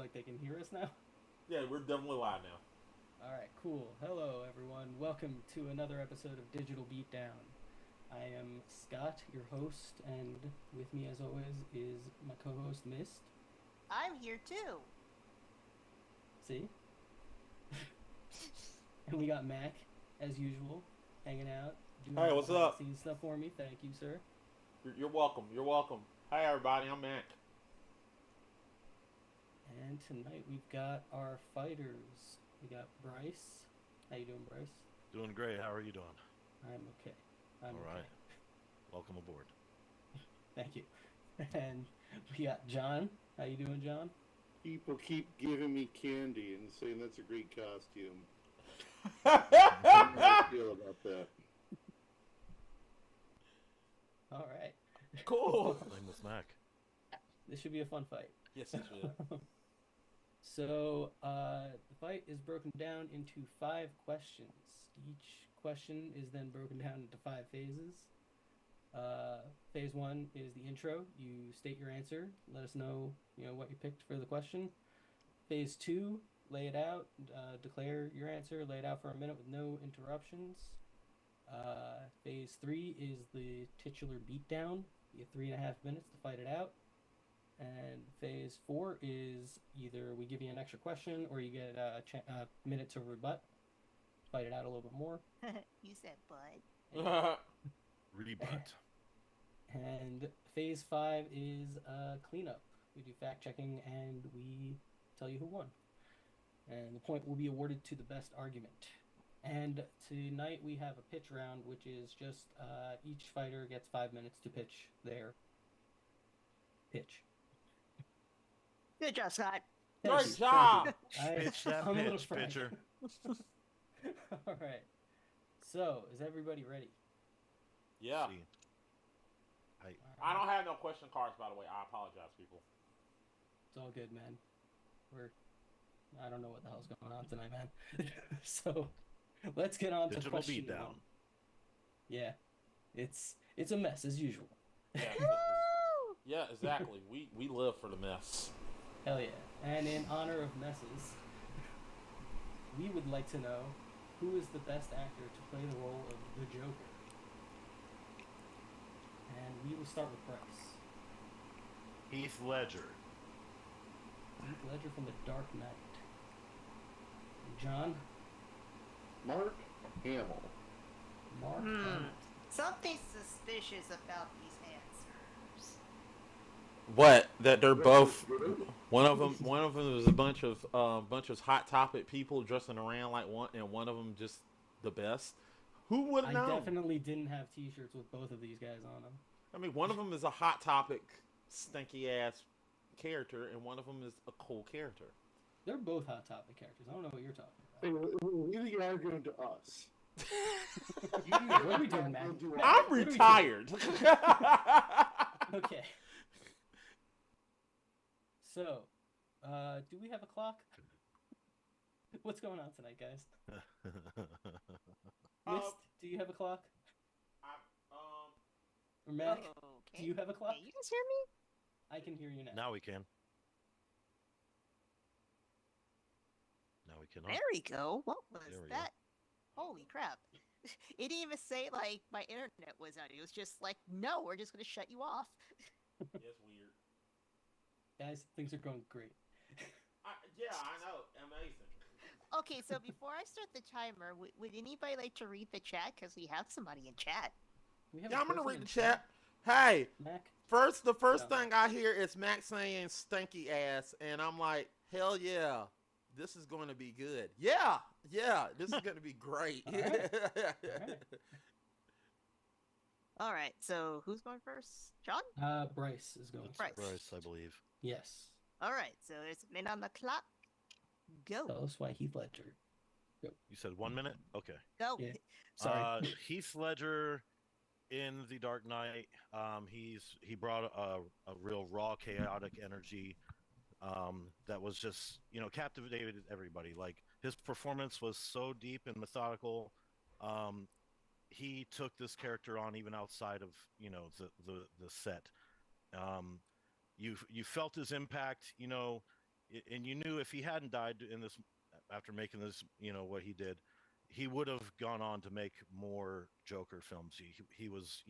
like they can hear us now? Yeah, we're definitely live now. All right, cool. Hello, everyone. Welcome to another episode of Digital Beatdown. I am Scott, your host, and with me, as always, is my co-host Mist. I'm here too. See, and we got Mac, as usual, hanging out, doing Hey, all the what's behind the up? scenes stuff for me. Thank you, sir. You're welcome. You're welcome. Hi, everybody. I'm Mac. And tonight we've got our fighters. We got Bryce. How you doing, Bryce? Doing great. How are you doing? I'm okay. I'm All okay. right. Welcome aboard. Thank you. And we got John. How you doing, John? People keep giving me candy and saying that's a great costume. Cool. How do you feel about that? All right. Nameless Mac. This should be a fun fight. Yes, it should. So, the fight is broken down into 5 questions. Each question is then broken down into 5 phases. Phase 1 is the intro. You state your answer. Let us know, what you picked for the question. Phase 2, lay it out. Declare your answer. Lay it out for a minute with no interruptions. Phase 3 is the titular beatdown. You have 3.5 minutes to fight it out. And phase 4 is either we give you an extra question or you get a minute to rebut. Fight it out a little bit more. You said bud. Rebut. And phase 5 is cleanup. We do fact checking and we tell you who won. And the point will be awarded to the best argument. And tonight we have a pitch round, which is just each fighter gets 5 minutes to pitch their pitch. Good job, Scott. Thank Great you. job. Pitch that I'm a little pitch, frank. pitcher. All right. So, is everybody ready? Yeah. See. I don't have no question cards, by the way. I apologize, people. It's all good, man. I don't know what the hell's going on tonight, man. So, let's get on to Digital question beatdown. 1. Yeah. It's a mess as usual. Yeah, Woo! yeah, exactly. We live for the mess. Hell yeah. And in honor of messes, we would like to know who is the best actor to play the role of the Joker. And we will start with Bryce. Heath Ledger. Heath Ledger from The Dark Knight. And John, Mark Hamill. Mark Hamill. Something suspicious about these answers. What? That they're both. One of them was a bunch of hot topic people dressing around like one, and one of them just the best. Who would I know? definitely didn't have T-shirts with both of these guys on them. I mean, one of them is a hot topic, stinky ass character, and one of them is a cool character. They're both Hot Topic characters. I don't know what you're talking Hey, about. leave the arguing to us. What are we doing, man? We'll do Matt, I'm what are we doing? retired. Okay. So, do we have a clock? What's going on tonight, guys? Mist, do you have a clock? Or Mac, Okay. do you have a clock? Can you guys hear me? I can hear you now. Now we can. Now we cannot. There we go. What was There we that? Holy crap. It didn't even say, like, my internet was out. It was just like, no, we're just going to shut you off. It's weird. Guys, things are going great. Yeah, I know. Amazing. Okay, so before I start the timer, would anybody like to read the chat? Because we have somebody in chat. We have Yeah, a I'm gonna person read in the chat. Hey, Mac, the first Yeah. thing I hear is Max saying stinky ass, and I'm like, hell yeah, this is going to be good. Yeah, this is going to be great. All right. All right. All right, so who's going first? John? Bryce is going. It's Bryce. Bryce, I believe. Yes. All right, so it's a minute on the clock. Go. Tell us why Heath Ledger. You said 1 minute? Okay. Go. Yeah. Sorry. Heath Ledger in The Dark Knight. He brought a real raw, chaotic energy that was just captivated everybody. Like his performance was so deep and methodical. He took this character on even outside of the set. You felt his impact. and you knew if he hadn't died in this after making this, what he did, he would have gone on to make more Joker films. He was,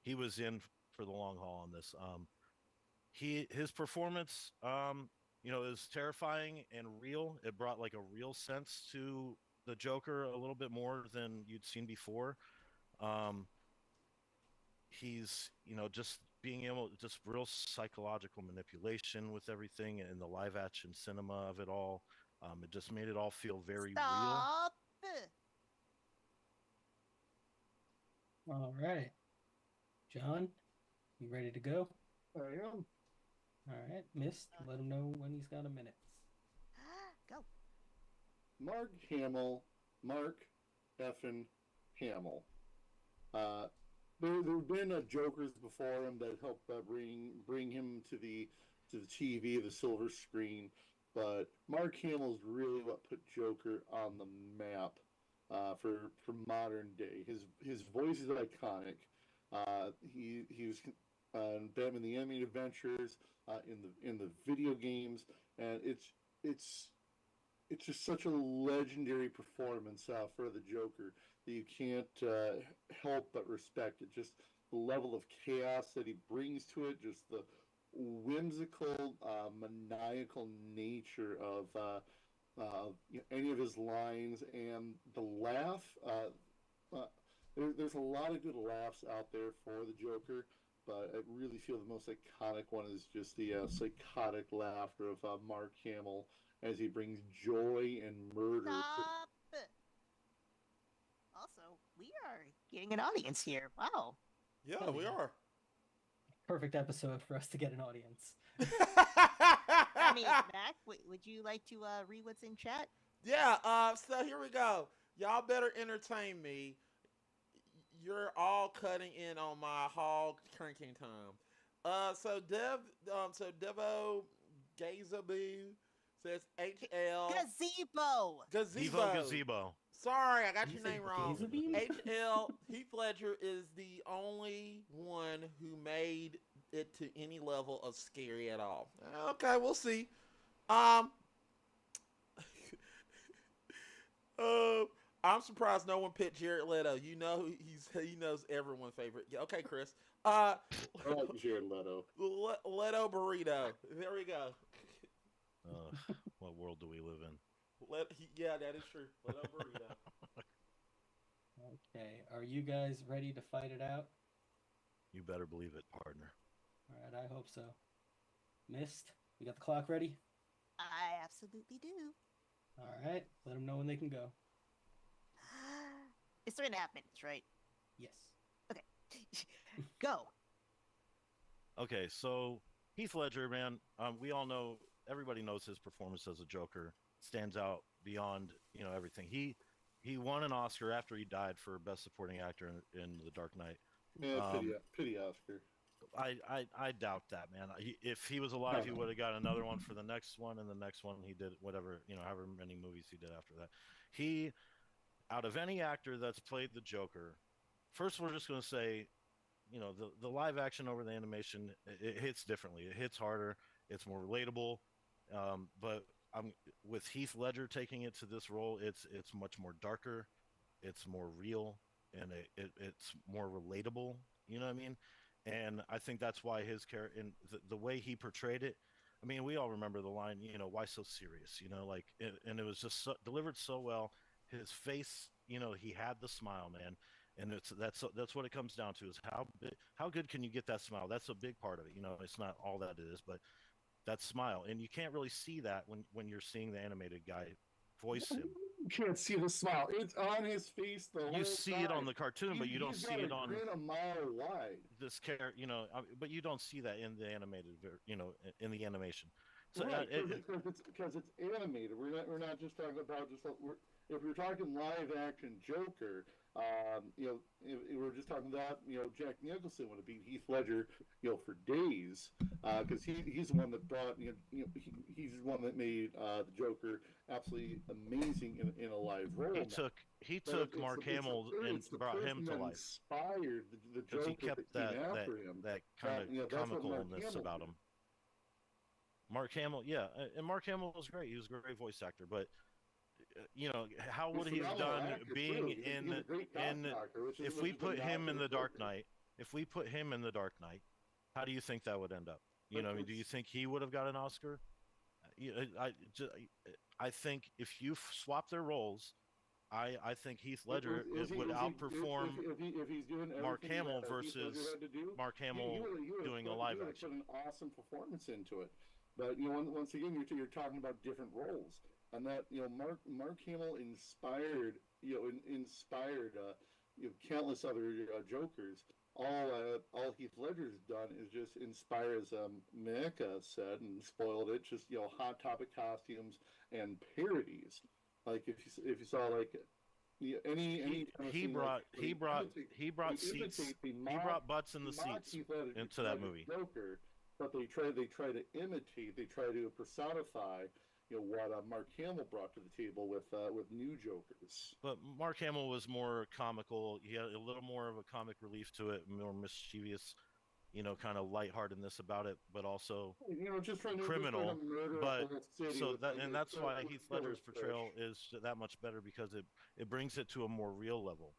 he was in for the long haul on this. His performance, is terrifying and real. It brought like a real sense to the Joker a little bit more than you'd seen before. Um, he's, just being able, just real psychological manipulation with everything and the live action cinema of it all. It just made it all feel very real. Stop. All right. John, you ready to go? I am. All right. Mist, let him know when he's got a minute. Go. Mark effin Hamill. There've been Jokers before him that helped bring him to the TV, the silver screen, but Mark Hamill's really what put Joker on the map for modern day. His voice is iconic. He was Batman the Animated Adventures in the video games, and it's just such a legendary performance for the Joker that you can't help but respect it. Just the level of chaos that he brings to it, just the whimsical, maniacal nature of any of his lines, and the laugh. There's a lot of good laughs out there for the Joker, but I really feel the most iconic one is just the psychotic laughter of Mark Hamill as he brings joy and murder. Stop. Also, we are getting an audience here. Wow. Yeah, we are. Perfect episode for us to get an audience. I mean, Mac, would you like to read what's in chat? Yeah, so here we go. Y'all better entertain me. You're all cutting in on my hog cranking time. So Devo Gazaboo says HL Gazebo. Gazebo. Sorry, I got You your said name wrong. Gazaboo? HL Heath Ledger is the only one who made it to any level of scary at all. Okay, we'll see. I'm surprised no one picked Jared Leto. You know he knows everyone's favorite. Yeah, okay, Chris. I like Jared Leto. Leto burrito. There we go. What world do we live in? Yeah, that is true. Leto burrito. Okay, are you guys ready to fight it out? You better believe it, partner. All right, I hope so. Mist, you got the clock ready? I absolutely do. All right, let them know when they can go. It's 3.5 minutes, right? Yes. Okay. Go. Okay, so Heath Ledger, man, we all know, everybody knows his performance as a Joker stands out beyond, everything. He won an Oscar after he died for Best Supporting Actor in The Dark Knight. Yeah, pity Oscar. I doubt that, man. If he was alive, he would have got another one for the next one, and the next one he did whatever, however many movies he did after that. He, out of any actor that's played the Joker, first we're just going to say, the live action over the animation, it hits differently. It hits harder. It's more relatable. But with Heath Ledger taking it to this role, it's much more darker. It's more real, and it's more relatable. You know what I mean? And I think that's why his character and the way he portrayed it. I mean, we all remember the line, why so serious? And it was just delivered so well. His face, he had the smile, man, and that's what it comes down to is how good can you get that smile? That's a big part of it. It's not all that it is, but that smile, and you can't really see that when you're seeing the animated guy voice him. You can't see the smile. It's on his face the whole time. You see it on the cartoon, but you don't see it on a mile wide. This character, but you don't see that in the animated, in the animation. So right, because it's animated. We're not just talking about if we're talking live action Joker. If we're just talking about Jack Nicholson would have beat Heath Ledger for days because he's the one that brought he's the one that made the Joker absolutely amazing in a live role. He took Mark Hamill and brought him to life. Inspired the Joker he kept that came after him. That kind of comicalness about him. Mark Hamill, yeah, and Mark Hamill was great. He was a great voice actor, but how would He's a he have phenomenal done actor, being too. He's a great in doctor, if which we is what put him in knocking the the Dark Joker. Knight? If we put him in the Dark Knight, how do you think that would end up? You But know, I mean, do you think he would have got an Oscar? I think if you swap their roles, I think Heath Ledger it would outperform if he's doing Mark everything Hamill that Heath Ledger versus had to do, Mark Hamill he would have doing a put live action. an awesome performance into it. But once again, you're talking about different roles, and that Mark Hamill inspired countless other Jokers. All Heath Ledger's done is just inspire, as Mika said and spoiled it. Just hot topic costumes and parodies. Like if you saw like any kind of He scene, brought like, he brought he brought they seats. imitate, they He mock, brought butts in they the mock seats Heath Ledger, into that movie. Joker, but they try to imitate, they try to personify what Mark Hamill brought to the table with new Jokers. But Mark Hamill was more comical. He had a little more of a comic relief to it, more mischievous, kind of lightheartedness about it, but also Just trying to criminal. murder But a whole city so with, that like, and that's why with Heath killer Ledger's portrayal is that much better because it brings it to a more real level.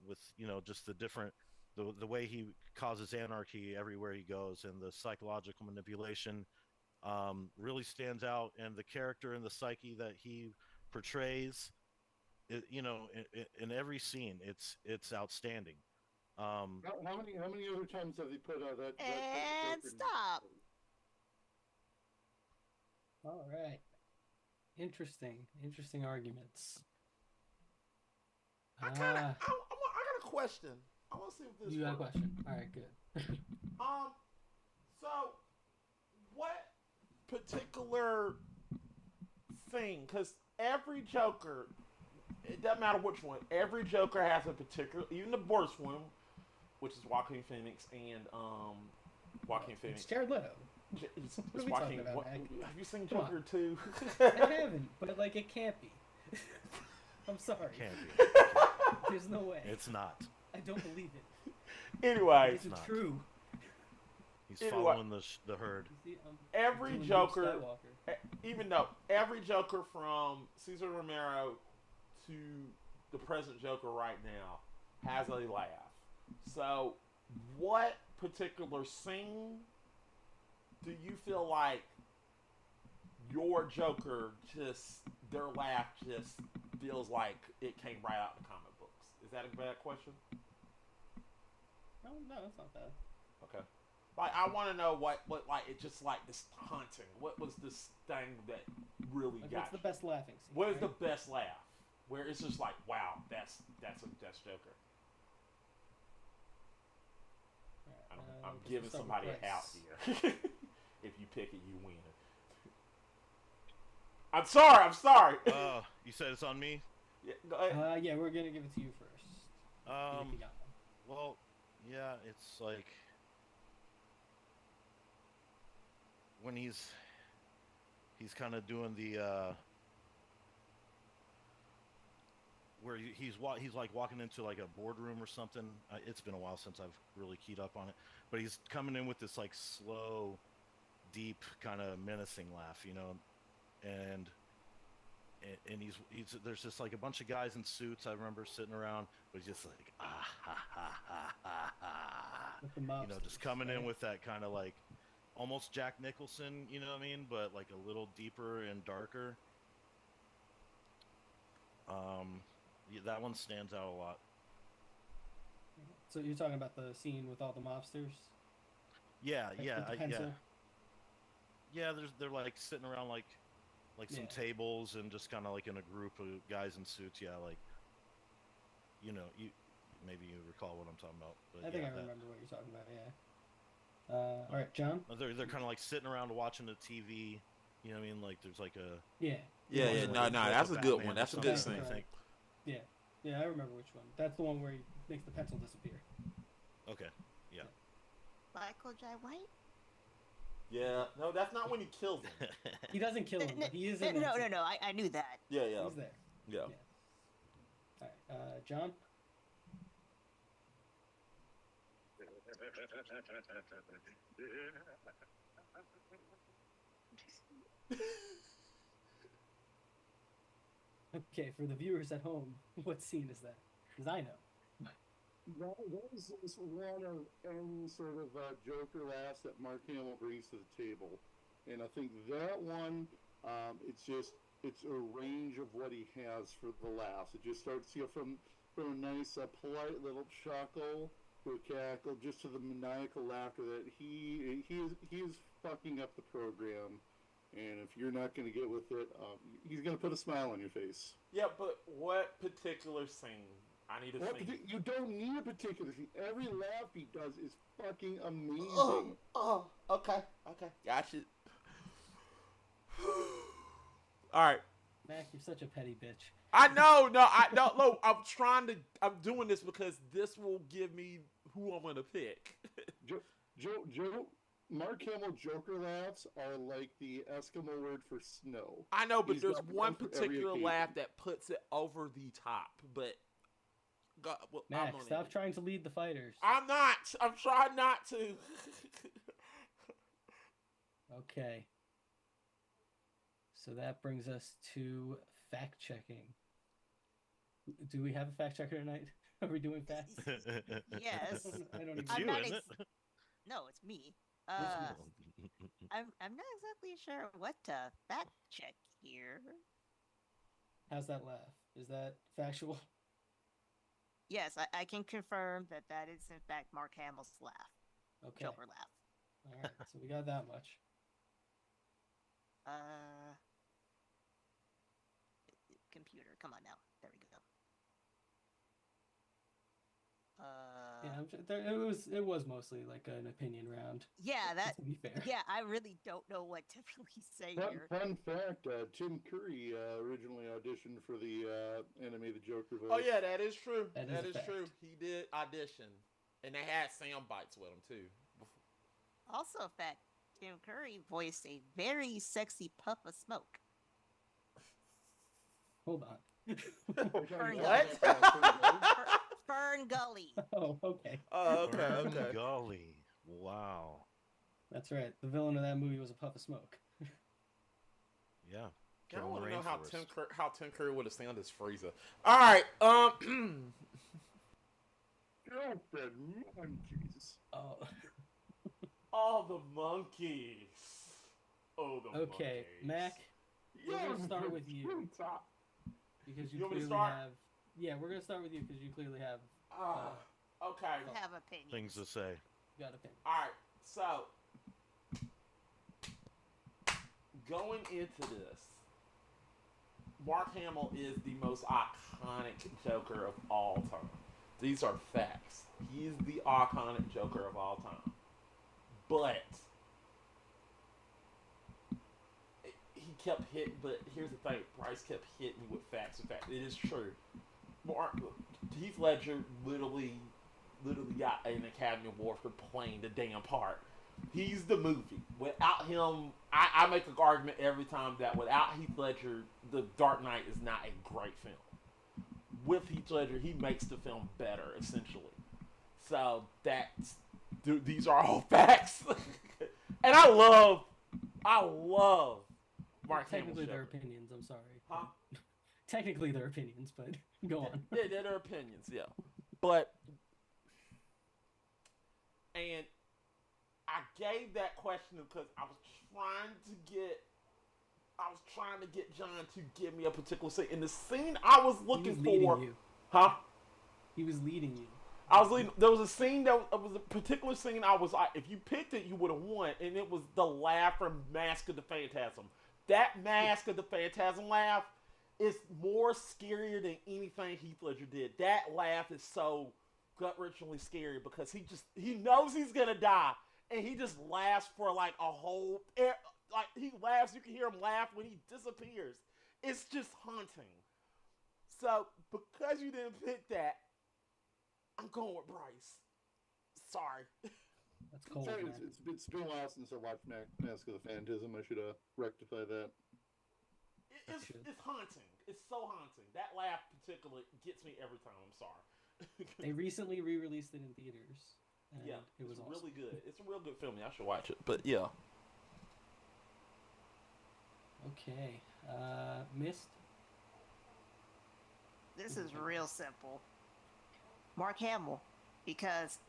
With just the way he causes anarchy everywhere he goes and the psychological manipulation really stands out, and the character and the psyche that he portrays, in every scene, it's outstanding. How many other times have they put that And Joker stop. All right. Interesting arguments. I got a question. I want to see if this You got a works. question. All right, good. So what particular thing? Because every Joker, it doesn't matter which one. Every Joker has a particular, even the worst one, which is Joaquin Phoenix and Joaquin Phoenix. It's Jared Leto. It's What are we Joaquin. talking about, Mac? Have you seen Come on. Joker 2? I haven't, but like it can't be. I'm sorry. Can't be. There's no way. It's not. I don't believe it. Anyway, Is it not. true? He's Anyway. following the herd. You see, every doing Luke Joker, Skywalker. even though every Joker from Cesar Romero to the present Joker right now has a laugh. So, what particular scene do you feel like your Joker their laugh just feels like it came right out of the comic books? Is that a bad question? No, it's not bad. Okay. Like, I want to know what like, it's just like this haunting. What was this thing that really Like, got what's the you? best laughing scene? What is right? the best laugh? Where it's just like, wow, that's Joker. Alright, I'm let's giving start with somebody Bryce. an out here. If you pick it, you win. I'm sorry. You said it's on me. Yeah, go ahead. Yeah, we're gonna give it to you first. If you got one. Well, yeah, it's like when he's kind of doing the where he's like walking into like a boardroom or something. It's been a while since I've really keyed up on it, but he's coming in with this like slow, deep kind of menacing laugh, and he's there's just like a bunch of guys in suits I remember sitting around, but he's just like With the mobsters, just coming in right? with that kind of like almost Jack Nicholson, you know what I mean, but like a little deeper and darker. Yeah, that one stands out a lot. So you're talking about the scene with all the mobsters? Yeah, Like, yeah, with the pencil? yeah. They're like sitting around like some Yeah. tables and just kind of like in a group of guys in suits. Yeah, like you maybe you recall what I'm talking about. But I think yeah, I remember what you're talking about. Yeah. All right, John. They're kind of like sitting around watching the TV. You know what I mean? Like there's like a Yeah. Yeah, like, that's a good Batman one. or That's a something, good scene. I think. Yeah, I remember which one. That's the one where he makes the pencil disappear. Okay. Yeah. Michael J. White? Yeah, no, that's not when he kills him. He doesn't kill him, but he is in No, that scene. I knew that. Yeah, He's there. yeah. All right, John. Okay, for the viewers at home, what scene is that? Because I know. That is one of any sort of Joker laughs that Mark Hamill brings to the table, and I think that one, it's a range of what he has for the laughs. It just starts from a nice polite little chuckle to a cackle, just to the maniacal laughter that he is fucking up the program, and if you're not going to get with it, he's going to put a smile on your face. Yeah, but what particular scene? I need a scene. You don't need a particular scene. Every laugh he does is fucking amazing. Okay, gotcha. All right. Mac, you're such a petty bitch. I know. No. I'm doing this because this will give me who I'm gonna pick. Joe, Mark Hamill Joker laughs are like the Eskimo word for snow. I know, but He's there's got one one for every particular occasion. laugh that puts it over the top. But Mac, stop trying to lead the fighters. I'm not. I'm trying not to. Okay. So that brings us to fact checking. Do we have a fact checker tonight? Are we doing facts? Yes. I don't even It's I'm you, not isn't it? No, it's me. Which I'm not exactly sure what to fact check here. How's that laugh? Is that factual? Yes, I can confirm that is in fact Mark Hamill's laugh. Okay. Joker laugh. All right. So we got that much. Computer, come on now. There we go. Yeah, it was mostly like an opinion round. Yeah, To be fair. Yeah, I really don't know what to really say here. Fun fact, Tim Curry originally auditioned for the animated Joker voice. Oh yeah, that is true. That is a fact. true. He did audition, and they had sound bites with him too. Also, a fact, Tim Curry voiced a very sexy puff of smoke. Hold on. Fern What? Fern Gully. Oh, okay. Oh, okay. Golly. Wow. That's right. The villain of that movie was a puff of smoke. Yeah. I want to Killing know how rainforest. Tim Curry would have sounded as Frieza. All right. Stupid monkeys. Oh. All the monkeys. Oh, the Okay, monkeys. Mac, we're gonna start with you because you want me to clearly start? have. Yeah, we're gonna start with you because you clearly have Okay. Have opinions. Things to say. got opinion. All right. So, going into this, Mark Hamill is the most iconic Joker of all time. These are facts. He is the iconic Joker of all time. But he kept hitting. But here's the thing: Bryce kept hitting me with facts. In fact, it is true. Heath Ledger literally got an Academy Award for playing the damn part. He's the movie. Without him, I make an argument every time that without Heath Ledger, The Dark Knight is not a great film. With Heath Ledger, he makes the film better, essentially. So these are all facts. And I love Mark Hamill's Technically, they're Joker. opinions. I'm sorry. Huh? Technically, they're opinions, but go on. Yeah, they're their opinions, yeah. But, and I gave that question because I was trying to get John to give me a particular scene. And the scene I was looking He was leading for, you. huh? He was leading you. I was leading. There was a scene that was a particular scene. I was like, if you picked it, you would have won, and it was the laugh from Mask of the Phantasm. That Mask of the Phantasm laugh is more scarier than anything Heath Ledger did. That laugh is so gut-wrenchingly scary because he knows he's gonna die, and he just laughs for like a whole he laughs. You can hear him laugh when he disappears. It's just haunting. So because you didn't pick that, I'm going with Bryce. Sorry. That's cold. Sorry, Man. it's been a while since I watched Mask of the Phantasm. I should rectify that. It's haunting. It's so haunting. That laugh particularly gets me every time. I'm sorry. They recently re-released it in theaters. And Yeah, it was it's awesome. really good. It's a real good film. I should watch it. But yeah. Okay. Mist. This is real simple. Mark Hamill, because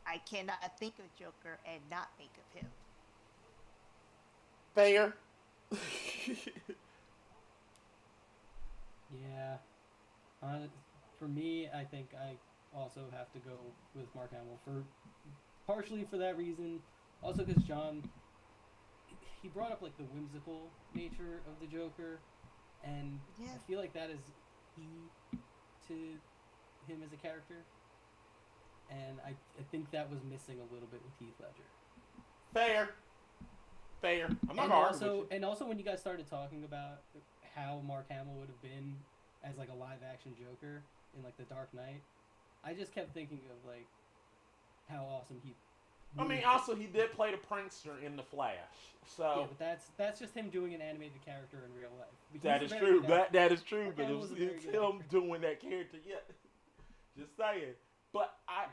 I cannot think of Joker and not think of him. Fair. Yeah. For me, I think I also have to go with Mark Hamill partially for that reason. Also, because John, he brought up like the whimsical nature of the Joker, and Yeah. I feel like that is key to him as a character. And I think that was missing a little bit with Heath Ledger. Fair. I'm not And arguing also, with you. and also when you guys started talking about how Mark Hamill would have been as like a live action Joker in like The Dark Knight, I just kept thinking of like how awesome he. I mean, also he did play the prankster in The Flash, so Yeah, but that's just him doing an animated character in real life. He's that a is very true. good actor. That is true. Mark But Hamill's a very it's good him actor. doing that character. Yeah, just saying. But I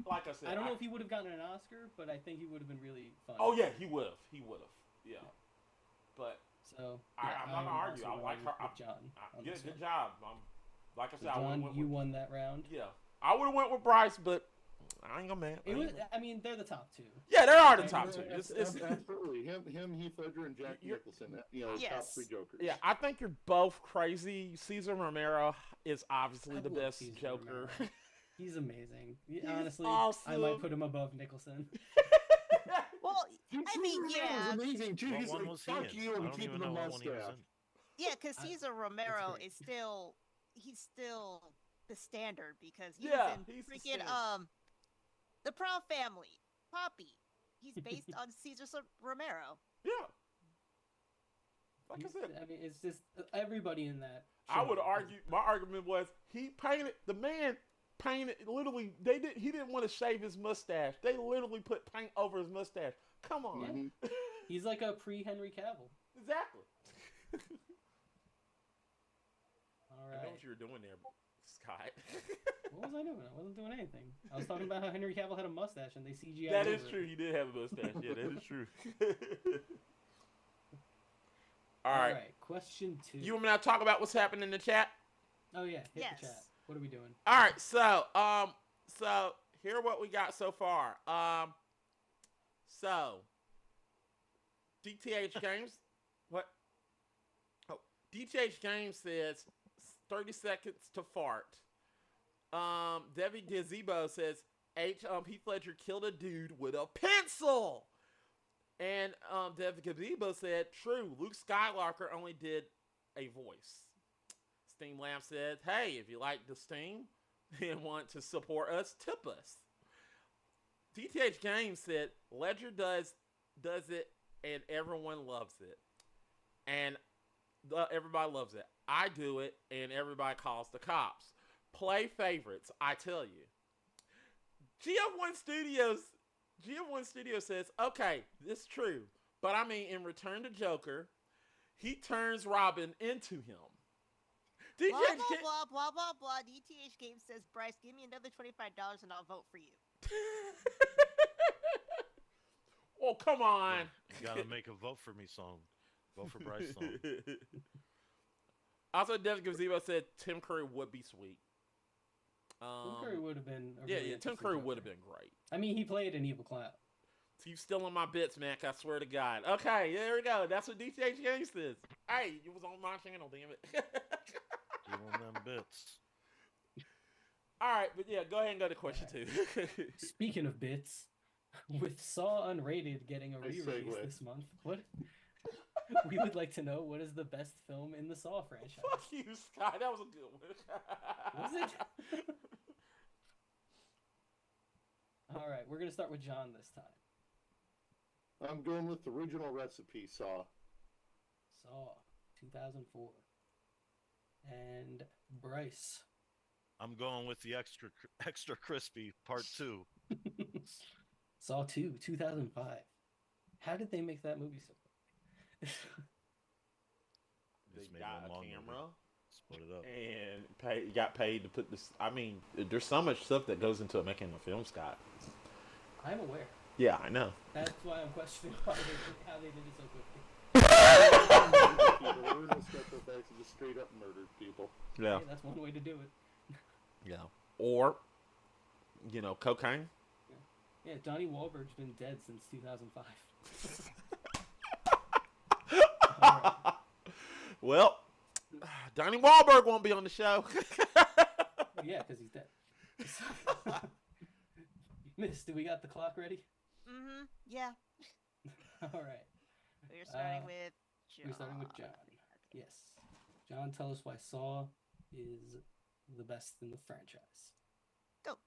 like I said, I don't know if he would have gotten an Oscar, but I think he would have been really fun. Oh yeah, he would have. Yeah. But So I'm not gonna argue. also I like going her. with John. on Yeah, this good one. job. Like I So said, I John, went you with, won that round. yeah. I would have went with Bryce, but I ain't gonna man. I mean, they're the top two. Yeah, there are the Yeah, top yeah, two. It's, Absolutely. Him, Heath Ledger, and Jack You're- Nicholson. Top Yes. three Jokers. yeah, I think you're both crazy. Cesar Romero is obviously I the love best Cesar Joker. Romero. He's amazing. He's Honestly, awesome. I might put him above Nicholson. Well, Dude, I mean, Cesar yeah. Romero's amazing too. What He's one like, was he fuck in? you, I I'm don't keeping even the know what one he was mustache. in. Yeah, because Cesar Romero great. is he's still the standard because he's Yeah, in he's the freaking standard. the Proud Family, Poppy. He's based on Cesar Romero. Yeah. Like I said, I mean, it's just everybody in that. I show would is- argue. My argument was the man painted literally. He didn't want to shave his mustache. They literally put paint over his mustache. Come on. Mhm. He's like a pre-Henry Cavill. Exactly. All I know right. what you were doing there, Scott. What was I doing? I wasn't doing anything. I was talking about how Henry Cavill had a mustache and they CGI. That is over it. true. He did have a mustache. Yeah, that is true. All All right. right. Question 2. You want me to talk about what's happening in the chat? Oh yeah. Hit Yes. the chat. What are we doing? All right. So here what we got so far. So DTH Games. What? Oh, DTH Games says 30 seconds to fart. Debbie Gazebo says Heath Ledger killed a dude with a pencil. And Debbie Gazebo said, true, Luke Skywalker only did a voice. Steam Lamb said, hey, if you like the Steam and want to support us, tip us. DTH Games said, Ledger does it and everyone loves it. And everybody loves it. I do it and everybody calls the cops. Play favorites, I tell you. GF1 Studios says, okay, this is true. But I mean, in Return to Joker, he turns Robin into him. Blah, blah, blah, blah, blah, blah. DTH Game says, Bryce, give me another $25 and I'll vote for you. Oh, come on. You gotta make a vote for me song. Vote for Bryce song. Also, Dev Gazebo said Tim Curry would be sweet. Tim Curry would have been. A Yeah, really Tim interesting Curry Joker. would have been great. I mean, he played an evil clown. So you stealing my bits, Mac, I swear to God. Okay, there we go. That's what DTH Games says. Hey, you was on my channel, damn it. Give him them bits. All right, but yeah, go ahead and go to question 2. Speaking of bits, with Saw Unrated getting a Nice re-release segue. this month, what we would like to know what is the best film in the Saw franchise? Fuck you, Scott. That was a good one. Was it? All right, we're gonna start with John this time. I'm going with the original recipe, Saw. Saw, 2004, and Bryce. I'm going with the extra crispy part 2. Saw 2, 2005. How did they make that movie so good? They Just made got one a long camera movie. Split it up. and got paid to put this. I mean, there's so much stuff that goes into making a film, Scott. I'm aware. Yeah, I know. That's why I'm questioning how they did it so quickly. people. There were no special effects. It just straight up murdered people. Yeah. Hey, that's one way to do it. Yeah. Or, cocaine. Yeah, Donnie Wahlberg's been dead since 2005. All right. Well, Donnie Wahlberg won't be on the show. Yeah, because he's dead. Miss, do we got the clock ready? Mm-hmm. Yeah. All right. We're starting with John. We're starting with John. Yes. John, tell us why Saw is the best in the franchise. Go.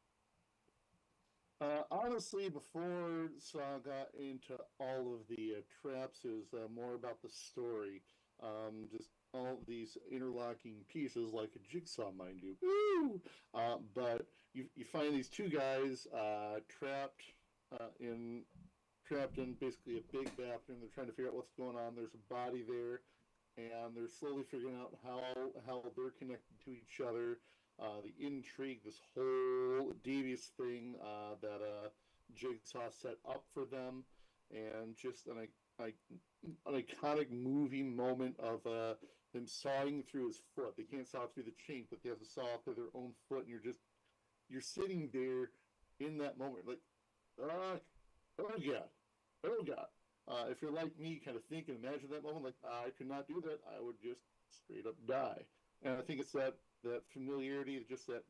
Honestly, before Saw got into all of the traps, it was more about the story. Just all these interlocking pieces, like a jigsaw, mind you. Woo! But you find these two guys trapped in basically a big bathroom. They're trying to figure out what's going on. There's a body there, and they're slowly figuring out how they're connected to each other. The intrigue, this whole devious thing that Jigsaw set up for them, and just an iconic movie moment of them sawing through his foot. They can't saw through the chink, but they have to saw through their own foot, and you're sitting there in that moment, like, oh god. If you're like me, kind of think and imagine that moment, like, I could not do that. I would just straight up die. And I think it's that familiarity, just that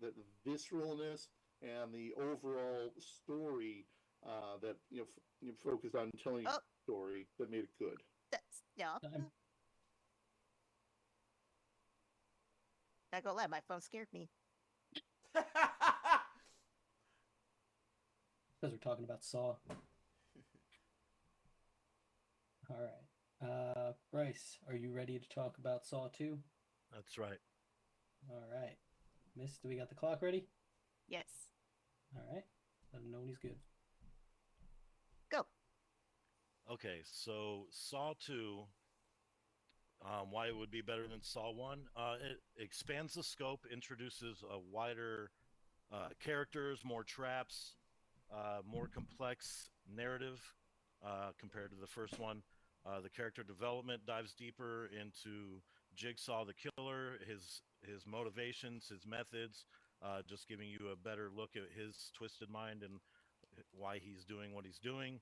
visceralness, and the overall story that focused on telling a story that made it good. That's Not gonna lie, my phone scared me. Because we're talking about Saw. All right. Bryce, are you ready to talk about Saw 2? That's right. All right. Miss, do we got the clock ready? Yes. All right. Let him know when he's good. Go. Okay, so Saw 2, why it would be better than Saw 1, it expands the scope, introduces a wider characters, more traps, more complex narrative compared to the first one. The character development dives deeper into Jigsaw the killer, his motivations, his methods, just giving you a better look at his twisted mind and why he's doing what he's doing.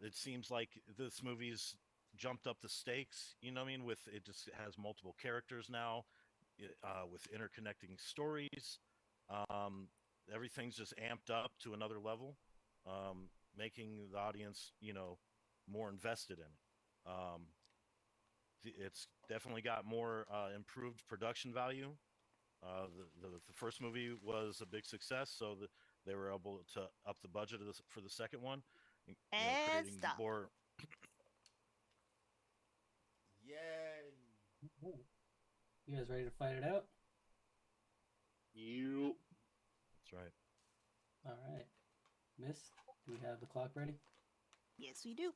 It seems like this movie's jumped up the stakes, you know what I mean? With it just has multiple characters now, with interconnecting stories. Everything's just amped up to another level, making the audience, more invested in it. It's definitely got more improved production value. The first movie was a big success, so they were able to up the budget for the second one, And creating stop. more. Yay! You guys ready to fight it out? You. That's right. All right. Miss, do we have the clock ready? Yes, we do.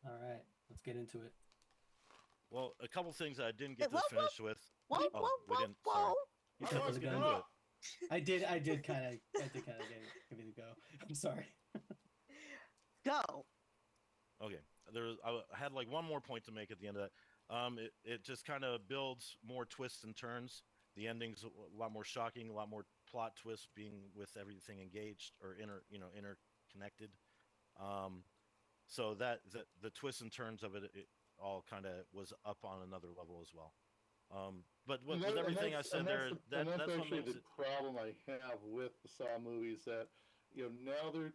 All right. Let's get into it. Well, a couple things I didn't get Whoa, to finish with. Whoa, Oh, whoa, we whoa, didn't. whoa. Sorry. You I said was we're gonna gonna do it. I did kind of give me the go. I'm sorry. Go. Okay, I had like one more point to make at the end of that. It just kind of builds more twists and turns. The ending's a lot more shocking, a lot more plot twists being with everything engaged or interconnected. So that the twists and turns of it all kind of was up on another level as well. But with everything I said there, that's what actually makes the it. problem I have with the Saw movies, that now they're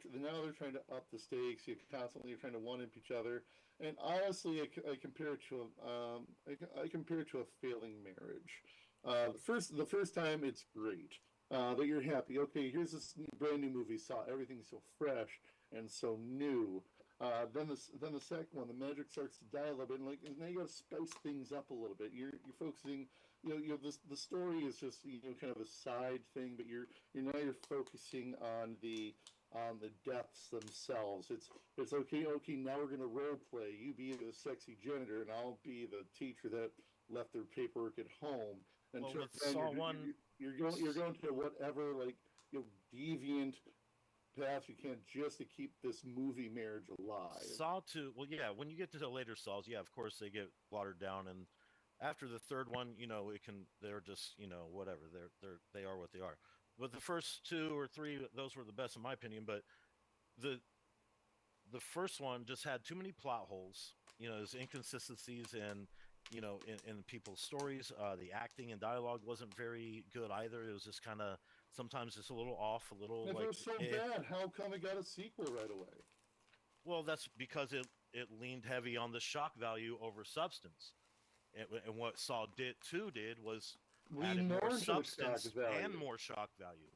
trying to up the stakes. You constantly are trying to one up each other, and honestly, I compare it to I compare it to a failing marriage. The first time it's great, that you're happy. Okay, here's this brand new movie. Saw, everything's so fresh and so new. Then the second one, the magic starts to die a little bit, and now you got to spice things up a little bit. You're focusing, the story is just kind of a side thing, but you're focusing on the deaths themselves. It's okay. Now we're gonna role play. You be the sexy janitor, and I'll be the teacher that left their paperwork at home. And With Saw 1, you're going to whatever deviant paths you can just to keep this movie marriage alive. Saw 2, well, yeah, when you get to the later Saws, yeah, of course they get watered down, and after the third one, they're just, whatever, they are what they are. But the first 2 or 3, those were the best in my opinion. But the the first one just had too many plot holes. There's inconsistencies in people's stories. The acting and dialogue wasn't very good either. It was just kind of sometimes just a little off, a little If like it was so bad, how come it got a sequel right away? Well, that's because it leaned heavy on the shock value over substance. And what Saw 2 did was added Lean more more into the shock substance value. and more shock value.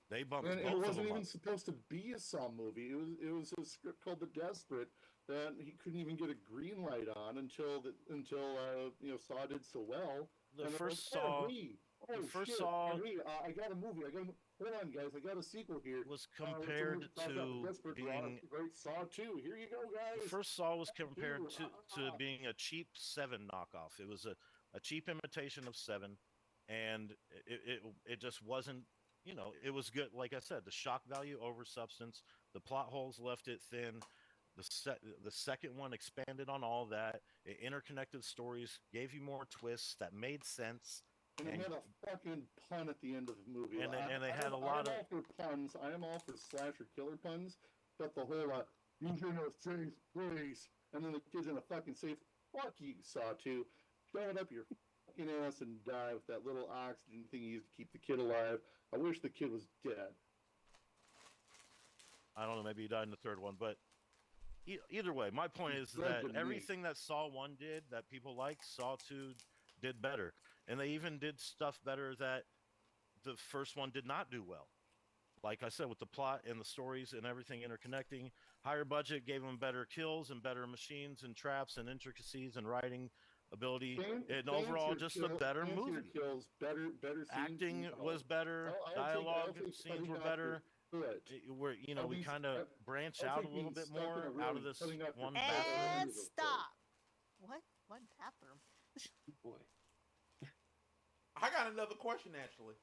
They bumped And it both of wasn't them even up. supposed to be a Saw movie. It was a script called The Desperate that he couldn't even get a green light on until Saw did so well. The And first like, Saw, oh the first shit, Saw Henry, I got a movie. Hold on, guys, I got a sequel here. was It's a movie compared called The to Desperate being Great Saw 2. Here you go, guys. the first Saw was compared Two. to being a cheap 7 knockoff. It was a cheap imitation of 7, and it just wasn't. It was good. Like I said, the shock value over substance. The plot holes left it thin. The second one expanded on all that. It interconnected stories, gave you more twists that made sense. And it had a fucking pun at the end of the movie. And they had a lot of. I'm all for puns. I am all for slasher killer puns. But the whole use in a safe place, and then the kid's in a fucking safe. Fuck you, Saw 2. Shove it up your fucking ass and die with that little oxygen thing you used to keep the kid alive. I wish the kid was dead. I don't know. Maybe he died in the third one, but either way, my point is that everything that Saw 1 did that people liked, Saw 2 did better. And they even did stuff better that the first one did not do well. Like I said, with the plot and the stories and everything interconnecting, higher budget gave them better kills and better machines and traps and intricacies and writing ability. And overall, just a better movie. Kills, better acting was better. Dialogue scenes were better. We kind of branch out a little bit more out of this one bathroom. And stop. What? One bathroom? Boy. I got another question, actually.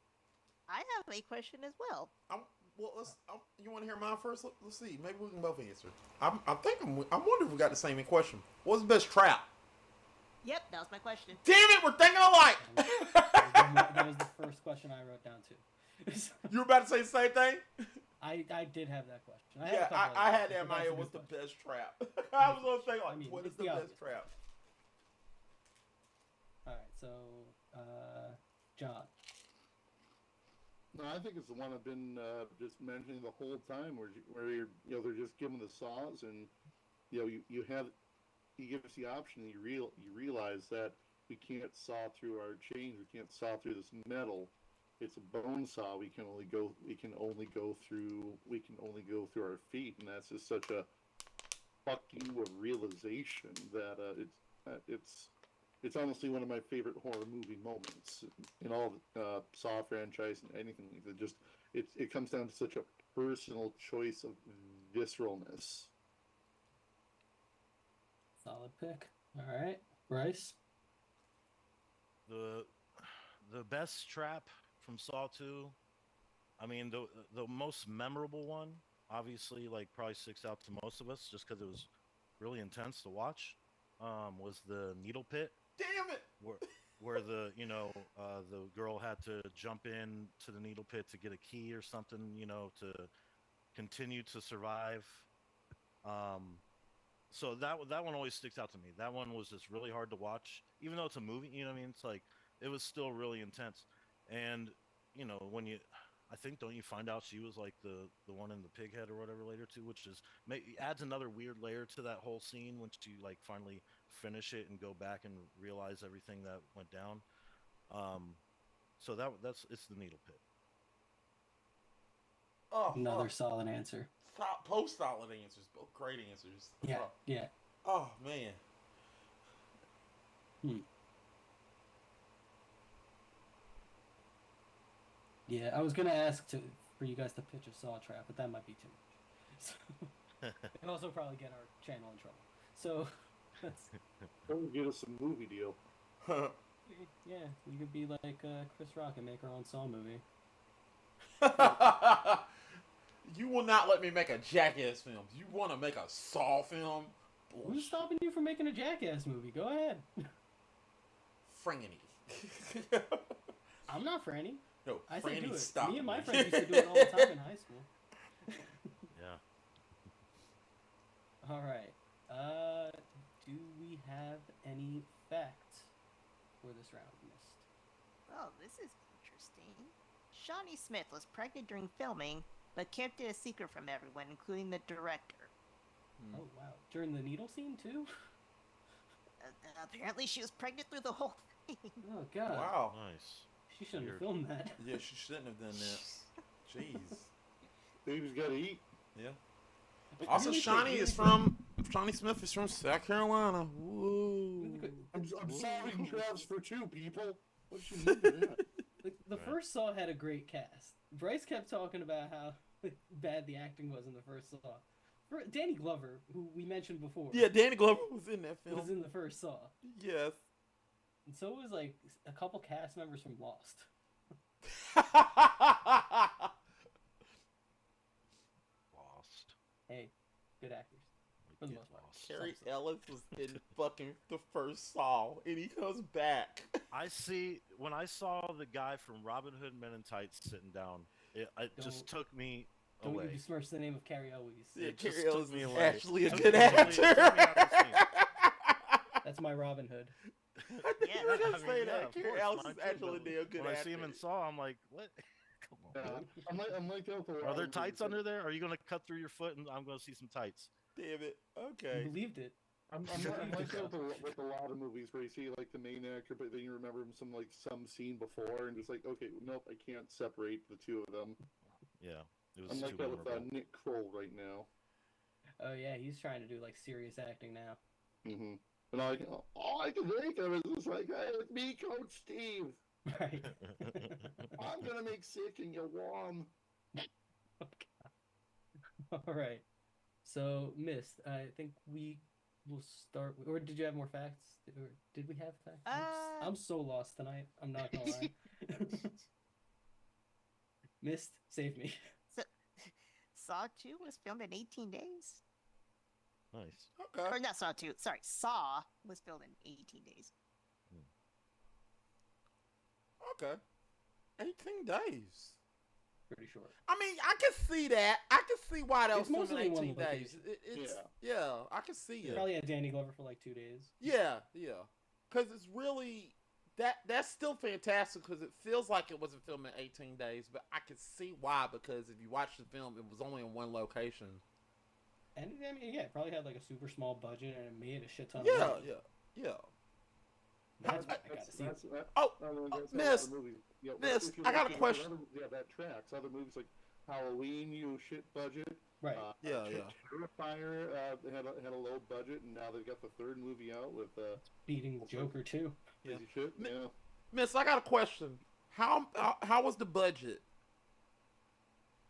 I have a question as well. You want to hear mine first? Let's see. Maybe we can both answer. I'm wondering if we got the same question. What's the best trap? Yep, that was my question. Damn it, we're thinking alike. That was the first question I wrote down too. You were about to say the same thing? I did have that question. I had that in my head. What's the best trap? I was going to think, like, what is the best trap? Alright, so, John. No, I think it's the one I've been just mentioning the whole time, where you're, they're just given the saws, and he gives the option, and you realize that we can't saw through our chains, we can't saw through this metal. It's a bone saw. We can only go through our feet, and that's just such a fuck you of realization that it's honestly one of my favorite horror movie moments in all the Saw franchise and anything like that. Just it comes down to such a personal choice of visceralness. Solid pick. All right, Bryce. The best trap from Saw 2, I mean, the most memorable one, obviously, like, probably sticks out to most of us just because it was really intense to watch, was the needle pit. Damn it! Where the girl had to jump in to the needle pit to get a key or something, to continue to survive. So that one always sticks out to me. That one was just really hard to watch, even though it's a movie. You know what I mean? It's like it was still really intense. And when don't you find out she was like the one in the pig head or whatever later too, which is adds another weird layer to that whole scene when you like finally finish it and go back and realize everything that went down. So it's the needle pit. Oh, another solid answer. Post solid answers, both great answers. Yeah, yeah. Oh man. Yeah, I was gonna ask for you guys to pitch a Saw trap, but that might be too much. So, and also probably get our channel in trouble. So Don't get us a movie deal. Yeah, we could be like Chris Rock and make our own Saw movie. You will not let me make a Jackass film. You want to make a Saw film? Who's Bullshit. stopping you from making a Jackass movie? Go ahead. Franny. I'm not Franny. No, I say do Franny, it. stop Me and my me. friends used to do it all the time in high school. Yeah. All right. Do we have any facts for this round, Mist? Oh, this is interesting. Shawnee Smith was pregnant during filming, but kept it a secret from everyone, including the director. Oh wow! During the needle scene too? Apparently, she was pregnant through the whole thing. Oh god! Wow. Nice. She shouldn't Weird. have filmed that. Yeah, she shouldn't have done that. Jeez. Baby's gotta eat. Yeah. But Also, really Shawnee quick, is from. Shawnee Smith is from South Carolina. Woo. really quick, I'm solving traps for two people. What you mean by that? the Right. first Saw had a great cast. Bryce kept talking about how bad the acting was in the first Saw. Danny Glover, who we mentioned before, Yeah, Danny Glover was in that was film. in the first Saw. Yes. And so was like a couple cast members from Lost. Lost. Hey, good actors. For the Get most part. lost. Carrie Ellis was in fucking the first Saw, and he comes back. I see. When I saw the guy from Robin Hood Men in Tights sitting down, it just took me Don't away. you besmirch the name of Carrie Elwes. Yeah, It just Carrie Ellis took me is away. actually a Took good me away- actor. took me out of the scene. That's my Robin Hood. I think Yeah, you were I gonna mean, say yeah, that. of Carrie course, Ellis mine is too, actually a but damn good When actor. I see him in Saw, I'm like, what? Come on. I'm like that with the Are there Robin tights Hood under thing. there? Are you gonna cut through your foot and I'm gonna see some tights? Damn it. You Okay. believed it. I'm like that with a lot of movies where you see like the main actor, but then you remember some scene before, and just like, okay, nope, I can't separate the two of them. Yeah, it was I'm too like that with memorable. Nick Kroll right now. Oh yeah, he's trying to do like serious acting now. Mm-hmm. And all I can think of is just like, hey, it's me, Coach Steve. Right. I'm gonna make sick and you warm. All right. So, Mist, I think we will start. Or did you have more facts? Or did we have facts? I'm so lost tonight. I'm not gonna lie. Mist, save me. Saw 2 was filmed in 18 days. Nice. Okay. Or not Saw 2. Sorry, Saw was filmed in 18 days. Okay. 18 days. Pretty short. I mean, I can see that. I can see why that It's was filmed mostly in in one 18 days. location. Yeah, I can see it. Probably had Danny Glover for like 2 days. Yeah. Because it's really that's still fantastic because it feels like it wasn't filmed in 18 days, but I can see why because if you watch the film, it was only in one location. And I mean, yeah, it probably had like a super small budget and it made a shit ton of Yeah. money. That's why I gotta see it. Miss, Yeah, Miss, if you I got a look at question. that tracks. Other movies like Halloween, shit budget. Right. Terrifier had a low budget, and now they've got the third movie out with Beating Joker too. crazy shit. Yeah. Miss, I got a question. How was the budget?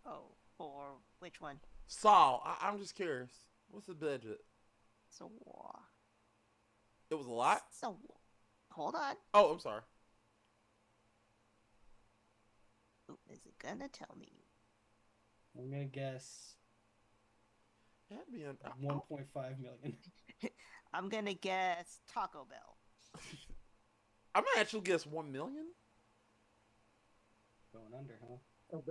Oh, for which one? Saul, I'm just curious. What's the budget? So, It was a lot? hold on. Oh, I'm sorry. Ooh, is it gonna tell me? I'm gonna guess It had to be in, 1.5 million. I'm gonna guess Taco Bell. I'm gonna actually guess 1 million. Going under, huh? Oh,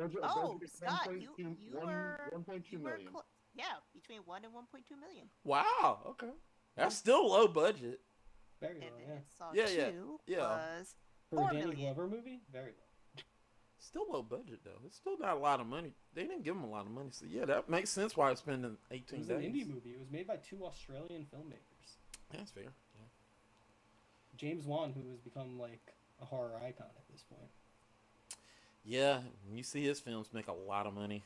Scott, you were 1.2 you were million. yeah, between 1 and 1.2 million. Wow. Okay. That's still low budget. Very And low, then yeah. Saw Yeah, 2 yeah. was For 4 a Danny million. Glover movie, very low. Still low budget though. It's still not a lot of money. They didn't give him a lot of money, so yeah, that makes sense why it's spending It 18 was days. an indie movie. It was made by 2 Australian filmmakers. That's fair. James Wan, who has become like a horror icon at this point. Yeah, when you see his films make a lot of money.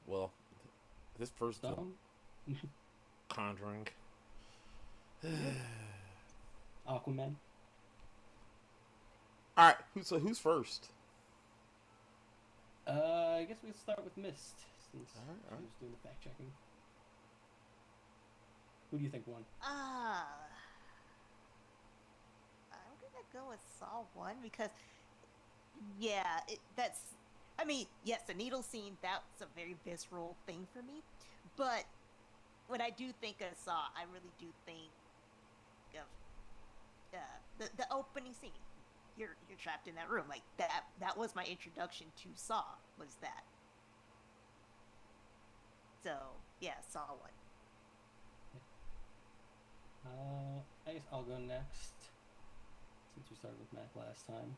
Well, this first film, Some Conjuring. Aquaman. All right, who's first? I guess we can start with Mist since All right. she was doing the fact checking. Who do you think won? I'm gonna go with Saw 1 because, yeah, that's I mean, yes, the needle scene, that's a very visceral thing for me. But when I do think of Saw, I really do think of the opening scene. You're trapped in that room. Like that was my introduction to Saw, was that. So yeah, Saw 1. I guess I'll go next, since we started with Mac last time.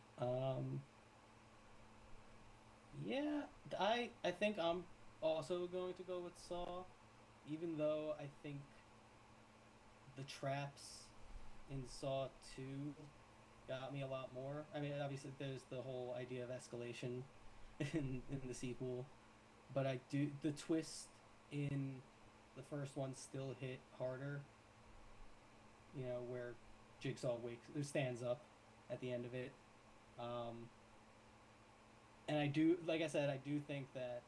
Yeah, I think I'm also going to go with Saw, even though I think the traps in Saw 2 got me a lot more. I mean, obviously there's the whole idea of escalation in the sequel, but the twist in the first one still hit harder. You know, where Jigsaw stands up at the end of it. And I do, like I said, I do think that,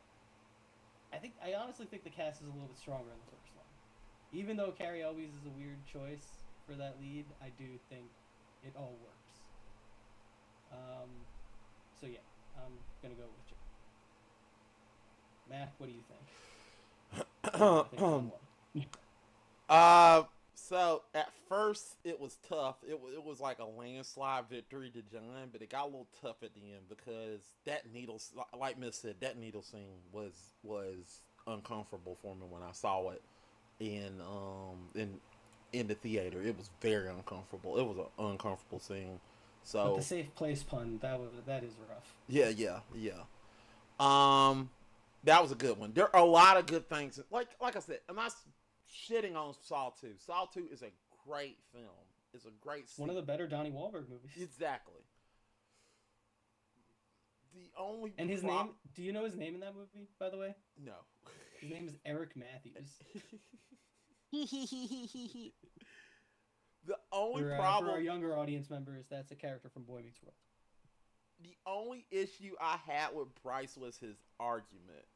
I honestly think the cast is a little bit stronger in the first one. Even though Carrie Elwes is a weird choice for that lead, I do think it all works. So yeah, I'm gonna go with Mac. What do you think? So at first it was tough. It was like a landslide victory to John, but it got a little tough at the end because that needle, like Miss said, that needle scene was uncomfortable for me when I saw it in the theater. It was very uncomfortable. It was an uncomfortable scene. So but the safe place pun, that is rough. Yeah. That was a good one. There are a lot of good things. Like I said, I'm not shitting on Saw 2. Saw 2 is a great film. It's a great one of the better Donnie Wahlberg movies. Exactly. The only And his name, do you know his name in that movie, by the way? No. His name is Eric Matthews. The only for problem... For our younger audience members, that's a character from Boy Meets World. The only issue I had with Bryce was his argument.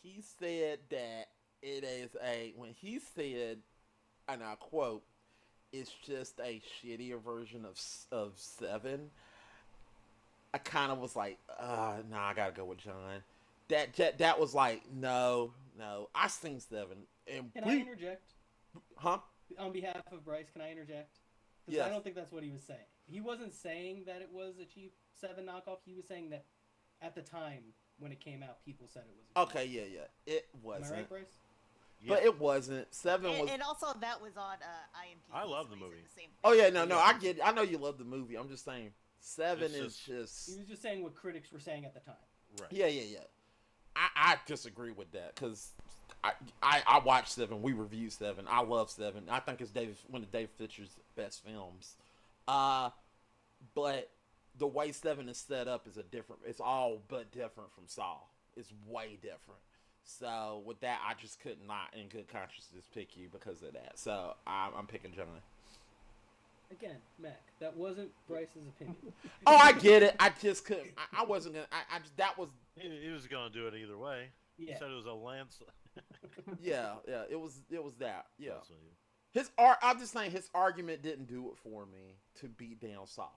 He said that it is when he said, and I quote, it's just a shittier version of 7, I kind of was like, nah, I gotta go with John. That was like, no, I seen 7. And can I interject? Huh? On behalf of Bryce, can I interject? Because Yes. I don't think that's what he was saying. He wasn't saying that it was a cheap 7 knockoff. He was saying that at the time when it came out, people said it was. Okay, yeah, it wasn't. Am I right, Bryce? Yeah. But it wasn't. 7 was. And also that was on IMDb. I love the movie. Oh yeah, no, I get it. I know you love the movie. I'm just saying 7 is just. He was just saying what critics were saying at the time. Right. Yeah. I disagree with that because I watched 7. We reviewed 7. I love 7. I think it's one of David Fincher's best films. But the way 7 is set up is it's all but different from Saw. It's way different. So with that, I just could not, in good conscience, pick you because of that. So I'm picking John. Again, Mac, that wasn't Bryce's opinion. Oh, I get it. I just couldn't. I wasn't gonna. I just that was. He was gonna do it either way. Yeah. He said it was a landslide. Yeah. It was that. Yeah. I'm just saying his argument didn't do it for me to beat down Saw.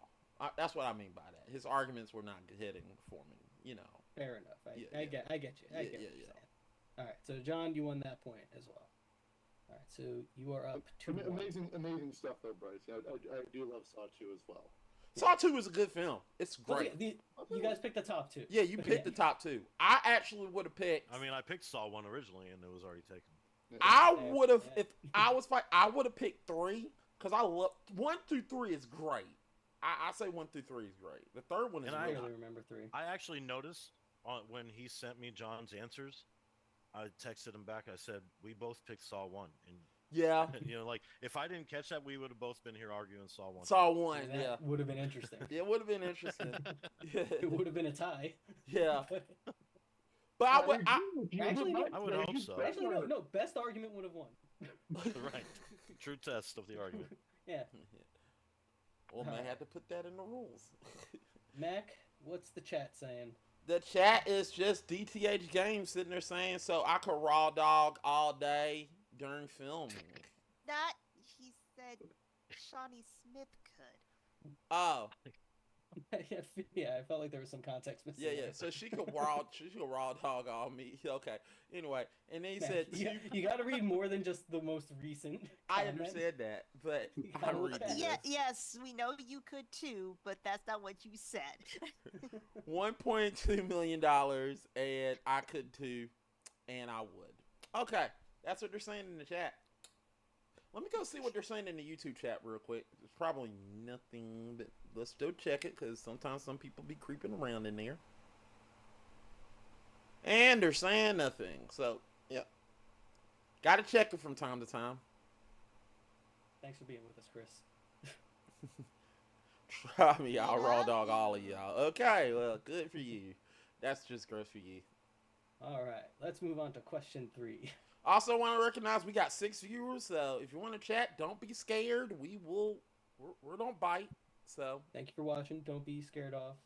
That's what I mean by that. His arguments were not hitting for me. You know. Fair enough. I get you. I get what you're saying. All right, so John, you won that point as well. All right, so you are up 2-1. Amazing stuff though, Bryce. I do love Saw 2 as well. Saw 2 is a good film. It's great. Okay, you guys picked the top 2. Yeah, you picked the top 2. I actually would have picked. I mean, I picked Saw 1 originally, and it was already taken. I would have, if I was fighting, I would have picked 3 because I love 1 through 3 is great. I say 1 through 3 is great. The third one is. I barely remember 3. I actually noticed when he sent me John's answers, I texted him back. I said we both picked Saw 1, and yeah, you know, like if I didn't catch that, we would have both been here arguing Saw 1. Saw 1, that would have been interesting. It would have been interesting. It would have been a tie. Yeah. But I would hope so. Actually, no. Best argument would have won. Right. True test of the argument. Yeah. Well, man, had to put that in the rules. Mac, what's the chat saying? The chat is just DTH Games sitting there saying, so I could raw dog all day during filming. That, he said, Shawnee Smith could. Oh. Yeah, I felt like there was some context missing Yeah, yeah. there. So she could raw dog all me. Okay. Anyway, and then he Yeah, said you, two. you got to read more than just the most recent I comment. understand that, but You I'm gotta look reading past Yeah, this. yes, we know you could too, but that's not what you said. $1.2 million, and I could too, and I would. Okay, that's what they're saying in the chat. Let me go see what they're saying in the YouTube chat real quick. It's probably nothing, but let's still check it because sometimes some people be creeping around in there. And they're saying nothing. So, yeah. Gotta check it from time to time. Thanks for being with us, Chris. Try me, I'll raw dog all of y'all. Okay, well, good for you. That's just gross for you. All right, let's move on to question 3. Also, want to recognize we got 6 viewers, so if you want to chat, don't be scared. We don't bite. So Thank you for watching. Don't be scared off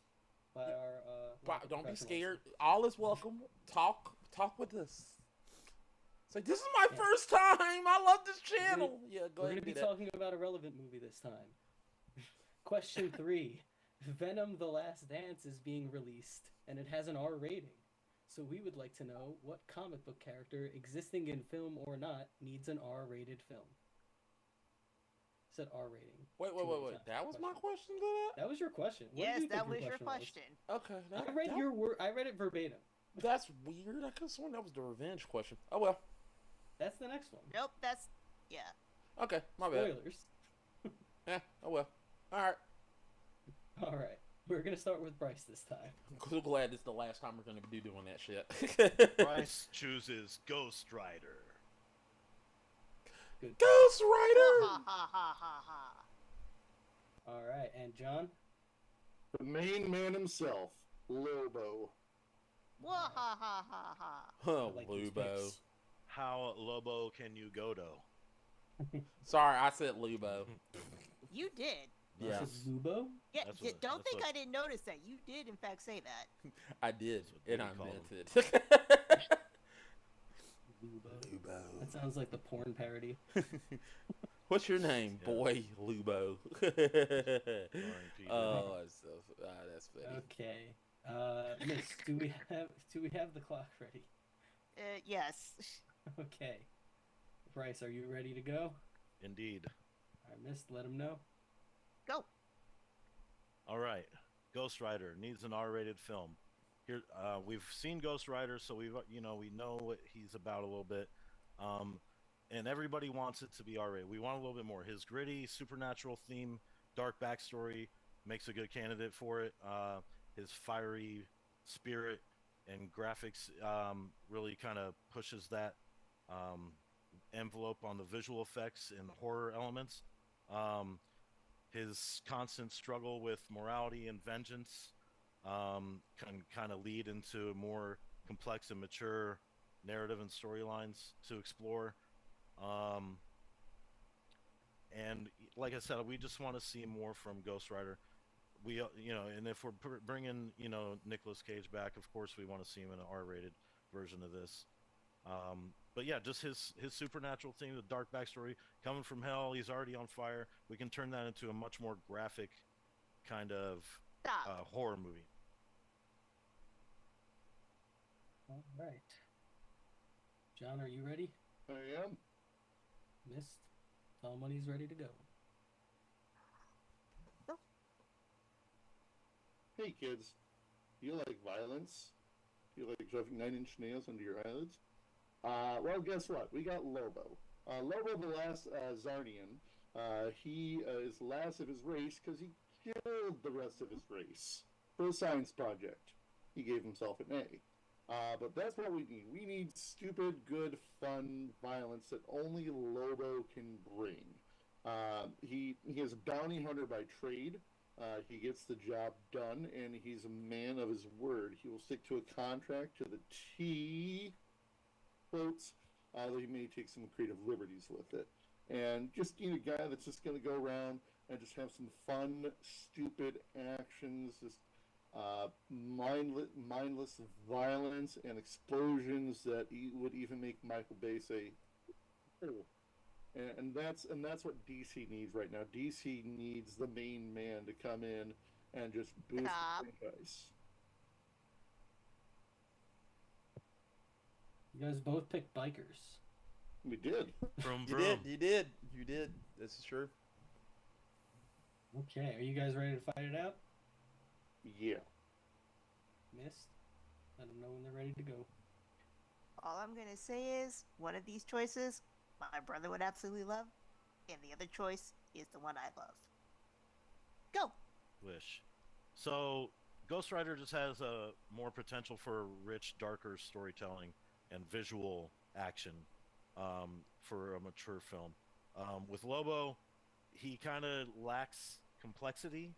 by our. don't be scared. All is welcome. Talk with us. It's like, this is my Yeah. first time. I love this channel. Yeah, go We're ahead. going to be talking about a relevant movie this time. Question 3. Venom: The Last Dance is being released, and it has an R rating. So we would like to know what comic book character, existing in film or not, needs an R-rated film. Said R rating. Wait. That was my question to that? That was your question. What Yes, did you that think was your question. Okay. I read your word. I read it verbatim. That's weird. I could have sworn that was the revenge question. Oh, well. That's the next one. Nope, yeah. Okay, my bad. Spoilers. Oh, well. All right. All right. We're going to start with Bryce this time. I'm so glad this is the last time we're going to be doing that shit. Bryce chooses Ghost Rider. Good. Ghost Ha Rider! ha ha ha ha. All right. And John? The main man himself, Lobo. Wah ha ha ha ha. Huh, I like these Lubo. picks. How Lobo can you go to? Sorry, I said Lubo. You did. Yeah, This is Lubo? Yeah, That's yeah, what- don't that's think what- I didn't notice that. You did, in fact, say that. I did, That's what and we I call meant him. it. Lubo. Lubo. That sounds like the porn parody. What's your name, Yeah. boy? Lubo. Starring Peter. Oh, that's funny. Okay. Miss, do we have the clock ready? Yes. Okay. Bryce, are you ready to go? Indeed. All right, Miss, let him know. Go. All right. Ghost Rider needs an R-rated film. Here, we've seen Ghost Rider, so we know what he's about a little bit. And everybody wants it to be R-rated. We want a little bit more. His gritty supernatural theme, dark backstory makes a good candidate for it. His fiery spirit and graphics really kind of pushes that envelope on the visual effects and horror elements. His constant struggle with morality and vengeance can kind of lead into more complex and mature narrative and storylines to explore. And like I said, we just want to see more from Ghost Rider. We, and if we're bringing, Nicolas Cage back, of course we want to see him in an R-rated version of this. But yeah, just his supernatural theme, the dark backstory, coming from hell, he's already on fire. We can turn that into a much more graphic kind of Stop. horror movie. All right. John, are you ready? I am. Miss, tell him when he's ready to go. Hey kids, do you like violence? Do you like shoving 9-inch nails under your eyelids? Well, guess what? We got Lobo. Lobo the last Zarnian. He is the last of his race because he killed the rest of his race for a science project. He gave himself an A. But that's what we need. We need stupid, good, fun violence that only Lobo can bring. He is a bounty hunter by trade. He gets the job done, and he's a man of his word. He will stick to a contract to the T, quotes, though he may take some creative liberties with it. And just a guy that's just going to go around and just have some fun, stupid actions, just mindless violence and explosions that would even make Michael Bay say, "Oh." And that's what DC needs right now. DC needs the main man to come in and just boost Stop. the franchise. You guys both picked bikers. We did. Vroom, You vroom. did. You did. You did. This is true. Okay, are you guys ready to fight it out? Yeah. Mist? Let them know when they're ready to go. All I'm gonna say is one of these choices my brother would absolutely love, and the other choice is the one I love. Go. Wish. So Ghost Rider just has a more potential for rich, darker storytelling and visual action for a mature film. With Lobo, he kind of lacks complexity.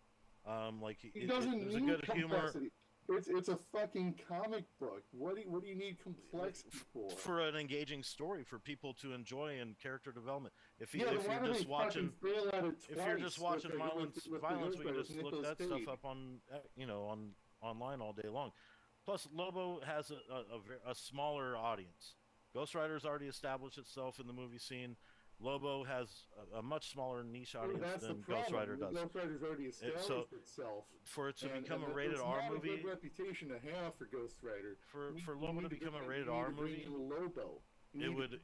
He doesn't there's a need good humor complexity. It's a fucking comic book. What do you need complexity for? for an engaging story for people to enjoy and character development. If Yeah, if why you're do just they watching fucking fail at it if you're just twice watching violence, the we can Ghost just Rider, look Nicolas that Cage? stuff up on on online all day long. Plus, Lobo has a smaller audience. Ghost Rider's already established itself in the movie scene. Lobo has a much smaller niche Well, audience that's the than Ghost problem. Rider does. Ghost Rider's already established itself. For it to become a and rated it's R not a movie, good reputation to have for Ghost Rider. for Lobo to become a rated R movie, Lobo. it would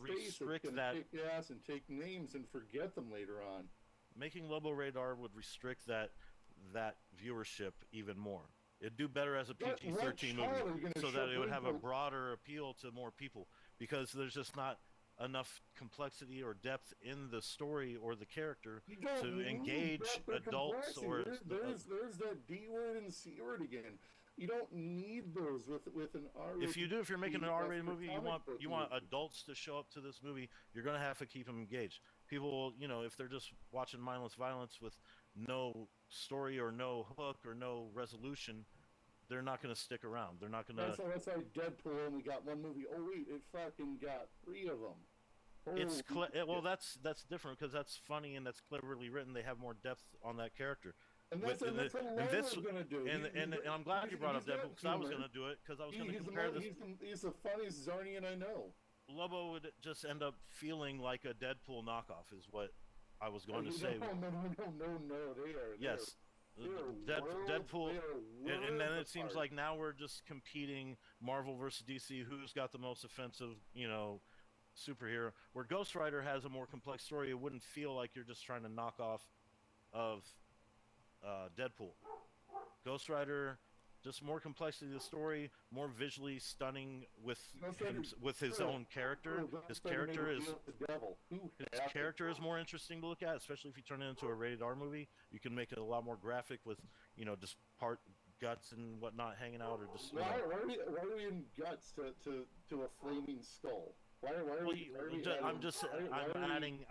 restrict that. Kick ass and take names and forget them later on. Making Lobo rated R would restrict that viewership even more. It'd do better as a PG-13 movie, so that it would have a broader appeal to more people. Because there's just not enough complexity or depth in the story or the character to engage adults. Or there's that D word and C word again. You don't need those with an R-rated. If you're making an R-rated movie, you want adults to show up to this movie. You're gonna have to keep them engaged. People, if they're just watching mindless violence with no story or no hook or no resolution, they're not gonna stick around. They're not gonna. That's why Deadpool only got one movie. Oh wait, it fucking got 3 of them. That's different because that's funny and that's cleverly written. They have more depth on that character. And that's what Landor's gonna do. And I'm glad you brought up Deadpool because I was gonna do it because I was gonna compare this. He's the funniest Zarnian I know. Lobo would just end up feeling like a Deadpool knockoff, is what I was going to say. No, they are. Yes, Deadpool, and then it seems like now we're just competing Marvel versus DC. Who's got the most offensive, superhero? Where Ghost Rider has a more complex story, it wouldn't feel like you're just trying to knock off of Deadpool. Ghost Rider, just more complexity of the story, more visually stunning with his own character. His character is more interesting to look at, especially if you turn it into a rated R movie. You can make it a lot more graphic with, just part guts and whatnot hanging out, or just. Why are we in guts to a flaming skull?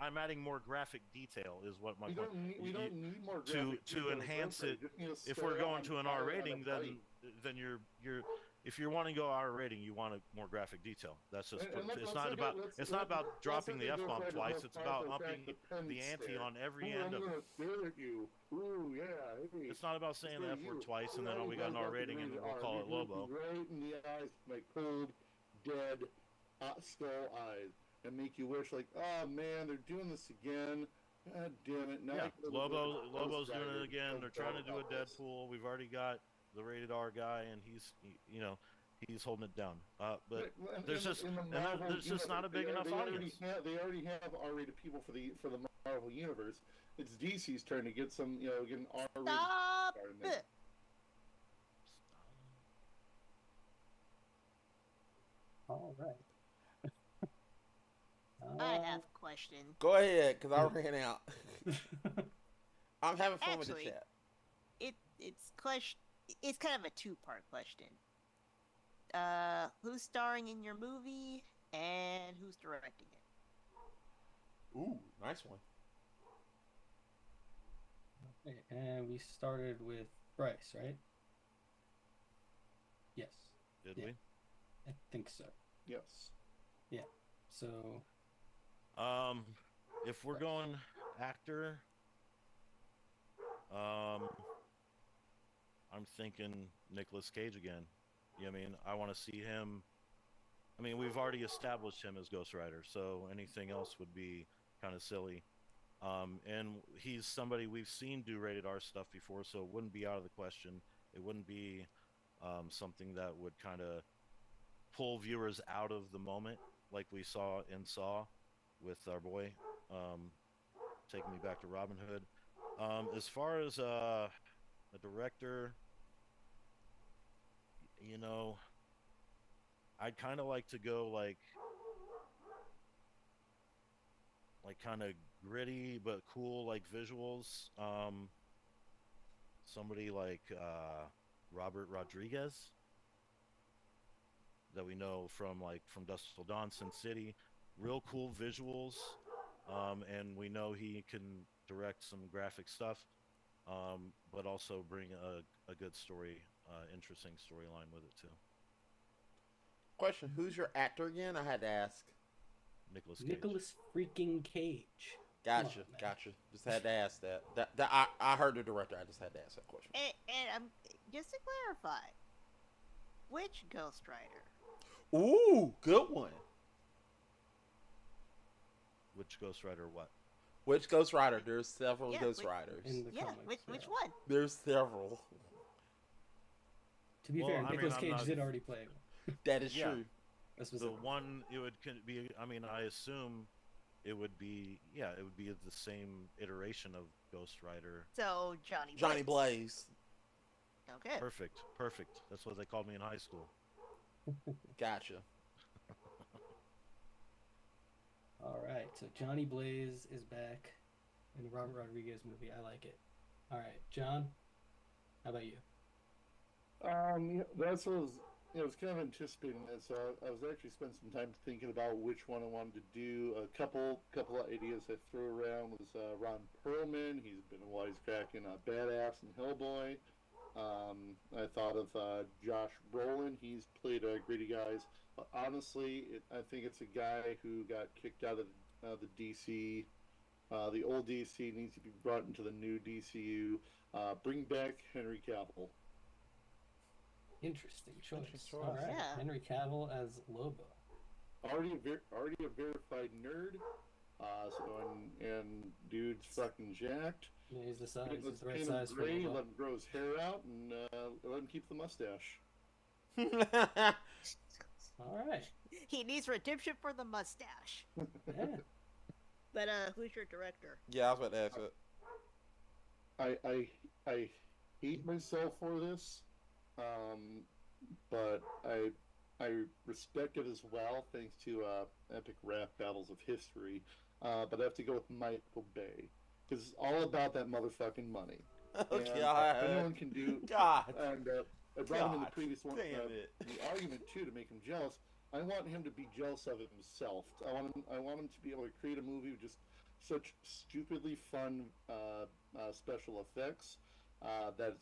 I'm adding more graphic detail is what my point. We don't need more graphic to enhance it. If we're going to an R rating, then you're if you're wanting to go R rating, you want more graphic detail. That's just it's not about dropping the F bomb twice. It's about upping the ante on every end of it. It's not about saying the F word twice and then we got an R rating and we'll call it Lobo. Right in the eyes, like cold, dead. Skull eyes and make you wish oh man, they're doing this again. God damn it! Now Lobo's doing it again. They're trying to do a Deadpool. We've already got the rated R guy, and he's holding it down. But there's just not a big enough audience. They already have R-rated people for the Marvel universe. It's DC's turn to get some get an R-rated. Stop it. All right. I have a question. Go ahead, because I ran out. I'm having fun with the chat. It's kind of a two-part question. Who's starring in your movie and who's directing it? Ooh, nice one. Okay, and we started with Bryce, right? Yes. Did we? I think so. Yes. Yeah. So. If we're going actor, I'm thinking Nicolas Cage again. I want to see him. We've already established him as Ghost Rider, so anything else would be kind of silly. And he's somebody we've seen do rated R stuff before, so it wouldn't be out of the question. It wouldn't be something that would kind of pull viewers out of the moment, like we saw in Saw with our boy, taking me back to Robin Hood. As far as a director, you know, I'd kind of like to go like kind of gritty but cool like visuals. Somebody like Robert Rodriguez that we know from Dusk Till Dawn, Sin City. Real cool visuals, and we know he can direct some graphic stuff, but also bring a good story, interesting storyline with it too. Question: who's your actor again? I had to ask. Nicholas Cage. Nicholas freaking Cage. Gotcha, on, man. gotcha. Just had to ask that. I heard the director. I just had to ask that question. And just to clarify, which Ghost Rider? Ooh, good one. Which Ghost Rider? What? Which Ghost Rider? There's several Yeah, Ghost which- Riders. In the Yeah, comics, which yeah. one? There's several. To be Well, fair, I mean, Nicolas I'm Cage not- did already play That is Yeah. true. a The specific one it would be. I mean, I assume it would be. Yeah, it would be the same iteration of Ghost Rider. So Johnny. Johnny Blaze. Okay. Perfect. That's what they called me in high school. Gotcha. All right, so Johnny Blaze is back in the Robert Rodriguez movie. I like it. All right, John, how about you? That's what I was kind of anticipating that. So I was actually spending some time thinking about which one I wanted to do. A couple of ideas I threw around was Ron Perlman. He's been a wisecracking badass in Hellboy. I thought of Josh Brolin. He's played Gritty Guys. But honestly, I think it's a guy who got kicked out of the DC. The old DC needs to be brought into the new DCU. Bring back Henry Cavill. Interesting choice. Interesting All choice. right, Yeah. Henry Cavill as Lobo. Already a verified nerd. And dude's fucking jacked. Yeah, he's the size. He's Let's the right paint him size for gray, Lobo. let him grow his hair out, and let him keep the mustache. All right. He needs redemption for the mustache. Yeah. But who's your director? Yeah, I was about to ask it. I hate myself for this, but I respect it as well, thanks to epic rap battles of history. But I have to go with Michael Bay, because it's all about that motherfucking money. Oh, And God. anyone can do. God. And I brought him in the God previous one. damn it. The argument too to make him jealous. I want him to be jealous of himself. I want him to be able to create a movie with just such stupidly fun special effects that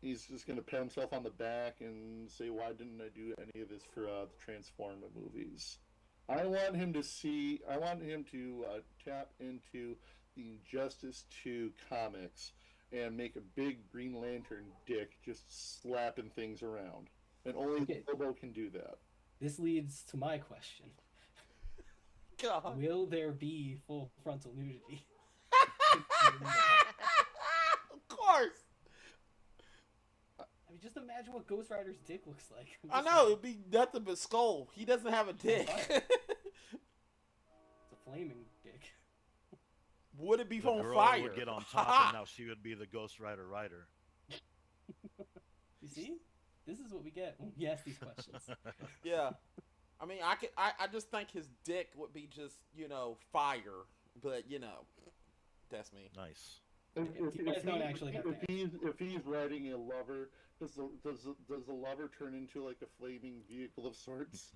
he's just gonna pat himself on the back and say, "Why didn't I do any of this for the Transformer movies?" I want him to tap into the Injustice 2 comics and make a big Green Lantern dick just slapping things around. And only Okay. Lobo can do that. This leads to my question. God. Will there be full frontal nudity? Of course. I mean, just imagine what Ghost Rider's dick looks like. I'm I just know, like, it'd be nothing but skull. He doesn't have a dick. It's a flaming dick. Would it be The on girl fire? would get on top, and now she would be the Ghost Rider rider. You see? This is what we get when we ask these questions. Yeah. I mean, I just think his dick would be just, fire. But, that's me. Nice. You guys don't actually have to if he's riding a lover, does the lover turn into like a flaming vehicle of sorts?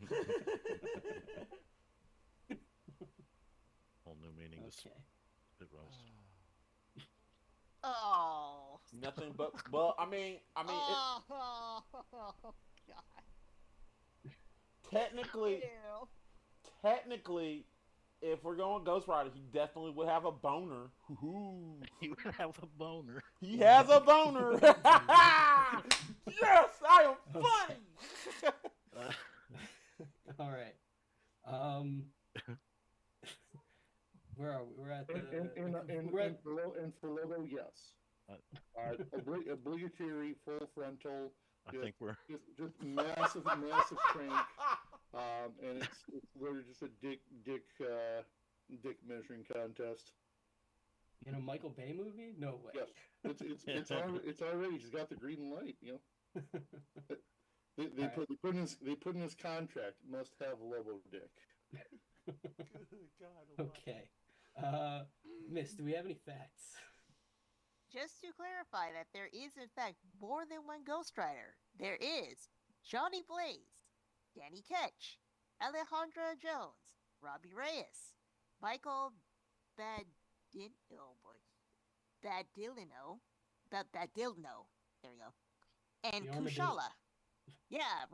Whole new meaning to Okay. spit roast. Oh. Nothing but, well, I mean, Oh, God. technically, if we're going Ghost Rider, he definitely would have a boner. Hoo-hoo. You would have a boner. He has a boner. Yes, I am funny. All right. Where are we? We're Yes. Uh, Obligatory full frontal. I think we're Just massive crank. And it's literally just a dick measuring contest. In a Michael Bay movie? No way. Yes, it's already. He's got the green light. You know, they put in his contract must have Lobo dick. God, Okay. Miss, do we have any facts? Just to clarify that there is, in fact, more than one Ghost Rider. There is Johnny Blaze, Danny Ketch, Alejandra Jones, Robbie Reyes, Michael Badilino. There we go. And The Armadillo. Kushala. Yeah,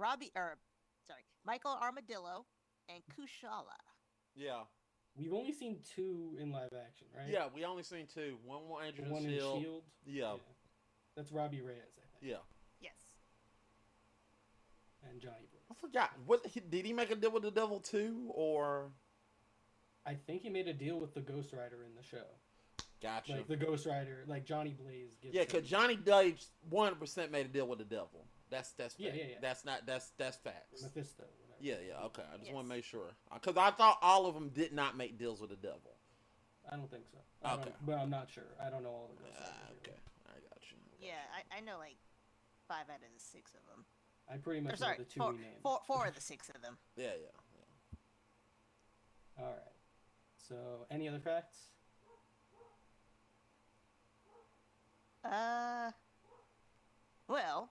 Michael Armadillo and Kushala. Yeah. We've only seen 2 in live action, right? Yeah, we only seen 2. One The Agent one in Shield. Shield. Yeah. That's Robbie Reyes, I think. Yeah. Yes. And Johnny I Blaze. forgot. Did he make a deal with the devil too, or? I think he made a deal with the Ghost Rider in the show. Gotcha. Like the Ghost Rider, like Johnny Blaze gives Yeah, him- because Johnny Blaze 100% made a deal with the devil. That's fact. Yeah. That's facts. Mephisto. Whatever. Yeah. Okay. I just want to Yes. make sure because I thought all of them did not make deals with the devil. I don't think so. Okay. But I'm not sure. I don't know all the Ghost Riders. Okay. I got you. Yeah, I know like 5 out of the 6 of them. I pretty much Or sorry, know the 2 four, we named. four of the 6 of them. Yeah. All right. So, any other facts? Well,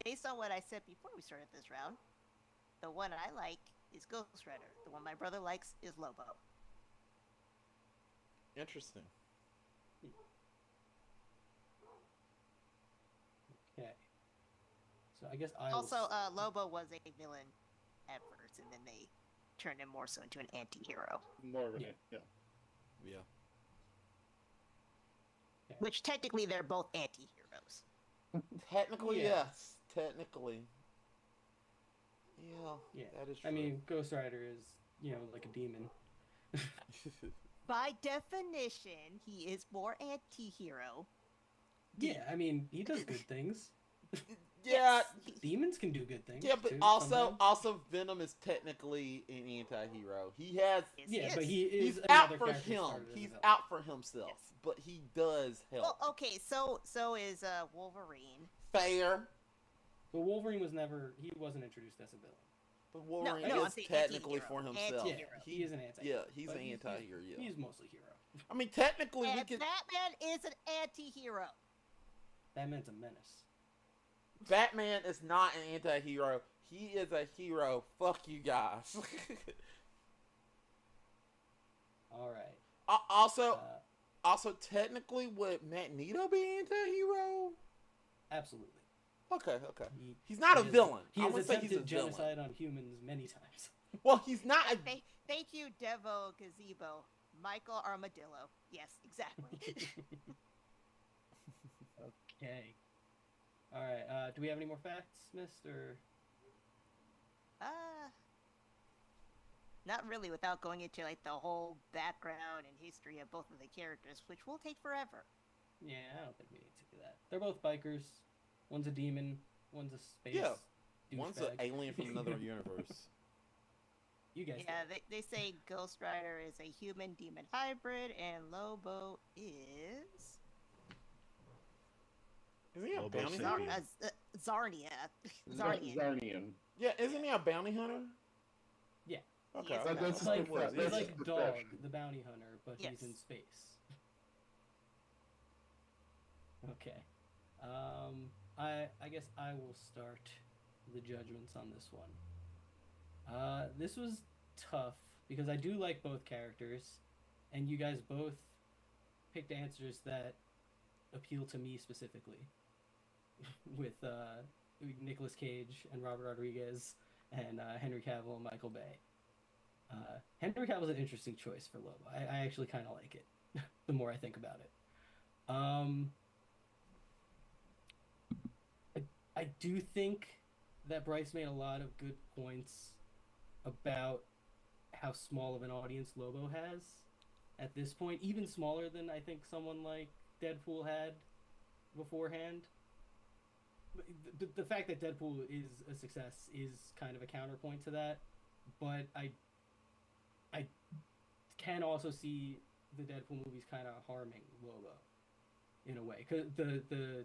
based on what I said before we started this round, the one I like is Ghost Rider. The one my brother likes is Lobo. Interesting. Okay. So I guess I Also, will... Lobo was a villain at first, and then they turned him more so into an anti-hero. More of a Yeah. Yeah. Which technically they're both anti-heroes. Technically, Yeah. yes. Technically. Yeah. Yeah. That is true. I mean, Ghost Rider is, like a demon. By definition, he is more anti-hero. Yeah, I mean, he does good things. yeah. Demons can do good things. Yeah, but too, also sometimes. Venom is technically an anti-hero. He has. Yes, Yeah, he but is. he is He's another out for character him. started as a He's villain. out for himself, Yes. but he does help. Well, okay, so is Wolverine. Fair, But Wolverine he wasn't introduced as a villain. but Wolverine no, I'm is saying technically anti-hero. for himself. Anti-hero. Yeah, he is an anti. Yeah, he's but an anti-hero. Yeah, He's mostly hero. I mean, technically, we And could. Batman is an anti-hero. Batman's a menace. Batman is not an anti-hero. He is a hero. Fuck you guys. All right. Also, Uh, technically, would Magneto be an anti-hero? absolutely. Okay. He, He's not a has- villain. He I has would say he's a attempted villain. genocide on humans many times. Well, he's not a. Thank you, Devo Gazebo. Michael Armadillo. Yes, exactly. Okay. All right. Do we have any more facts, Mister? Not really without going into like the whole background and history of both of the characters, which will take forever. Yeah, I don't think we need to do that. They're both bikers. One's a demon. One's a space. Yeah. One's an douchebag. alien from another universe. You guys. Yeah, they say Ghost Rider is a human-demon hybrid, and Lobo is Isn't he a Lobo bounty Sapien. hunter? Zarnia. Zarnian. Zarnian. Yeah, isn't he a bounty hunter? Yeah. Okay. Yes, okay. that's It's like, That's it's like his Dog, profession. the bounty hunter, but Yes. he's in space. Okay. I guess I will start the judgments on this one. This was tough because I do like both characters, and you guys both picked answers that appeal to me specifically. With Nicolas Cage and Robert Rodriguez and Henry Cavill and Michael Bay. Henry Cavill's an interesting choice for Lobo. I actually kind of like it the more I think about it. I do think that Bryce made a lot of good points about how small of an audience Lobo has. at this point, even smaller than I think someone like Deadpool had beforehand. The fact that Deadpool is a success is kind of a counterpoint to that, but I can also see the Deadpool movies kind of harming Lobo in a way, because the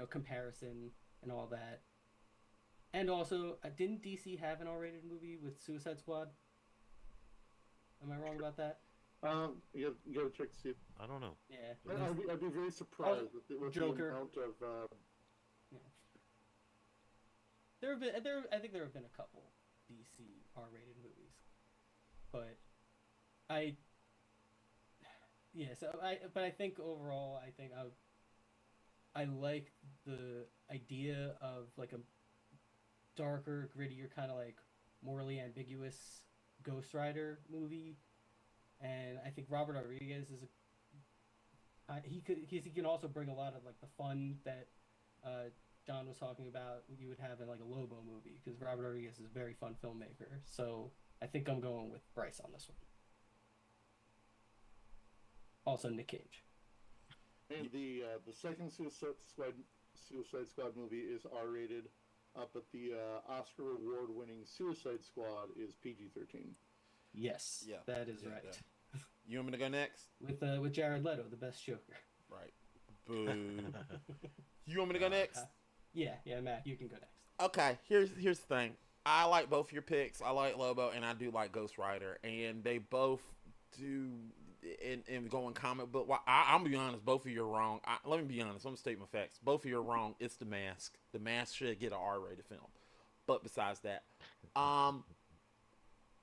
comparison and all that, and also didn't DC have an R-rated movie with Suicide Squad? Am I wrong about that? You gotta check to see. I don't know. Yeah. I'd be very surprised with Joker. the amount of. Yeah. I think there have been a couple DC R-rated movies, but but I think overall, I like the idea of like a darker, grittier, kind of like morally ambiguous Ghost Rider movie, and I think Robert Rodriguez is he can also bring a lot of like the fun that John was talking about you would have in like a Lobo movie, because Robert Rodriguez is a very fun filmmaker. So I think I'm going with Bryce on this one. Also Nick Cage. And the second Suicide Squad movie is R-rated, but the Oscar award-winning Suicide Squad is PG-13. Yes, Yeah, that is right. Yeah. You want me to go next? With Jared Leto, the best Joker. Right. Boo. You want me to go next? Yeah, Matt, you can go next. Okay, here's the thing. I like both your picks. I like Lobo, and I do like Ghost Rider, and they both do in going comic book. Well, I'm gonna be honest. Both of you are wrong. Let me be honest. I'm gonna state my facts. Both of you are wrong. It's The Mask. The Mask should get an R-rated film. But besides that,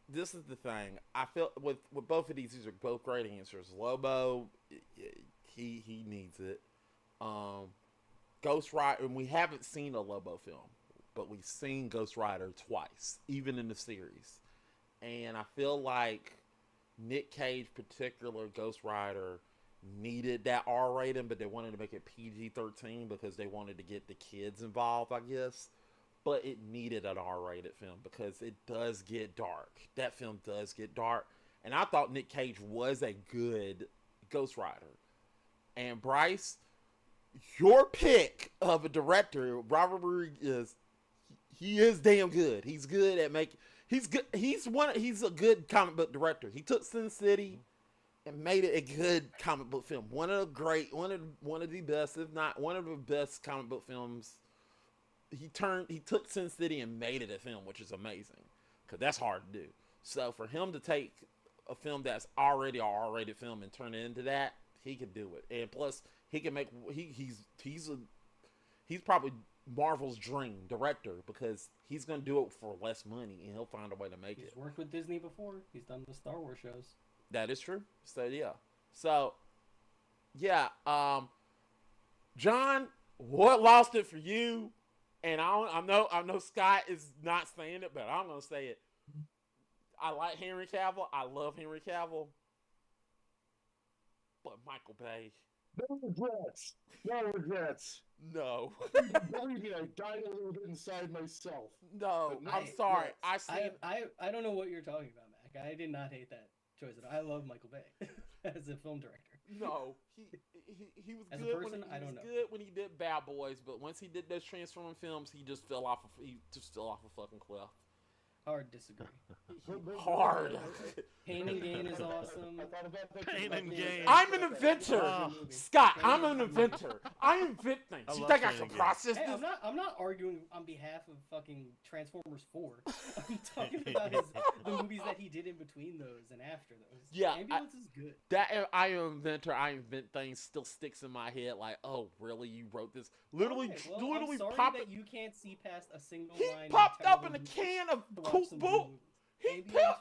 this is the thing. I feel with both of these are both great answers. Lobo, he needs it. Ghost Rider, and we haven't seen a Lobo film, but we've seen Ghost Rider twice, even in the series. And I feel like Nick Cage, particular Ghost Rider, needed that R rating, but they wanted to make it PG-13 because they wanted to get the kids involved, I guess. But it needed an R-rated film because it does get dark. That film does get dark. And I thought Nick Cage was a good Ghost Rider. And Bryce, your pick of a director, Robert Rodriguez, he is damn good. He's good at making. He's good. He's a good comic book director. He took Sin City and made it a good comic book film. One of the best, if not one of the best comic book films. He took Sin City and made it a film, which is amazing, because that's hard to do. So for him to take a film that's already an R-rated film and turn it into that, he can do it. And plus, he can make he's probably Marvel's dream director, because he's gonna do it for less money and he'll find a way to make it. He's worked with Disney before. He's done the Star Wars shows. That is true. So yeah. John, what lost it for you? And I know Scott is not saying it, but I'm gonna say it. I like Henry Cavill. I love Henry Cavill, but Michael Bay. No regrets. No regrets. No. Believe me, I died a little bit inside myself. No, I'm sorry. I don't know what you're talking about, Mac. I did not hate that choice at all. I love Michael Bay as a film director. No, he was as good. A person, I don't know. Good when he did Bad Boys, but once he did those Transforming films, he just fell off a fucking cliff. Hard disagree. Hard. Pain and Gain is awesome. Pain and Gain. I'm an inventor, Scott. I'm an inventor. I invent things. You think I can process this? Hey, I'm not arguing on behalf of fucking Transformers 4. I'm talking about the movies that he did in between those and after those. Yeah, Ambulance is good. That I am an inventor. I invent things. Still sticks in my head. Like, oh, really? You wrote this? Literally, literally I'm sorry popped. That you can't see past a single line. He popped up in a can of Cool.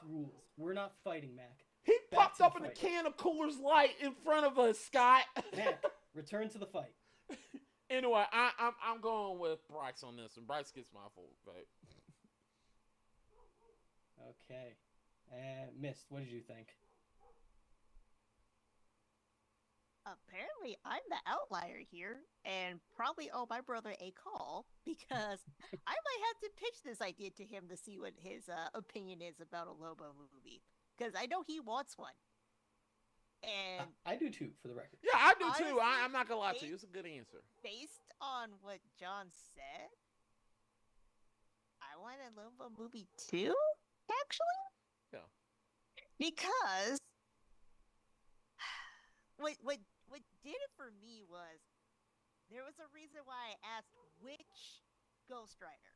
Rules. We're not fighting, Mac. He popped up in a can of Coolers Light in front of us, Scott. Mac, return to the fight. Anyway, I'm going with Bryce on this, and Bryce gets my full vote. Okay, Mist, what did you think? Apparently, I'm the outlier here, and probably owe my brother a call, because I might have to pitch this idea to him to see what his opinion is about a Lobo movie, because I know he wants one. And I do too, for the record. Yeah, I do too. Honestly, I'm not gonna lie to you. It's a good answer. based on what John said, I want a little movie too, actually. Yeah. Because what did it for me was there was a reason why I asked which Ghost Rider.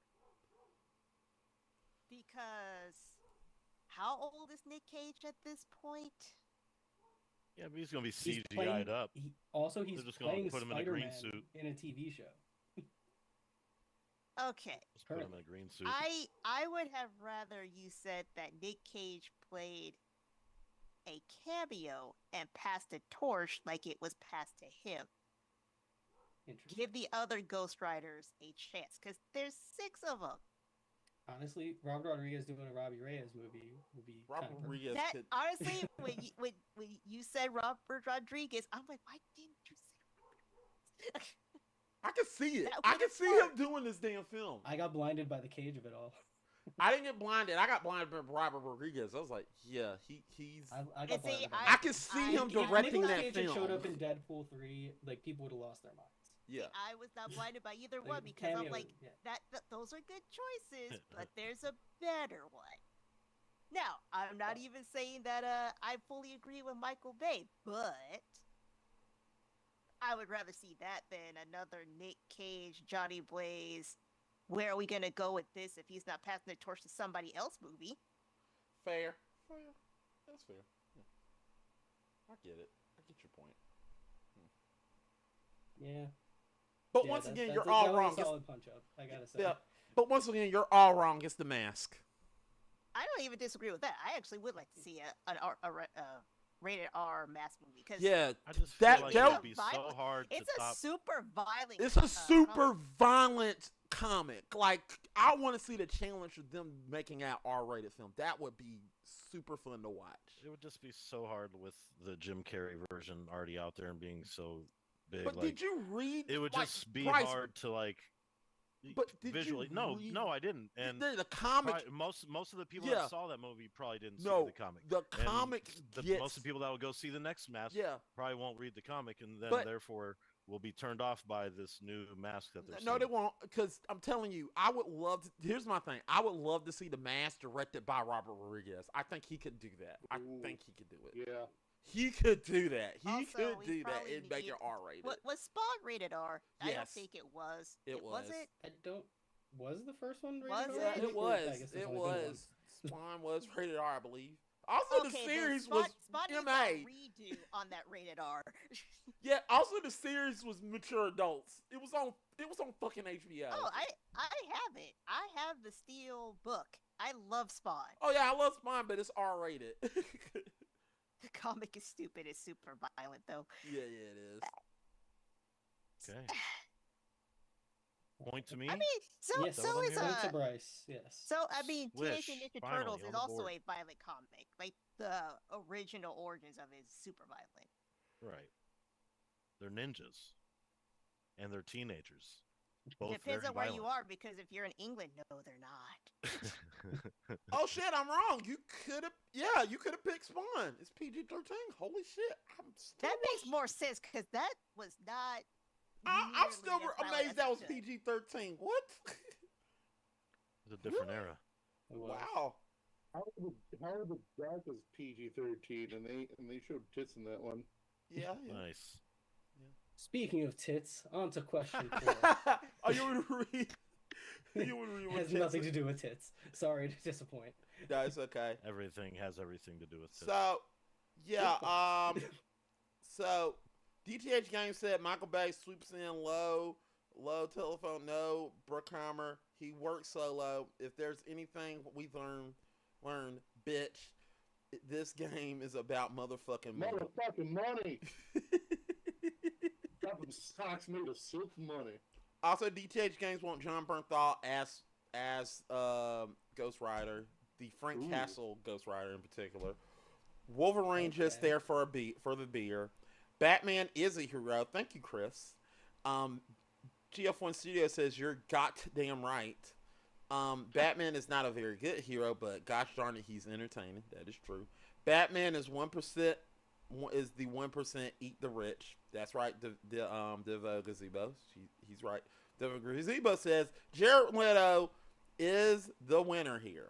Because how old is Nick Cage at this point? Yeah, but he's gonna be He's CGI'd playing, up. he's They're just gonna playing put him in a green Spider-Man suit. in a TV show. Okay. Just put him in a green suit. I would have rather you said that Nick Cage played a cameo and passed a torch like it was passed to him. Interesting. Give the other Ghost Riders a chance, because there's 6 of them. Honestly, Robert Rodriguez doing a Robbie Reyes movie would be Robert kind of Rodriguez That could. honestly, when you said Robert Rodriguez, I'm like, why didn't you say? I can see it. That I would can see work. him doing this damn film. I got blinded by the Cage of it all. I didn't get blinded. I got blinded by Robert Rodriguez. I was like, yeah, he's. I And got see, blinded by I it. can see I- him if Nicolas directing Nicolas that Cage had film. showed up in Deadpool 3, like people would have lost their minds. Yeah. I was not blinded by either Like, one because I'm cameo, like, yeah. that those are good choices, but there's a better one. Now, I'm not even saying that I fully agree with Michael Bay, but I would rather see that than another Nick Cage, Johnny Blaze. Where are we gonna go with this if he's not passing the torch to somebody else movie? Fair. That's fair. Yeah. I get it. I get your point. Yeah. But Yeah, once that- again, that's you're a- all that was wrong. a solid punch up, I gotta say. Yeah. But once again, you're all wrong. It's The Mask. I don't even disagree with that. I actually would like to see a rated R mass movie because Yeah. I just that- feel like that- it would be so Violent- hard to it's a top. super violent. It's a super comic. violent comic. Like, I want to see the challenge of them making an R-rated film. That would be super fun to watch. It would just be so hard with the Jim Carrey version already out there and being so big. But like, did you read? it would like, just be Bryce, hard to like But did you visually. No, read- no, I didn't. And the comic. most of the people Yeah. that saw that movie probably didn't No, see the comic. the And comic gets. most of the people that will go see the next Mask Yeah. probably won't read the comic, and then But- therefore will be turned off by this new Mask that they're No, they seeing. won't. Because I'm telling you, I would love to. Here's my thing. I would love to see The Mask directed by Robert Rodriguez. I think he could do that. I Ooh. think he could do it. Yeah. He could do that. He Also, could we do that probably and make need- it R-rated. Was Spawn rated R? I don't Yes. think it was. It was. it? I don't. Was the first one rated Was R? it? Yeah, I think it was. I guess there's It only been one. was. Spawn was rated R, I believe. Also, the Okay, then series Spawn, was Spawn needs a MA. redo on that rated R. Yeah. Also, the series was mature adults. It was on. It was on fucking HBO. Oh, I have it. I have the Steel book. I love Spawn. Oh yeah, I love Spawn, but it's R-rated. The comic is stupid. It's super violent though. Yeah, it is. Okay. Point to me. I mean, so Yes, so is Point to Bryce. Yes. so I mean, Teenage Swish, Mutant Ninja finally, Turtles on is the also board. a violent comic. Like the original origins of it is super violent. Right. They're ninjas, and they're teenagers. Both Depends very on where you violent. are, because if you're in England, no, they're not. Oh shit, I'm wrong. You could have. Yeah, you could have picked Spawn. It's PG-13. Holy shit. That makes more sense because that was not. I'm nearly still as violent amazed as that it was should. PG-13. What? It's a different era. It was. Wow. How are the Dark is PG-13 and they showed tits in that one? Yeah. Nice. Speaking of tits, on to question 4. Oh, you would read. You would read. It what has tits nothing are- to do with tits. Sorry to disappoint. No, it's okay. Everything has everything to do with it. So, yeah. So, DTH Game said Michael Bay swoops in low telephone, no Bruckheimer. He works solo. If there's anything we've learned, bitch, this game is about motherfucking money. Motherfucking money! Got them socks made of silk money. Also, DTH Games want John Bernthal as Ghost Rider, the Frank Ooh. Castle Ghost Rider in particular. Wolverine just Okay. there for the beer. Batman is a hero. Thank you, Chris. GF1 Studio says you're goddamn right. Batman is not a very good hero, but gosh darn it, he's entertaining. That is true. Batman is 1%. is the 1% eat the rich. That's right. The Gazebo. He's right. The Gazebo says Jared Leto is the winner here.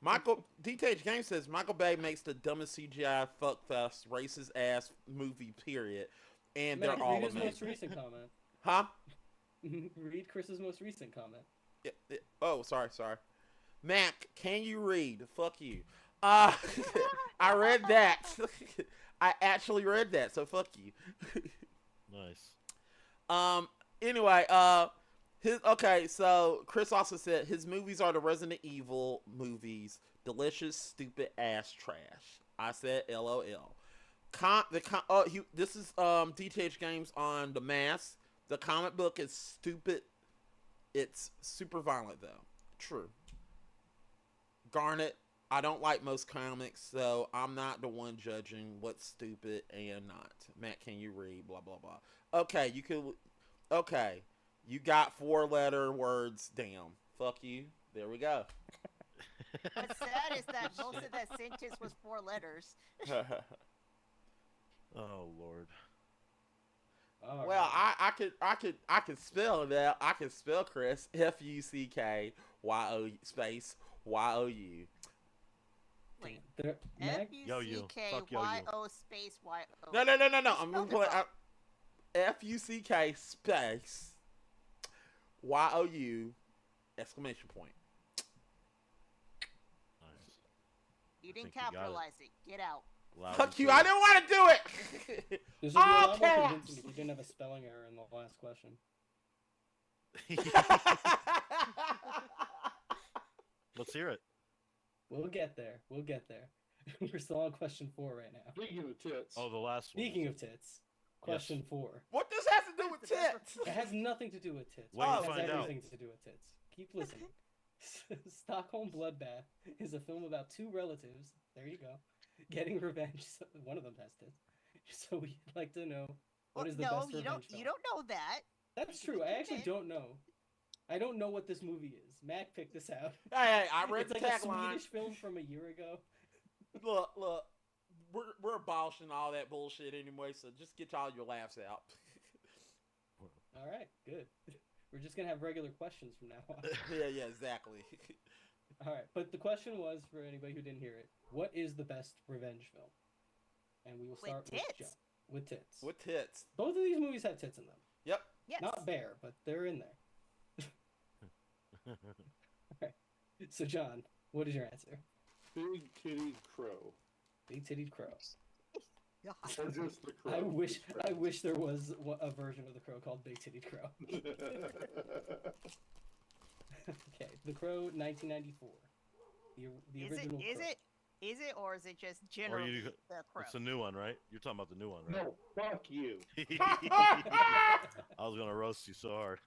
Michael DTH Game says Michael Bay makes the dumbest CGI fuckfest racist ass movie period, and Matt, they're all read his amazing. most recent comment. Huh? Read Chris's most recent comment. Oh, sorry. Mac, can you read? Fuck you. I read that. I actually read that, so fuck you. Nice. Anyway, so Chris also said his movies are the Resident Evil movies. Delicious, stupid ass trash. I said LOL. This is DTH Games on The Mask. The comic book is stupid. It's super violent though. True. Garnet, I don't like most comics, so I'm not the one judging what's stupid and not. Matt, can you read? Blah blah blah. Okay, you could. Okay, you got 4-letter words down. Fuck you. There we go. What's sad is that most of that sentence was 4 letters. Oh Lord. All Well, right. I could spell that. I can spell Chris FUCKYO space YOU. Wait, There, Mac, FUCKYO space YO. No. I'm spelled gonna it put FUCK space YOU exclamation point. Nice. You didn't think you got it. capitalize it. Get out. Loud Fuck and you! clear. I didn't want to do it. this would be a All lot more caps. convincing if you didn't have a spelling error in the last question. Let's hear it. We'll get there. We're still on question 4 right now. Speaking of tits, Oh, the last one. Speaking of tits, question 4. What does has to do with tits? It has nothing to do with tits. When it you has find out. everything to do with tits. Keep listening. Stockholm Bloodbath is a film about 2 relatives. There you go. Getting revenge. One of them has tits. So we'd like to know what is the no, best revenge film. you don't know that. That's true. I actually don't know. I don't know what this movie is. Mac picked this out. Hey, I read It's the like a tagline. Swedish film from a year ago. Look, we're abolishing all that bullshit anyway, so just get all your laughs out. All right, good. We're just gonna have regular questions from now on. yeah, exactly. All right, but the question was, for anybody who didn't hear it, what is the best revenge film? And we will start with tits? John. With tits. With tits. Both of these movies have tits in them. Yep. Yes. Not bare, but they're in there. All right. So, John, what is your answer? big titty crow. Big titted crow. God. Or just the crow. I wish there was a version of the crow called Big Titted Crow. Okay, The Crow, 1994. The original Crow. Is it, or is it just Or generally you, the crow? it's a new one, right? You're talking about the new one, right? No, fuck you. I was gonna roast you so hard.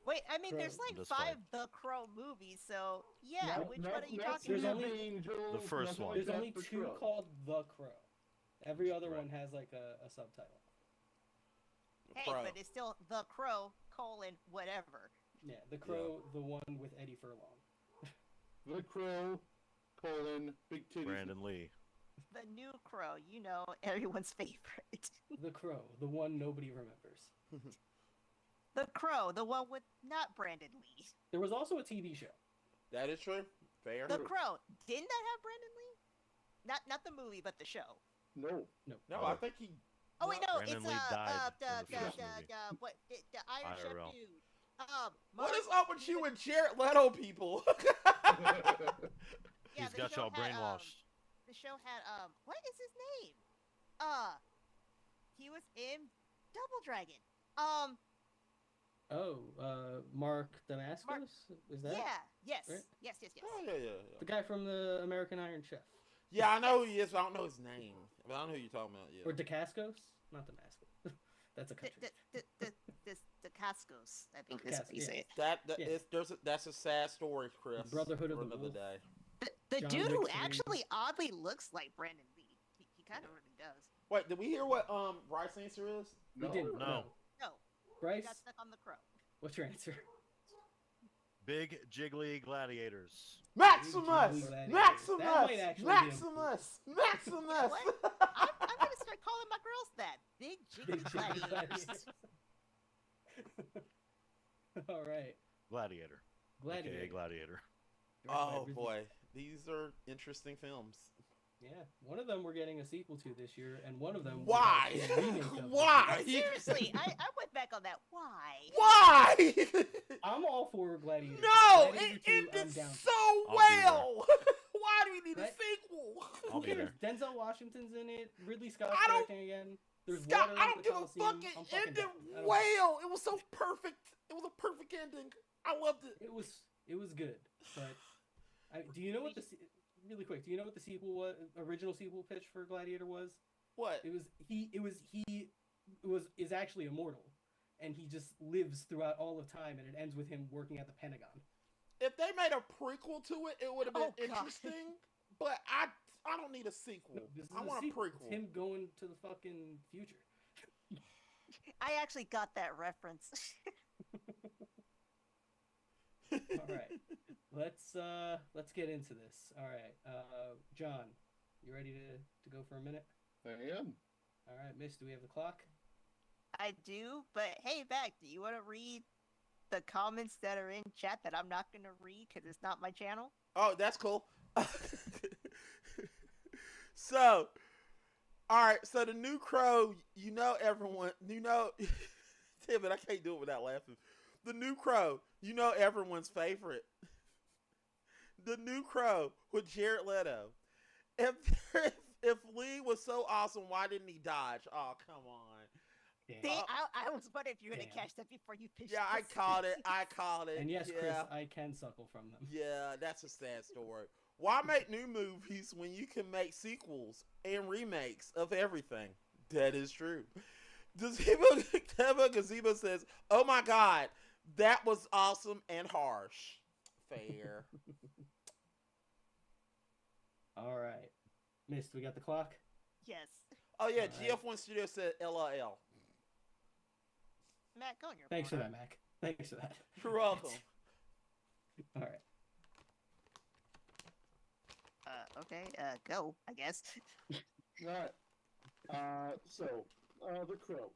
Wait, I mean, Crow. there's like That's 5 fine. The Crow movies, so yeah, which one are you Not talking There's about? only- Angels, The first nothing one. like There's that only for 2 Crow. called The Crow. Every other Right. one has like a subtitle. Hey, Crow. but it's still The Crow, whatever. Yeah, The Crow, the one with Eddie Furlong. The Crow, big titty. Brandon Lee. The new Crow, you know, everyone's favorite. The Crow, the one nobody remembers. The Crow, the one with not Brandon Lee. There was also a TV show. That is true. Fair. The Crow, didn't that have Brandon Lee? Not the movie, but the show. No. No, I think he. Oh wait, no, Brandon it's Lee died in the the first movie. the Iron Chef IRL. dude. What is up with you and Jared Leto, people? Yeah, He's the got show y'all had, brainwashed. The show had what is his name? He was in Double Dragon. Mark Damascus? Is that? Yes. right? Yes. Oh, yeah. The guy from the American Iron Chef. Yeah, I know who he is, but I don't know his name. But I don't know who you're talking about. Yeah. Or Dacascos? Not Damascus. That's a country. The Cascos, I think Okay, that's how you yeah. say it. That that's a sad story, Chris. Brotherhood of for the another Wolf. day. The John dude who Wick 3. actually oddly looks like Brandon Lee. He kind of really does. Wait, did we hear what Bryce's answer is? We didn't. No. No, Bryce, he got stuck on the Crow. what's your answer? Big Jiggly Gladiators. Maximus! That Maximus! might actually be a Maximus! Maximus! What? I'm gonna start calling my girls that. Big Big Jiggly Jiggly Gladiators. Gladiators. All right. Gladiator. Gladiator. AKA Gladiator. Directed by Oh Ridley. boy, these are interesting films. Yeah, one of them we're getting a sequel to this year, and one of them Why? we got a remake of this Why? year. Seriously, I went back on that. Why? Why? I'm all for Gladiator. No, Gladiator it 2, ended I'm down. so I'll be well. Why do we need a Right? sequel? I'll Who be cares? Denzel Washington's in it. Ridley Scott's I don't- directing again. There's Scott, water I in don't the give a Coliseum. fuck. I'm It fucking ended down. I don't well. It was so perfect. It was a perfect ending. I loved it. It was good, but do you know what really quick? Do you know what the sequel was? Original sequel pitch for Gladiator was? What? He is actually immortal, and he just lives throughout all of time, and it ends with him working at the Pentagon. If they made a prequel to it, it would have been Oh, God. interesting. But I don't need a sequel. No, this is I a want a sequel. prequel. It's him going to the fucking future. I actually got that reference. All right, let's get into this. All right, John, you ready to go for a minute? I am. All right, Miss, do we have the clock? I do, but hey, Mac, do you want to read the comments that are in chat that I'm not going to read because it's not my channel? Oh, that's cool. So, all right. So the new Crow, everyone, damn it, I can't do it without laughing. The new Crow, everyone's favorite. The new Crow with Jared Leto. If Lee was so awesome, why didn't he dodge? Oh, come on. Damn. See, I was wondering if you were going to Damn. catch that before you pitched Yeah, I this. called it. I called it. And yes, yeah. Chris, I can suckle from them. Yeah, that's a sad story. Why make new movies when you can make sequels and remakes of everything? That is true. Gazebo says, "Oh my God, that was awesome and harsh." Fair. All right, Miss, we got the clock. Yes. Oh yeah, All right. GF1 Studio said LOL. Matt, go in your Thanks for corner. that, Mac. Thanks for that. You're welcome. All right. Okay, go, I guess. Alright. The Crow.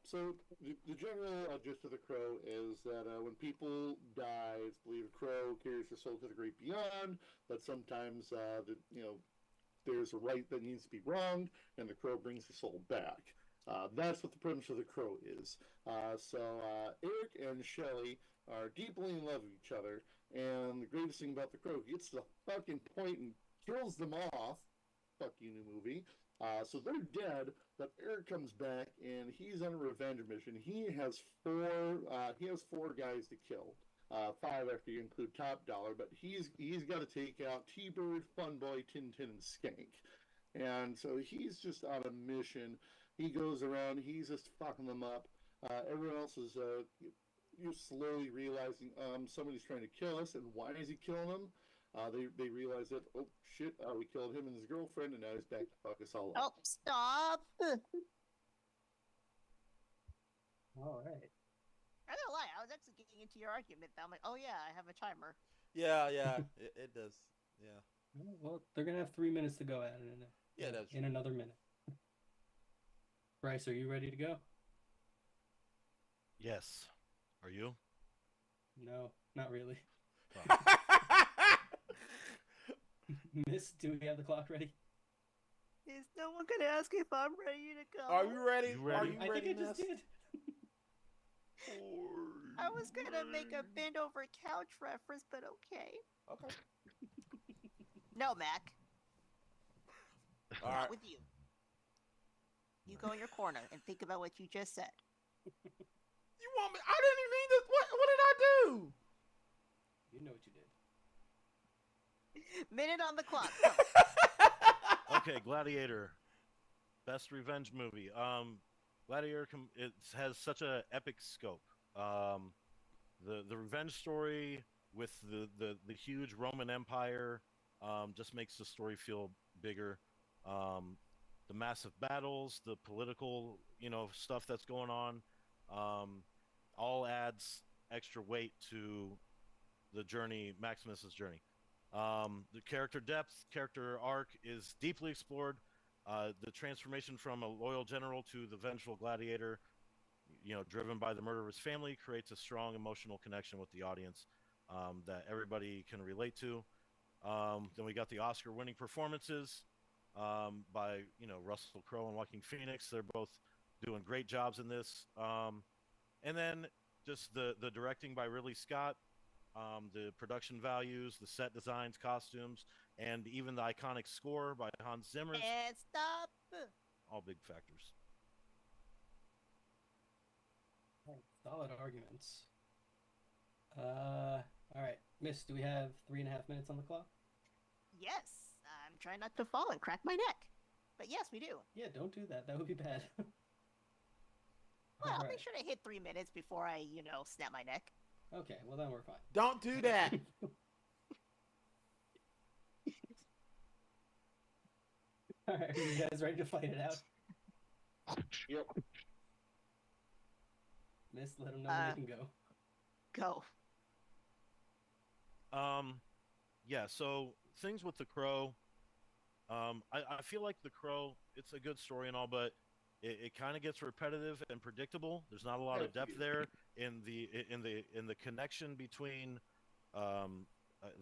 So the general gist of the Crow is that when people die, it's believed the Crow carries their soul to the great beyond. But sometimes there's a right that needs to be wronged, and the Crow brings the soul back. That's what the premise of the Crow is. Eric and Shelley are deeply in love with each other, and the greatest thing about the Crow, he gets to the fucking point and kills them off. Fuck you, new movie. So they're dead, but Eric comes back and he's on a revenge mission. He has four guys to kill. 5 after you include Top Dollar, but he's got to take out T-Bird, Funboy, Tintin, and Skank. And so he's just on a mission. He goes around, he's just fucking them up. Everyone else is you're slowly realizing somebody's trying to kill us, and why is he killing them? They realize that, oh shit, we killed him and his girlfriend, and now he's back to fuck us all up. Oh, stop! All right. I don't lie, I was actually getting into your argument. I'm like, oh yeah, I have a timer. Yeah, it does. Yeah. Well, they're gonna have 3 minutes to go at it Yeah, that's in another minute. Bryce, are you ready to go? Yes. Are you? No, not really. Oh. Miss, do we have the clock ready? Is no one gonna ask if I'm ready to go? Are you ready? You ready? Are you I ready? think I just Ness? did. I was gonna make a bend over couch reference, but okay. Okay. No, Mac. All Not right. with you. You go in your corner and think about what you just said. You want me? I didn't even mean this. What did I do? You know what you did. Minute on the clock. Go. Okay, Gladiator, best revenge movie. Gladiator, it has such a epic scope. The revenge story with the huge Roman Empire just makes the story feel bigger. The massive battles, the political stuff that's going on, all adds extra weight to the journey, Maximus's journey. The character depth, character arc is deeply explored. The transformation from a loyal general to the vengeful gladiator, driven by the murderer's family, creates a strong emotional connection with the audience that everybody can relate to. Then we got the Oscar-winning performances by Russell Crowe and Joaquin Phoenix. They're both doing great jobs in this. And then just the directing by Ridley Scott, the production values, the set designs, costumes, and even the iconic score by Hans Zimmer. And stop. All big factors. Solid arguments. All right, Miss, do we have 3.5 minutes on the clock? Yes, I'm trying not to fall and crack my neck. But yes, we do. Yeah, don't do that. That would be bad. Well, I'll Alright. make sure to hit 3 minutes before I, snap my neck. Okay, well then we're fine. Don't do that. All right, are you guys ready to fight it out? Yep. Miss, let them know when they can go. Go. Yeah, so things with The Crow. I feel like The Crow, it's a good story and all, but it kind of gets repetitive and predictable. There's not a lot of depth there in the connection between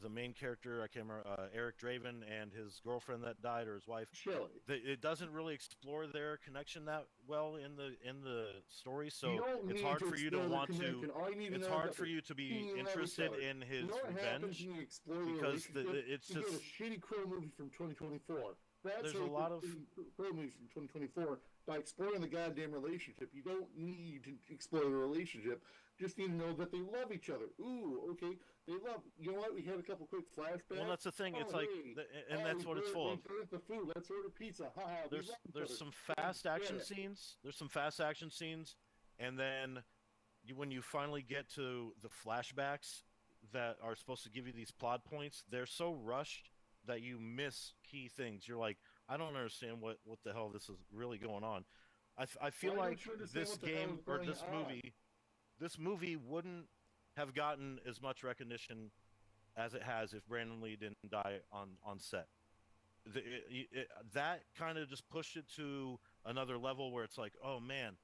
the main character, I can't remember, Eric Draven, and his girlfriend that died, or his wife. Shelley. It doesn't really explore their connection that well in the story, so You don't it's need hard to for you to explore the want to. connection. All you need to It's know is hard that for they're you to be cheating on each interested other. in his You know what happens revenge when you explore the because relationship? it's You get just a shitty Crow movie from 2024. That's There's how a you lot get of- shitty Crow movies from 2024 by exploring the goddamn relationship. You don't need to explore the relationship. Just need to know that they love each other. Ooh, okay, they love. You know what? We had a couple quick flashbacks. well, that's the thing. It's Oh, like, hey, and that's what it's full of. We burnt the food. Let's order pizza. Ha ha. We love each There's other. some Yeah, fast action yeah. scenes. There's some fast action scenes, and then when you finally get to the flashbacks that are supposed to give you these plot points, they're so rushed that you miss key things. You're like, I don't understand what the hell this is really going on. I feel Why don't like you understand this what the hell game is or going on? this movie wouldn't have gotten as much recognition as it has if Brandon Lee didn't die on set. That kind of just pushed it to another level where it's like, oh man,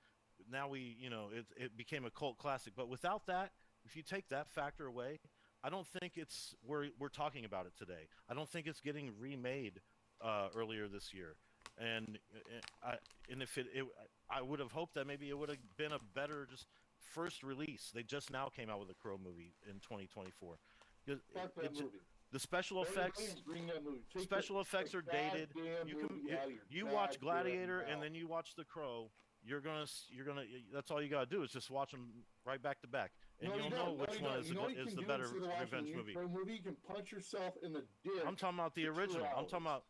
now it became a cult classic. But without that, if you take that factor away, I don't think we're talking about it today. I don't think it's getting remade earlier this year. And I would have hoped that maybe it would have been a better just first release. They just now came out with a Crow movie in 2024. Fuck that movie. The special effects, Bring that movie. Take special that effects are dated. goddamn You can movie out of your you watch goddamn Gladiator and mouth. then you watch The Crow. You're gonna that's all you gotta do is just watch them right back to back, and No, you'll you know don't. No, which you one don't. is You know what you is can the do better instead of watching revenge the movie. intro movie? You can punch yourself in the dick. I'm talking about the for 2 original. I'm talking hours.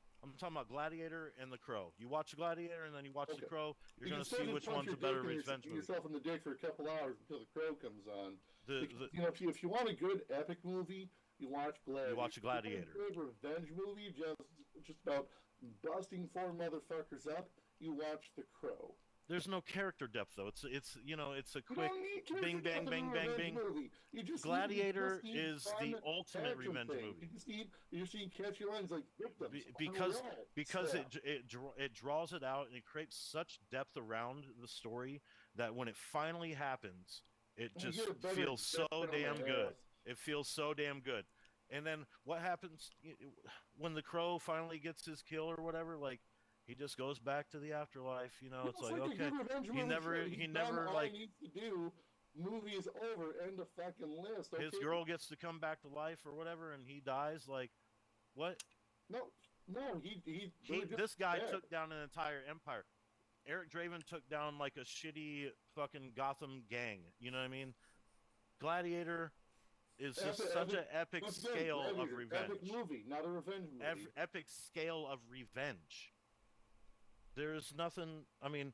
about Gladiator and The Crow. You watch Gladiator and then you watch The Okay. Crow. You're You gonna can still see just which punch one's your a better dick in revenge movie. yourself in the dick for a couple hours until the Crow comes on. The, Because, if you want a good epic movie, you watch Gladiator. You watch If you want Gladiator. a good revenge movie, just about busting 4 motherfuckers up, you watch The Crow. there's no character depth though. It's a You quick don't need character bing bang depth in a bang bang revenge bing. movie. You just Gladiator need is the fun ultimate action revenge thing. movie. You just need catchy lines like victims. Because Unreal. it draws it out and it creates such depth around the story that when it finally happens, it You just get a better feels so death penalty damn than good. us. It feels so damn good. And then what happens when the Crow finally gets his kill or whatever? Like he just goes back to the afterlife. It's like a okay, good revenge he movie never should. he He's never done all like he needs to do. Movie is over. End of fucking list. Okay? his girl gets to come back to life or whatever, and he dies. Like what? No, This guy took down an entire empire. Eric Draven took down like a shitty fucking Gotham gang. You know what I mean? Gladiator is just such an epic scale of revenge. Epic movie, not a revenge movie. Epic scale of revenge. There's nothing. I mean,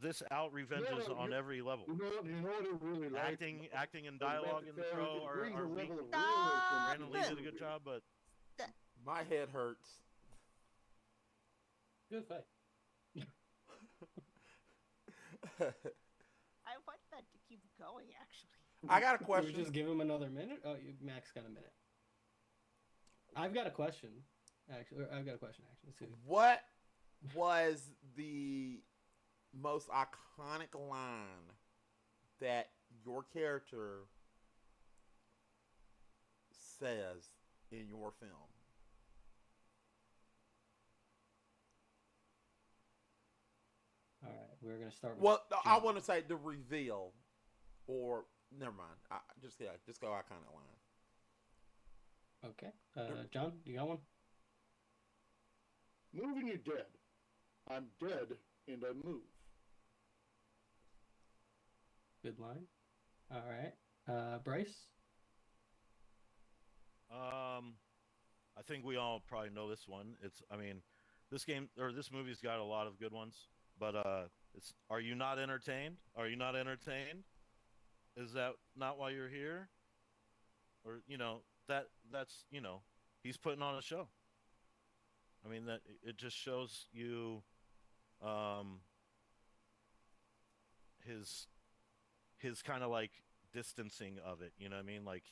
this out revenges on every level. You know what I really like? Acting and dialogue in The Crow are weak. Stop! Brandon Lee did a good job, but My head hurts. Good fight. I want that to keep going, actually. I got a Should we question. just give him another minute? Oh, Max got a minute. I've got a question. Actually, Let's see. What was the most iconic line that your character says in your film? All right, we're gonna start with. Well, I John. want to say the reveal, or never mind. Just go iconic line. Okay, John, you got one? Move and you're dead. I'm dead and I move. Good line. All right, Bryce. I think we all probably know this one. I mean, this movie's got a lot of good ones, but it's Are you not entertained? Are you not entertained? Is that not why you're here? Or that's he's putting on a show. I mean, that it just shows you his kind of like distancing of it. You know what I mean? Like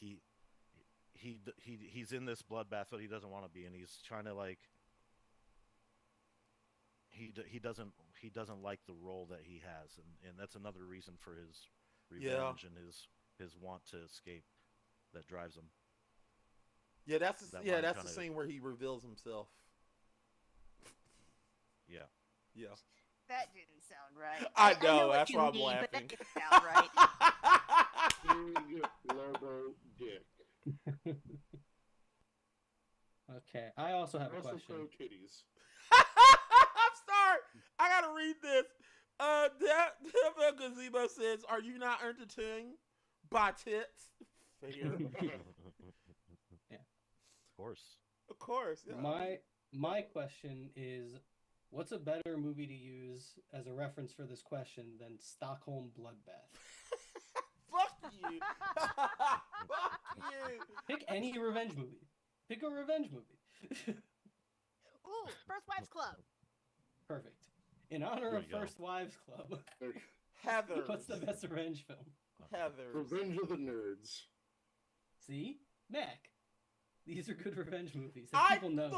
he's in this bloodbath, but he doesn't want to be, and he's trying to like he doesn't like the role that he has, and that's another reason for his revenge and his want to escape that drives him. Yeah, that's That the scene where he reveals himself. Yeah. Yeah. That didn't sound right. I know know, what that's you why I'm mean, but that laughing. didn't sound right. Big Lobo dick. Okay, I also have a Russell question. Crowe titties. I'm sorry. I gotta read this. Devil Gazebo says, "Are you not entertained by tits?" Fair. Yeah. Of course. Of course. Yeah. My question is, what's a better movie to use as a reference for this question than Stockholm Bloodbath? Fuck you. Fuck you. Pick any revenge movie. Pick a revenge movie. Ooh, First Wives Club. Perfect. In honor There of you go. First Wives Club, Heather. what's the best revenge film? Heather. Revenge of the Nerds. See? Mac. These are good revenge movies that people know.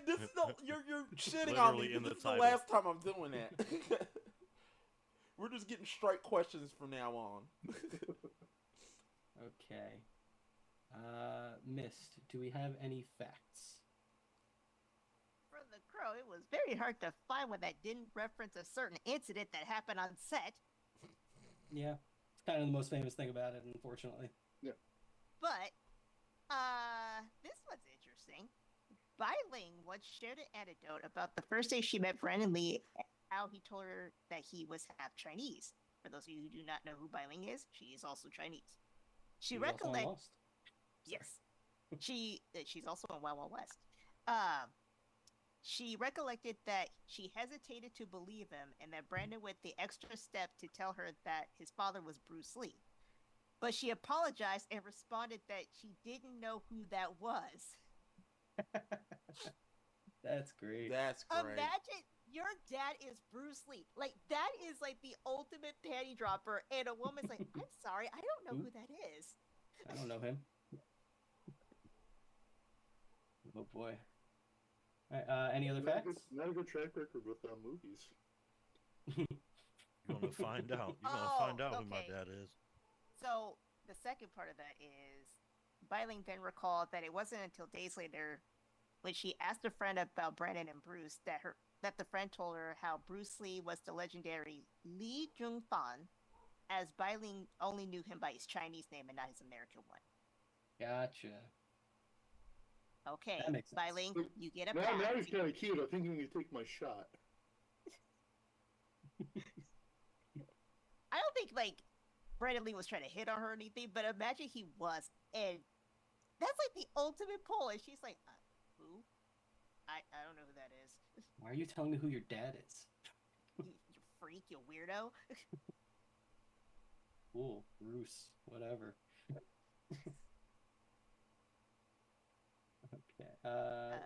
This is you're shitting on me. Literally in This the is the title. last time I'm doing that. We're just getting straight questions from now on. Okay. Mist, do we have any facts? For the Crow, it was very hard to find one that didn't reference a certain incident that happened on set. Yeah. It's kind of the most famous thing about it, unfortunately. But, this one's interesting. Bailing once shared an anecdote about the first day she met Brandon Lee, how he told her that he was half Chinese. For those of you who do not know who Bailing is, she is also Chinese. She He was also on recollects. Lost. Yes. She's also in Wild Wild West. She recollected that she hesitated to believe him and that Brandon went the extra step to tell her that his father was Bruce Lee. But she apologized and responded that she didn't know who that was. That's great. That's great. Imagine your dad is Bruce Lee. Like, that is like the ultimate panty dropper, and a woman's like, I'm sorry, I don't know who that is. I don't know him. Oh boy. Any other facts? Not a good track record with movies. You're gonna find out. You're gonna find out who my dad is. So the second part of that is Bailing then recalled that it wasn't until days later when she asked a friend about Brandon and Bruce that the friend told her how Bruce Lee was the legendary Lee Jung-fan, as Bailing only knew him by his Chinese name and not his American one. Gotcha. Okay, That makes sense. Bailing, you get a Now pass. he's kind of cute. I think I'm going to take my shot. I don't think like Brandon Lee was trying to hit on her or anything, but imagine he was, and that's like the ultimate pull. And she's like, "Who? I don't know who that is." Why are you telling me who your dad is? You freak, you weirdo. Cool, Bruce, whatever. Okay.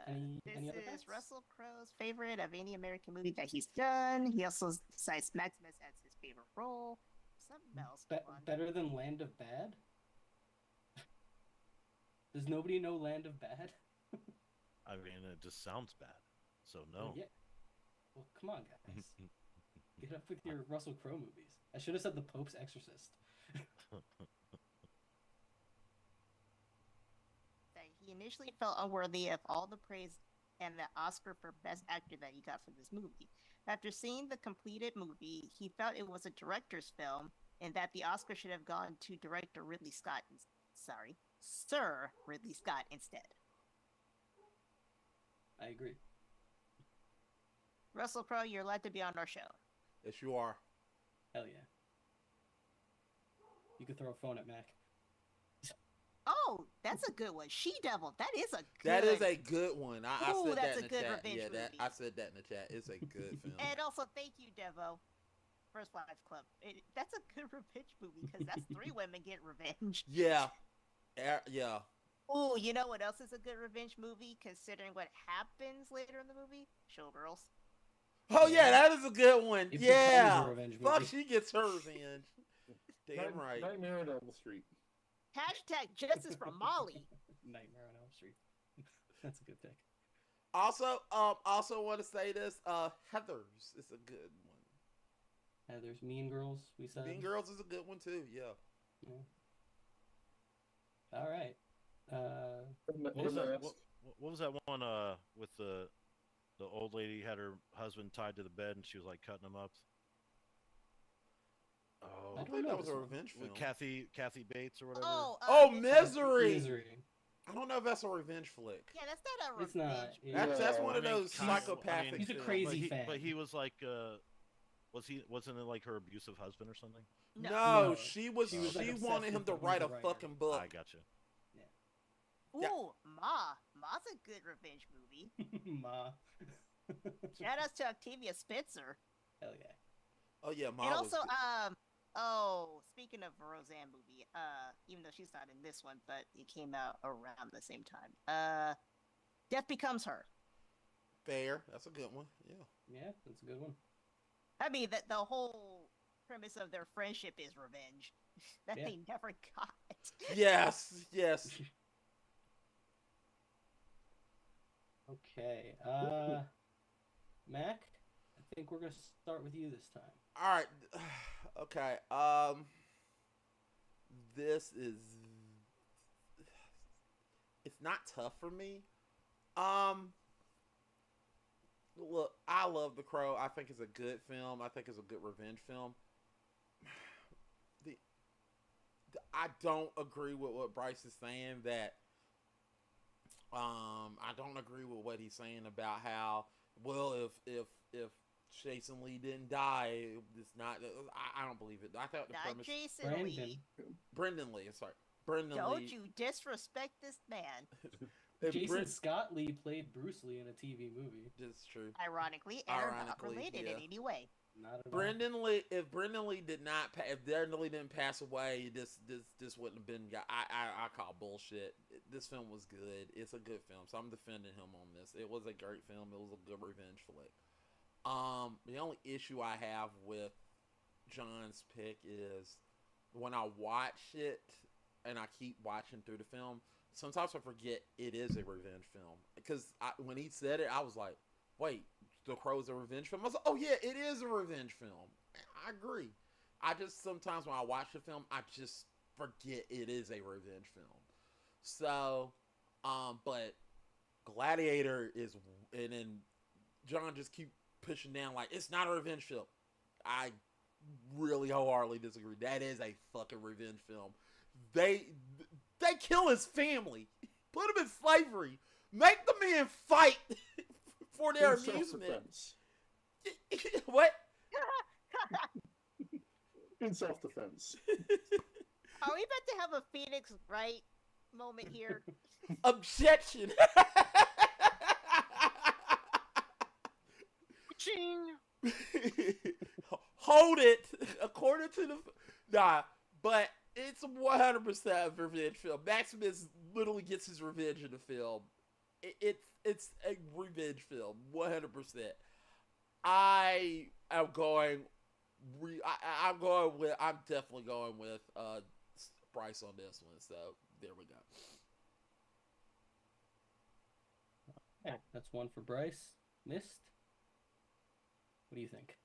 Any other This facts? is Russell Crowe's favorite of any American movie that he's done. He also cites Maximus as his favorite role. Something else. Come on. Better than Land of Bad? Does nobody know Land of Bad? I mean, it just sounds bad. So Well, no. yeah. Well, come on, guys. Get up with your Russell Crowe movies. I should have said The Pope's Exorcist. That he initially felt unworthy of all the praise and the Oscar for Best Actor that he got for this movie. After seeing the completed movie, he felt it was a director's film and that the Oscar should have gone to director Ridley Scott. Sir Ridley Scott instead. I agree. Russell Crowe, you're allowed to be on our show. Yes, you are. Hell yeah. You could throw a phone at Mac. Oh, that's a good one. She-Devil. That is a good. That is a good one. I Ooh, said that's that a in the good chat. revenge Yeah, movie. I said that in the chat. It's a good film. And also, thank you, Devo. First Wives Club. That's a good revenge movie because that's 3 women get revenge. Yeah. Yeah. Ooh, you know what else is a good revenge movie considering what happens later in the movie? Showgirls. Oh yeah, that is a good one. It Yeah. becomes a revenge Fuck, movie. she gets her revenge. Damn right. Nightmare on Elm Street. Hashtag justice for Molly. Nightmare on Elm Street. That's a good pick. Also want to say this. Heather's is a good one. There's Mean Girls, we said. Mean Girls is a good one too. Yeah. Yeah. All right. What was that one with the old lady had her husband tied to the bed and she was like cutting him up? Oh, I don't think know that was this a one. revenge film. with Kathy Bates or whatever. Oh, Misery. Misery. I don't know if that's a revenge flick. Yeah, that's not a It's revenge. not. movie. That's Yeah. one of I mean, those kind of. psychopathic. He's a films. crazy fan. But he was like, wasn't it like her abusive husband or something? No, No. she He was, like, she obsessed wanted him with to the write a writer. fucking book. I gotcha. Ooh, Yeah. Ma's a good revenge movie. Ma. Shout outs to Octavia Spencer. Hell yeah. Oh yeah, Mom And was also, good. speaking of a Roseanne movie, even though she's not in this one, but it came out around the same time. Death Becomes Her. Fair. That's a good one. Yeah. Yeah, that's a good one. I mean, the whole premise of their friendship is revenge that Yeah. they never got. Yes. Yes. Okay. Mac, I think we're gonna start with you this time. All right. Okay. This is. It's not tough for me. Look, I love The Crow. I think it's a good film. I think it's a good revenge film. I don't agree with what Bryce is saying. That I don't agree with what he's saying about how if Jason Lee didn't die, it's not. I don't believe it. I thought the Not premise. Jason Brandon. Lee. Brendan Lee. Sorry, Brendan Don't Lee. you disrespect this man. And Jason Scott Lee played Bruce Lee in a TV movie. That's true. Ironically, and are not Ironically, related yeah. in any way. Not at all. Brendan Lee. If Brendan Lee did not, if Brendan Lee didn't pass away, this wouldn't have been. I call bullshit. This film was good. It's a good film, so I'm defending him on this. It was a great film. It was a good revenge flick. The only issue I have with John's pick is when I watch it and I keep watching through the film, sometimes I forget it is a revenge film. Because when he said it, I was like, wait, The Crow's a revenge film? I was like, oh yeah, it is a revenge film. I agree. I just, sometimes when I watch the film, I just forget it is a revenge film. So, but Gladiator is, and then John just keep pushing down like, it's not a revenge film. I really wholeheartedly disagree. That is a fucking revenge film. They kill his family, put him in slavery, make the men fight for their In amusement. self-defense. What? In self-defense. Are we about to have a Phoenix Wright moment here? Objection. Ching! Hold it. According to the but it's 100% a revenge film. Maximus literally gets his revenge in the film. It's a revenge film, 100%. I am going. I'm definitely going with Bryce on this one. So there we go. Okay, that's one for Bryce. Missed. What do you think?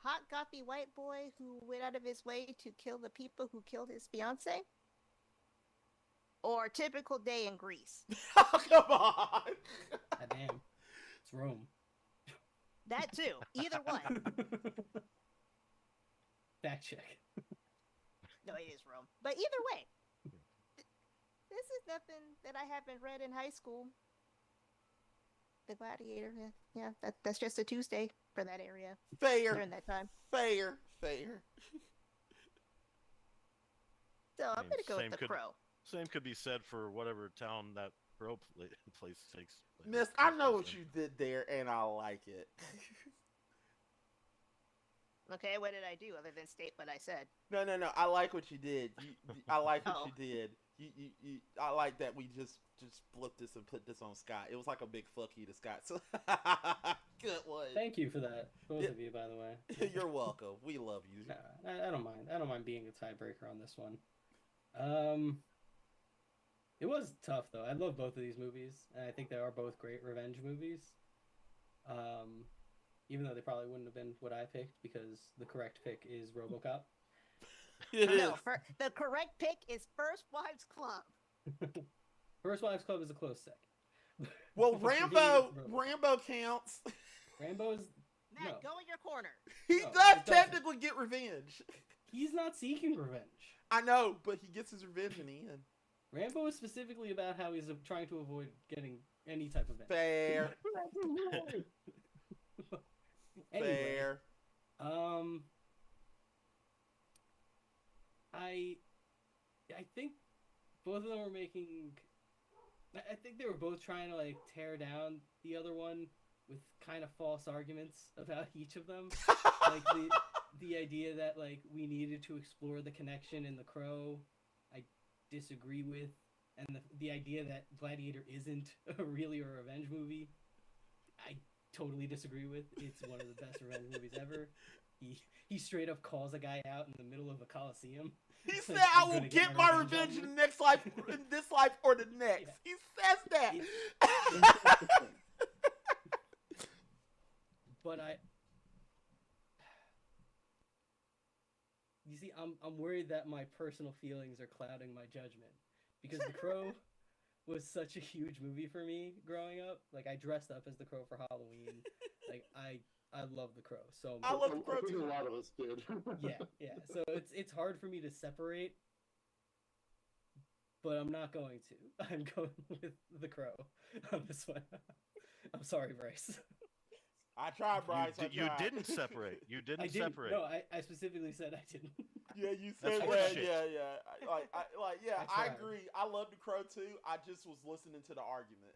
Hot gothy white boy who went out of his way to kill the people who killed his fiance? Or typical day in Greece? Oh, come on. God damn. It's Rome. That too. Either one. Fact check. No, it is Rome. But either way, this is nothing that I haven't read in high school. The Gladiator, yeah, that's just a Tuesday for that area Fair. during that time. Fair. So I'm mean, gonna go with the Crow. Same could be said for whatever town that Crow place takes. Miss, I know what you did there, and I like it. Okay, what did I do other than state what I said? No. I like what you did. I like what Oh. you did. I like that we just flipped this and put this on Scott. It was like a big fuck you to Scott. So good one. Thank you for that, both of you, by the way. You're welcome. We love you. Nah, I don't mind. I don't mind being a tiebreaker on this one. It was tough though. I love both of these movies, and I think they are both great revenge movies. Even though they probably wouldn't have been what I picked, because the correct pick is RoboCop. It is. No, the correct pick is First Wives Club. First Wives Club is a close second. Well, For me, it's Rambo RoboCop. counts. Rambo's Matt, No. go in your corner. He No, does it doesn't. technically get revenge. he's not seeking revenge. I know, but he gets his revenge in the end. Rambo is specifically about how he's trying to avoid getting any type of vengeance. Fair. Anyway, Fair. I think both of them were making. I think they were both trying to like tear down the other one with kind of false arguments about each of them. Like the idea that like we needed to explore the connection in The Crow, I disagree with, and the idea that Gladiator isn't really a revenge movie, I totally disagree with. It's one of the best revenge movies ever. He straight up calls a guy out in the middle of a coliseum. He Like, said, "I'm "I will gonna get my revenge in the next life, in this life or the next." Yeah. He says that. But you see, I'm worried that my personal feelings are clouding my judgment, because The Crow was such a huge movie for me growing up. Like, I dressed up as The Crow for Halloween. Like, I love The Crow so much. I love The Crow I think too. a lot of us did. Yeah. So it's hard for me to separate, but I'm not going to. I'm going with The Crow on this one. I'm sorry, Bryce. I tried, Bryce. You didn't separate. You didn't I didn't. separate. No, I specifically said I didn't. Yeah, you That's said horseshit. that. Yeah. I I tried. agree. I love The Crow too. I just was listening to the argument.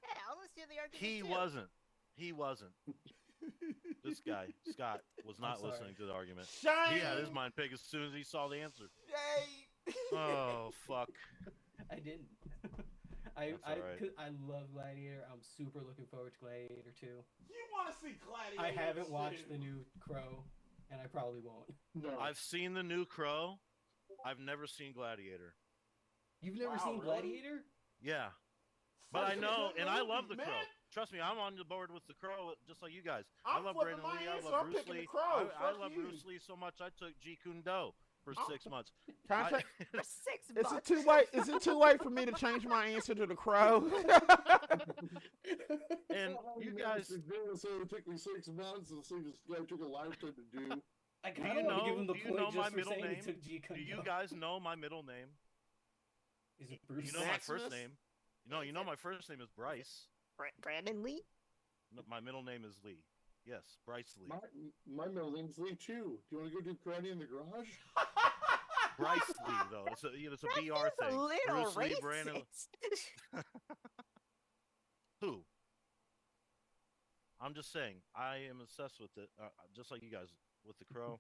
Yeah, I'll listen to the argument. He wasn't. This guy, Scott, was not sorry. listening to the argument. Shame. He had his mind picked as soon as he saw the answer. Yay. Oh, fuck. I didn't. That's all right. I love Gladiator. I'm super looking forward to Gladiator 2. You want to see Gladiator? I haven't watched too. the new Crow, and I probably won't. No. I've seen the new Crow. I've never seen Gladiator. You've never Wow, seen really? Gladiator? Yeah. But I Such a know, good and I movie, love the man. Crow. Trust me, I'm on the board with the Crow, just like you guys. I'm I love flipping Brandon my Lee. I answer. love I'm Bruce picking the Lee. Crow. I Fuck love you. Bruce Lee so much. I took Jeet Kune Do for Oh. 6 months. Can I I- take- For 6 Is months. it too late? Is it too late for me to change my answer to The Crow? and you guys, So it took me 6 months, and it took a lifetime to do. I Do kind you of want to give know- him the do you point know just my for middle saying he name? took G. do you guys know my middle name? Is it Bruce? You know my first Maximus? name. You know my first name is Bryce. Brandon Lee? No, my middle name is Lee. Yes, Bryce Lee. My middle name's Lee too. Do you want to go do karate in the garage? Bryce Lee, though. It's a That BR feels a thing. little Bruce Lee, Brandon. racist. Who? I'm just saying, I am obsessed with it, just like you guys with The Crow.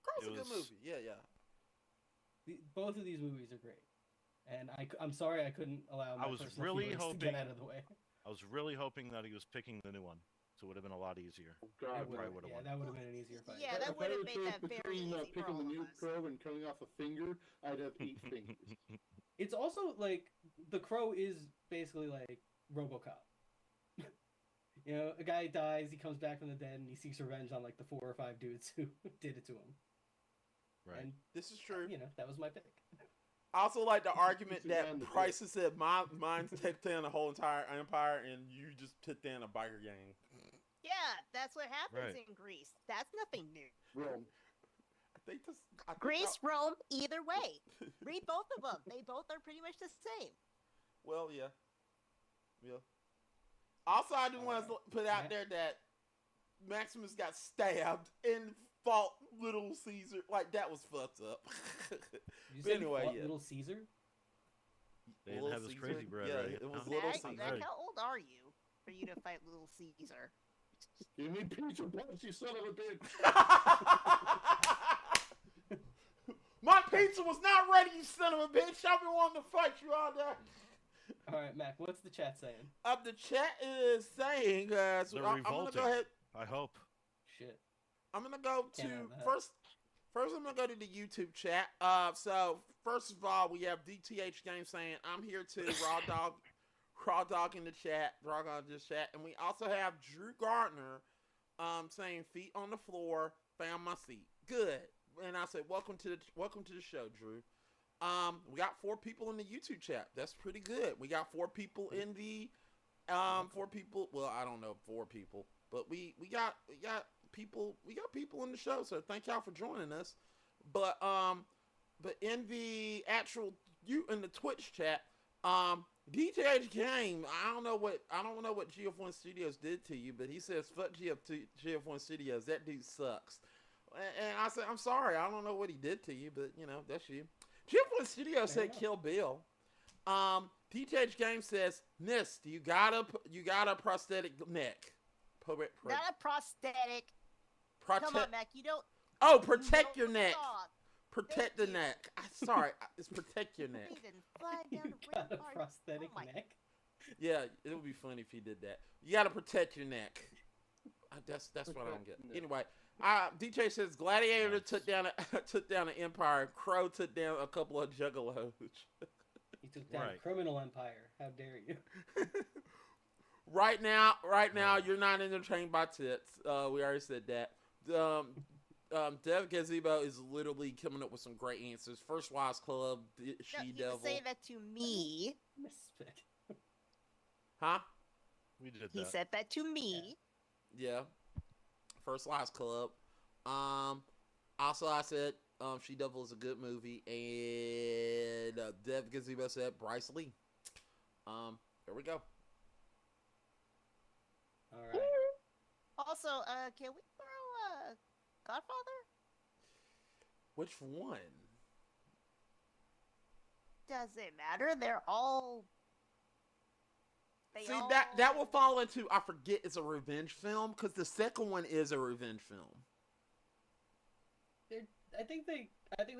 Crow's It a good was- movie. Yeah. Both of these movies are great, and I'm sorry I couldn't allow my I was personal really feelings to hoping- get out of the way. I was really hoping that he was picking the new one. so it would have been a lot easier. Oh, God, It probably would, would've yeah, won. that would have been an easier fight. Yeah, that If would I have were made choose that very between, easy for picking all the of nuke us. probe and cutting off a finger, I'd have 8 fingers. It's also like the Crow is basically like RoboCop. You know, a guy dies, he comes back from the dead, and he seeks revenge on like the 4 or 5 dudes who did it to him. Right. And This is true. you know, that was my pick. I also like the argument It's that around the Price has said, mine's took down the whole entire empire, and you just took down a biker gang. Yeah, that's what happens Right. in Greece. That's nothing new. Rome. I think Greece, Rome, either way. Read both of them. They both are pretty much the same. Well, yeah. Also, I do want to put out there that Maximus got stabbed and fought Little Caesar. Like, that was fucked up. You But said anyway, fought yeah. Little Caesar? They didn't Little have this Caesar? crazy bread Yeah, ready. it was Huh? Little Zach, Caesar. Zach, how old are you for you to fight Little Caesar? Give me pizza puffs, you son of a bitch. My pizza was not ready, you son of a bitch. I've been wanting to fight you all day. All right, Mac, what's the chat saying? The chat is saying, so They're I'm gonna revolting. go ahead. I hope. Shit. I'm gonna go to Can't have that. first. I'm gonna go to the YouTube chat. So first of all, we have DTH Game saying, "I'm here too." Raw dog in the chat. Raw dog in the chat, and we also have Drew Gardner, saying, "Feet on the floor, found my seat." Good. And I said, "Welcome to the show, Drew." We got 4 people in the YouTube chat. That's pretty good. We got 4 people in the 4 people. Well, I don't know 4 people, but we got people in the show. So thank y'all for joining us. But in the actual in the Twitch chat, DTH Game, I don't know what GF1 Studios did to you, but he says fuck GF1 Studios. That dude sucks. And I said, I'm sorry, I don't know what he did to you, but you know, that's you. GF1 Studios said Kill Bill. DTH Game says, Nist, you got a prosthetic neck. Not a prosthetic. Come on, Mac. You don't. Oh, protect your neck. Talk. Protect the neck. Sorry, it's protect your neck. Even fly down You got a prosthetic Oh my- neck? Yeah, it would be funny if he did that. You got to protect your neck. That's what I don't get. Anyway, DJ says Gladiator Nice. took down an empire. Crow took down a couple of juggalos. He took down a Right. criminal empire. How dare you? Right now, you're not entertained by tits. We already said that. Dev Gazebo is literally coming up with some great answers. First Wives Club, She No, you Devil. say that to me. Misfit. Huh? We did He that. said that to me. Yeah. First Wives Club. Also, I said She Devil is a good movie, and Dev Gazebo said Bryce Lee. There we go. All right. Also, can we throw Godfather? Which one? Doesn't matter. They're all. See, that will fall into, I forget it's a revenge film, because the second one is a revenge film. I think they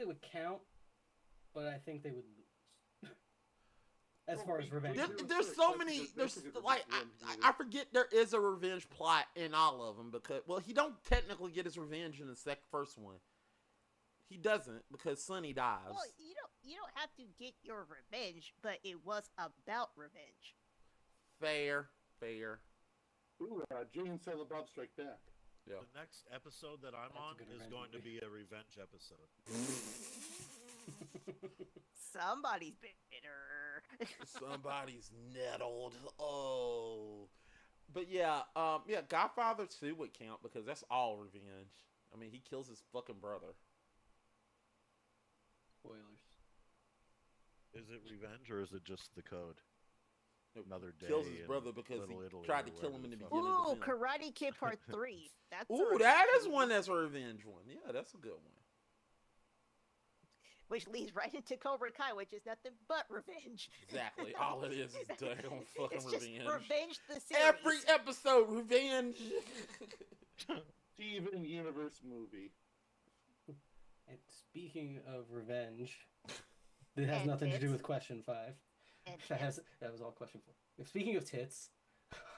would count, but I think they would lose. As far as revenge. There's so many. There's like I forget there is a revenge plot in all of them because he don't technically get his revenge in the first one. He doesn't because Sonny dies. Well, you don't have to get your revenge, but it was about revenge. Fair. Ooh, Jay and Silent Bob Strike Back. Yeah. The next episode that I'm That's a on good is revenge going to movie. be a revenge episode. Somebody's bitter. Somebody's nettled. Oh. But yeah, Godfather 2 would count because that's all revenge. I mean, he kills his fucking brother. Spoilers. Is it revenge or is it just the code? Another day. Kills his in brother because he Little Italy tried or to kill wherever him in the fuck. beginning. Ooh, of the film. Karate Kid Part 3. That's a Ooh, revenge that is movie, one that's a revenge one. Yeah, that's a good one. which leads right into Cobra Kai, which is nothing but revenge. Exactly. All it is damn fucking It's just revenge. revenge the series. Every episode, revenge. Steven Universe movie. And speaking of revenge, that has And nothing to do tits. with question 5. And That was all question 4. Speaking of tits,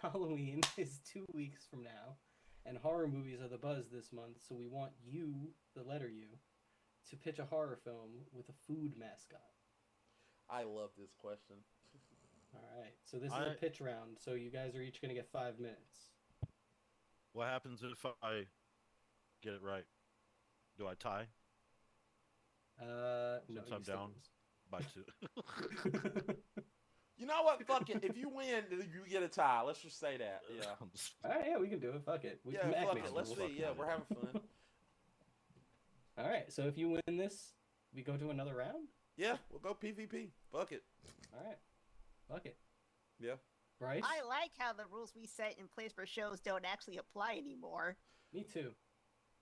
Halloween is 2 weeks from now, and horror movies are the buzz this month. So we want you, the letter U, to pitch a horror film with a food mascot. I love this question. All right. So this is a pitch round. So you guys are each going to get 5 minutes. What happens if I get it right? Do I tie? No, Since you I'm still down lose. by 2. You know what? Fuck it. If you win, you get a tie. Let's just say that. Yeah. All right, yeah, we can do it. Fuck it. Yeah, Mac fuck makes it. Let's rules. see. Yeah, we're having fun. All right. So if you win this, we go to another round. Yeah, we'll go PvP. Fuck it. All right. Fuck it. Yeah. Bryce. I like how the rules we set in place for shows don't actually apply anymore. Me too.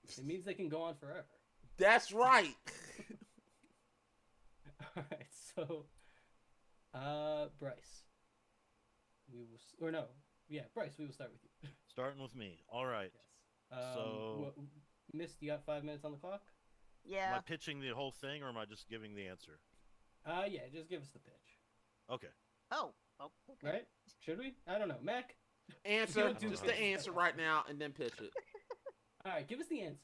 It means they can go on forever. That's right. All right. So, Bryce. Bryce. We will start with you. Starting with me. All right. Yes. So, Mist, you got 5 minutes on the clock. Yeah. am I pitching the whole thing, or am I just giving the answer? Yeah. Just give us the pitch. Okay. Oh, okay. Right? Should we? I don't know. Mac. Answer. do Just the the answer right now, and then pitch it. All right. Give us the answer.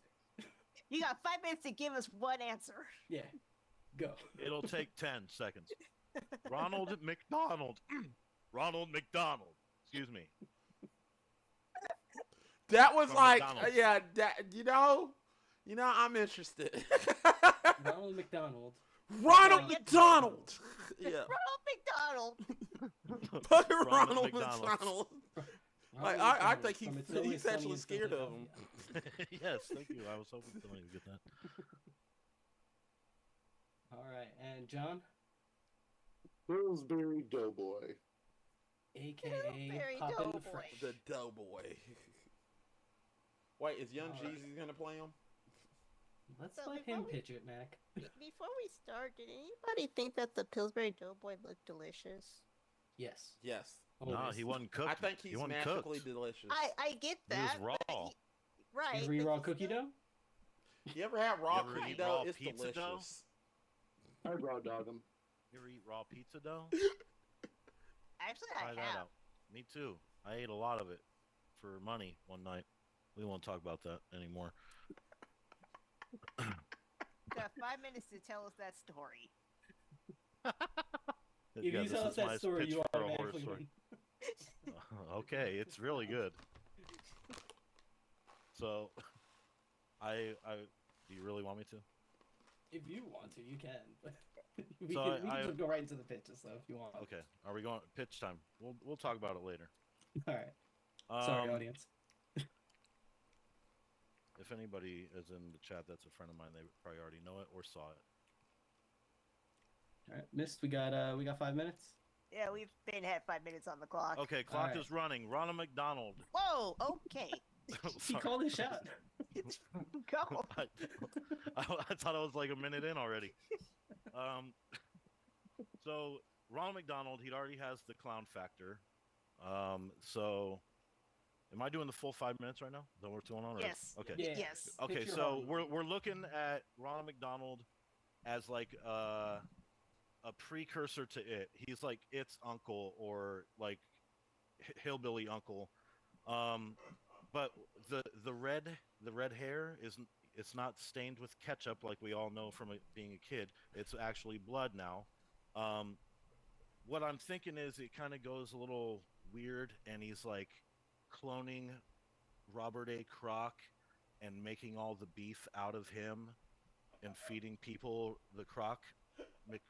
You got 5 minutes to give us one answer. Yeah. Go. It'll take 10 seconds. Ronald McDonald. Ronald McDonald. Excuse me. That was From like, McDonald's. yeah. That I'm interested. Ronald McDonald. Ronald McDonald. Yeah. Ronald McDonald. Fucking Ronald Ronald McDonald. McDonald. Ronald I McDonald think from It's Always he's Sunny actually in scared of him. Philadelphia. Yes, thank you. I was hoping somebody would get that. All right. And John, Pillsbury Doughboy. aka Pillsbury Poppin' Doughboy. Fresh. The Doughboy. Wait, is Young All right. Jeezy gonna play him? Let's So let before him we- pitch it, Mac. Before we start, did anybody think that the Pillsbury Doughboy looked delicious? Yes. Yes. No, Always. he wasn't cooked. I think he he's wasn't magically cooked. delicious. I get He was that. but raw. Right. Every but raw he's cookie still- dough? You ever had raw You ever cookie eat dough? raw It's pizza dough? delicious. I raw dog him. You ever eat raw pizza dough? Actually, Try I that have. out. Me too. I ate a lot of it for money one night. We won't talk about that anymore. You got 5 minutes to tell us that story. If Yeah, you this tell is us my that story, pitch you for a horror automatically story. win. Okay, it's really good. So, do you really want me to? If you want to, you can. But we So can just go right into the pitches, though, if you want. Okay, are we going pitch time? We'll talk about it later. All right. Sorry, Um, audience. If anybody is in the chat that's a friend of mine, they probably already know it or saw it. All right, Mist, we got 5 minutes. Yeah, we've been had 5 minutes on the clock. Okay, clock Alright. is running. Ronald McDonald. Whoa, okay. He called his shot. Go. I thought I was like a minute in already. So Ronald McDonald, he already has the clown factor. So am I doing the full 5 minutes right now? Is that what we're going on? Or? Yes. Okay. Yeah. Yes. Okay, Pitch your so Ronald. we're looking at Ronald McDonald as like a precursor to it. He's like its uncle or like hillbilly uncle. But the red hair it's not stained with ketchup like we all know from being a kid. It's actually blood now. What I'm thinking is it kind of goes a little weird, and he's like cloning Robert A. Kroc and making all the beef out of him and feeding people the Kroc, the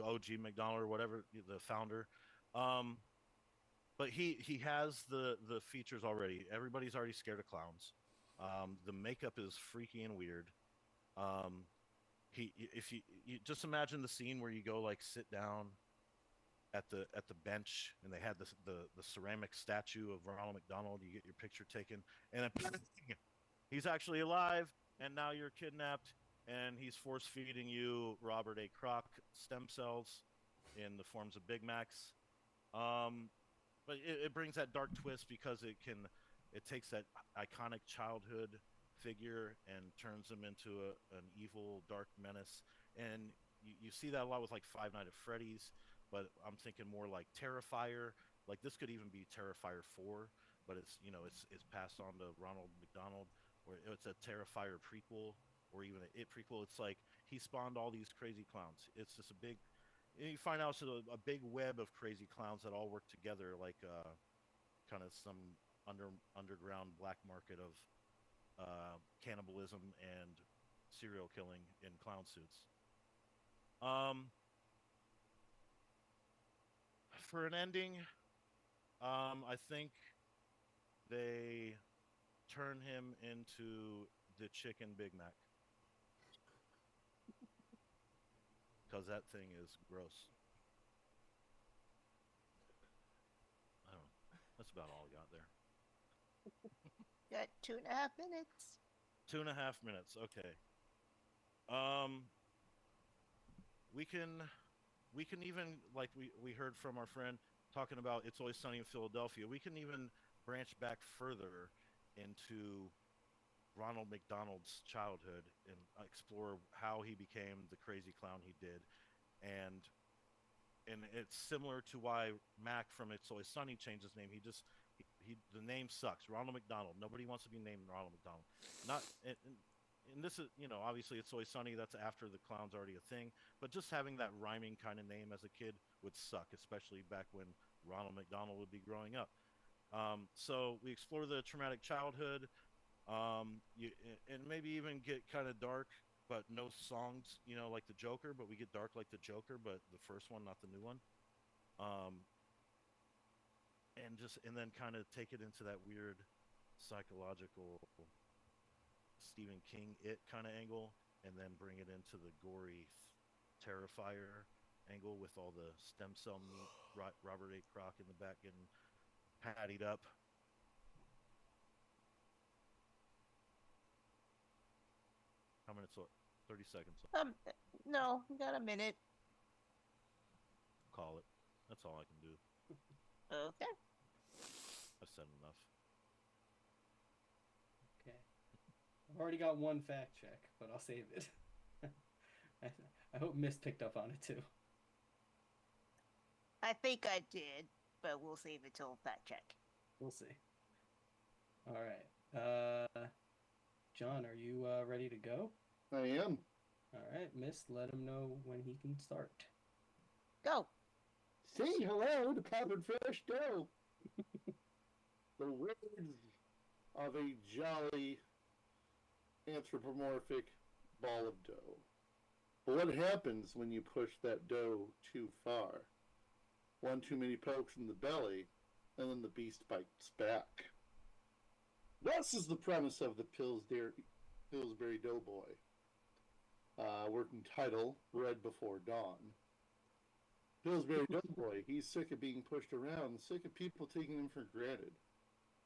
OG McDonald or whatever, the founder. But he has the features already. Everybody's already scared of clowns. The makeup is freaky and weird. If you just imagine the scene where you go like sit down at the bench and they had the ceramic statue of Ronald McDonald. You get your picture taken, and then he's actually alive, and now you're kidnapped, and he's force feeding you Robert A. Kroc stem cells in the forms of Big Macs. But it brings that dark twist because it takes that iconic childhood figure and turns him into an evil dark menace. And you see that a lot with like Five Nights at Freddy's, but I'm thinking more like Terrifier Like this could even be Terrifier 4, but it's passed on to Ronald McDonald, or it's a Terrifier prequel, or even an It prequel. It's like he spawned all these crazy clowns. It's just a big. You find out it's a big web of crazy clowns that all work together, like kind of some underground black market of cannibalism and serial killing in clown suits. Um, for an ending, I think they turn him into the chicken Big Mac because that thing is gross. I don't know. That's about all I got there. Got 2.5 minutes. 2.5 minutes. Okay. Um, we can even, like we heard from our friend talking about It's Always Sunny in Philadelphia. We can even branch back further into Ronald McDonald's childhood and explore how he became the crazy clown he did, and it's similar to why Mac from It's Always Sunny changed his name. He the name sucks. Ronald McDonald. Nobody wants to be named Ronald McDonald. Not and this is, obviously It's Always Sunny. That's after the clown's already a thing. But just having that rhyming kind of name as a kid would suck, especially back when Ronald McDonald would be growing up. So we explore the traumatic childhood, and maybe even get kind of dark, but no songs, like the Joker. But we get dark like the Joker, but the first one, not the new one. Um, and then kind of take it into that weird psychological Stephen King kind of angle, and then bring it into the gory Terrifier angle with all the stem cell meat, Robert A. Kroc in the back getting pattied up. How many minutes? 30 seconds. No, we got a minute. Call it. That's all I can do. Okay. I said enough. Okay. I've already got one fact check, but I'll save it. I hope Miss picked up on it too. I think I did, but we'll save it till fact check. We'll see. All right. John, are you ready to go? I am. All right, Miss, let him know when he can start. Go. Say hello to Poppin' Fresh Dough. The words of a jolly anthropomorphic ball of dough. But what happens when you push that dough too far? One too many pokes in the belly, and then the beast bites back. This is the premise of the Pillsbury Doughboy. Working title, Red Before Dawn. Pillsbury Doughboy, he's sick of being pushed around, sick of people taking him for granted.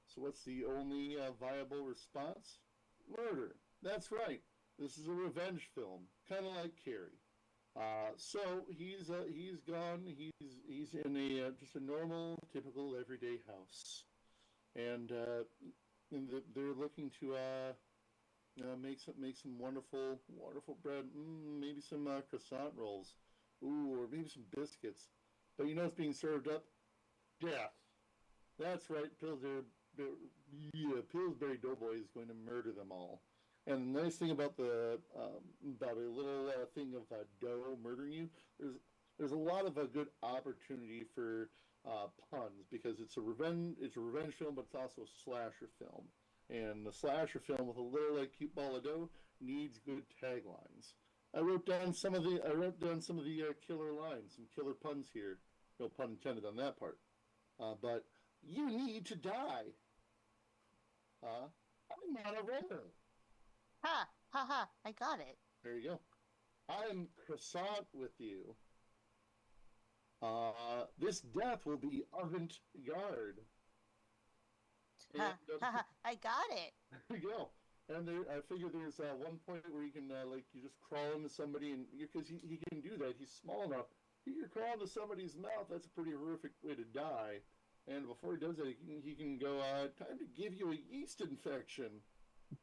So what's the only viable response? Murder. That's right. This is a revenge film, kind of like Carrie. So he's gone. He's in a just a normal, typical, everyday house, and they're looking to make some wonderful bread, maybe some croissant rolls, or maybe some biscuits. But it's being served up? Death. That's right. Pillsbury Doughboy is going to murder them all. And the nice thing about about a little thing of dough murdering you, there's a lot of a good opportunity for puns, because it's a revenge film, but it's also a slasher film. And the slasher film with a little cute ball of dough needs good taglines. I wrote down some of the killer lines, some killer puns here. No pun intended on that part. But you need to die. I'm not a runner. Ha ha! I got it. There you go. I'm croissant with you. This death will be avant-garde. Ha ha! I got it. There you go. And I figure there's one point where you can you just crawl into somebody, and because he can do that, he's small enough. He can crawl into somebody's mouth. That's a pretty horrific way to die. And before he does that, he can go, time to give you a yeast infection.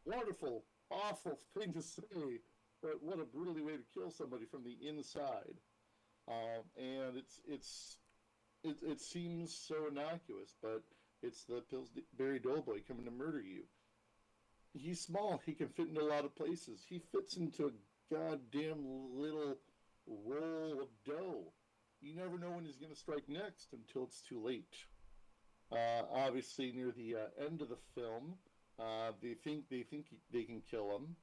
Wonderful, awful thing to say, but what a brutally way to kill somebody from the inside. And it's it seems so innocuous, but it's the Pillsbury Doughboy coming to murder you. He's small. He can fit into a lot of places. He fits into a goddamn little roll of dough. You never know when he's going to strike next until it's too late. Obviously, near the end of the film, they think they can kill him.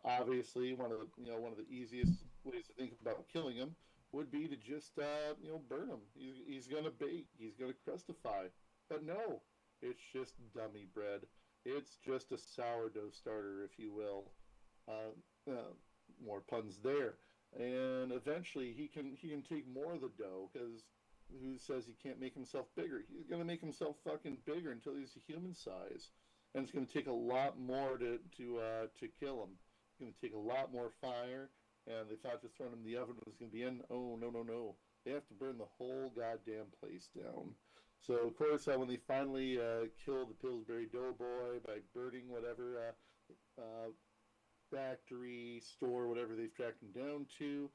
Obviously, one of the easiest ways to think about killing him would be to just burn him. He's gonna bake. He's gonna crustify. But no, it's just dummy bread. It's just a sourdough starter, if you will. More puns there. And eventually, he can take more of the dough because who says he can't make himself bigger? He's gonna make himself fucking bigger until he's a human size, and it's gonna take a lot more to kill him. It's gonna take a lot more fire, and they thought just throwing him in the oven was gonna be in. Oh no no no! They have to burn the whole goddamn place down. So of course, when they finally kill the Pillsbury Doughboy by burning whatever factory, store, whatever they've tracked him down to,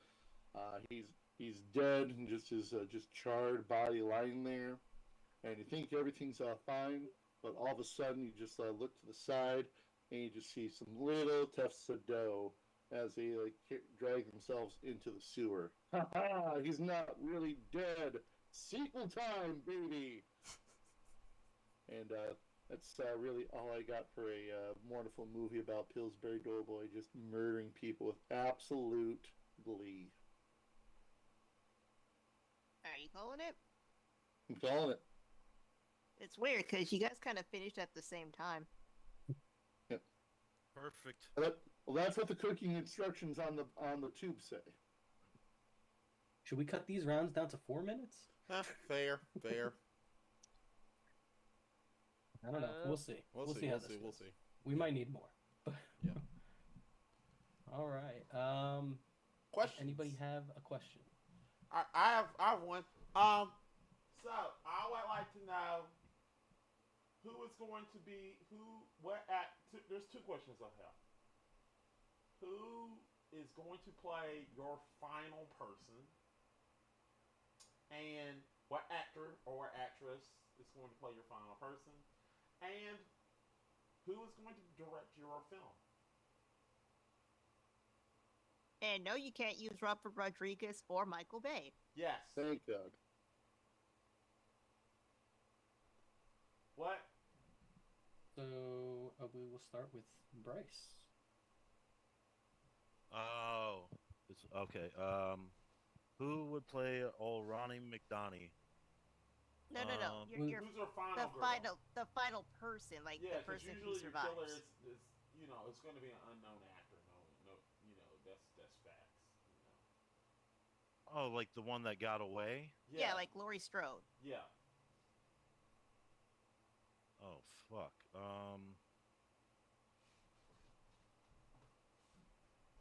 he's dead and just his just charred body lying there, and you think everything's fine, but all of a sudden you just look to the side and you just see some little tufts of dough as they drag themselves into the sewer. Ha ha! He's not really dead. Sequel time, baby. And that's really all I got for a wonderful movie about Pillsbury Doughboy just murdering people with absolute glee. Are you calling it? I'm calling it. It's weird because you guys kind of finished at the same time. Yep. Perfect. Well, that's what the cooking instructions on the tube say. Should we cut these rounds down to 4 minutes? Fair. I don't know. We'll see. We'll see how this We'll goes. see. We might need more. Yeah. All right. Questions? Anybody have a question? I have one. So I would like to know who is going to be there's two questions I have. Who is going to play your final person, and what actor or actress is going to play your final person, and who is going to direct your film? And no, you can't use Robert Rodriguez or Michael Bay. Yes. Thank God. What? So we will start with Bryce. Oh, okay. Who would play old Ronnie McDonnie? No. You're Who's your final the final person, like yeah, the person who usually your killer survives. is it's going to be an unknown actor. No, that's facts. Oh, like the one that got away? Yeah, like Laurie Strode. Yeah. Oh, fuck.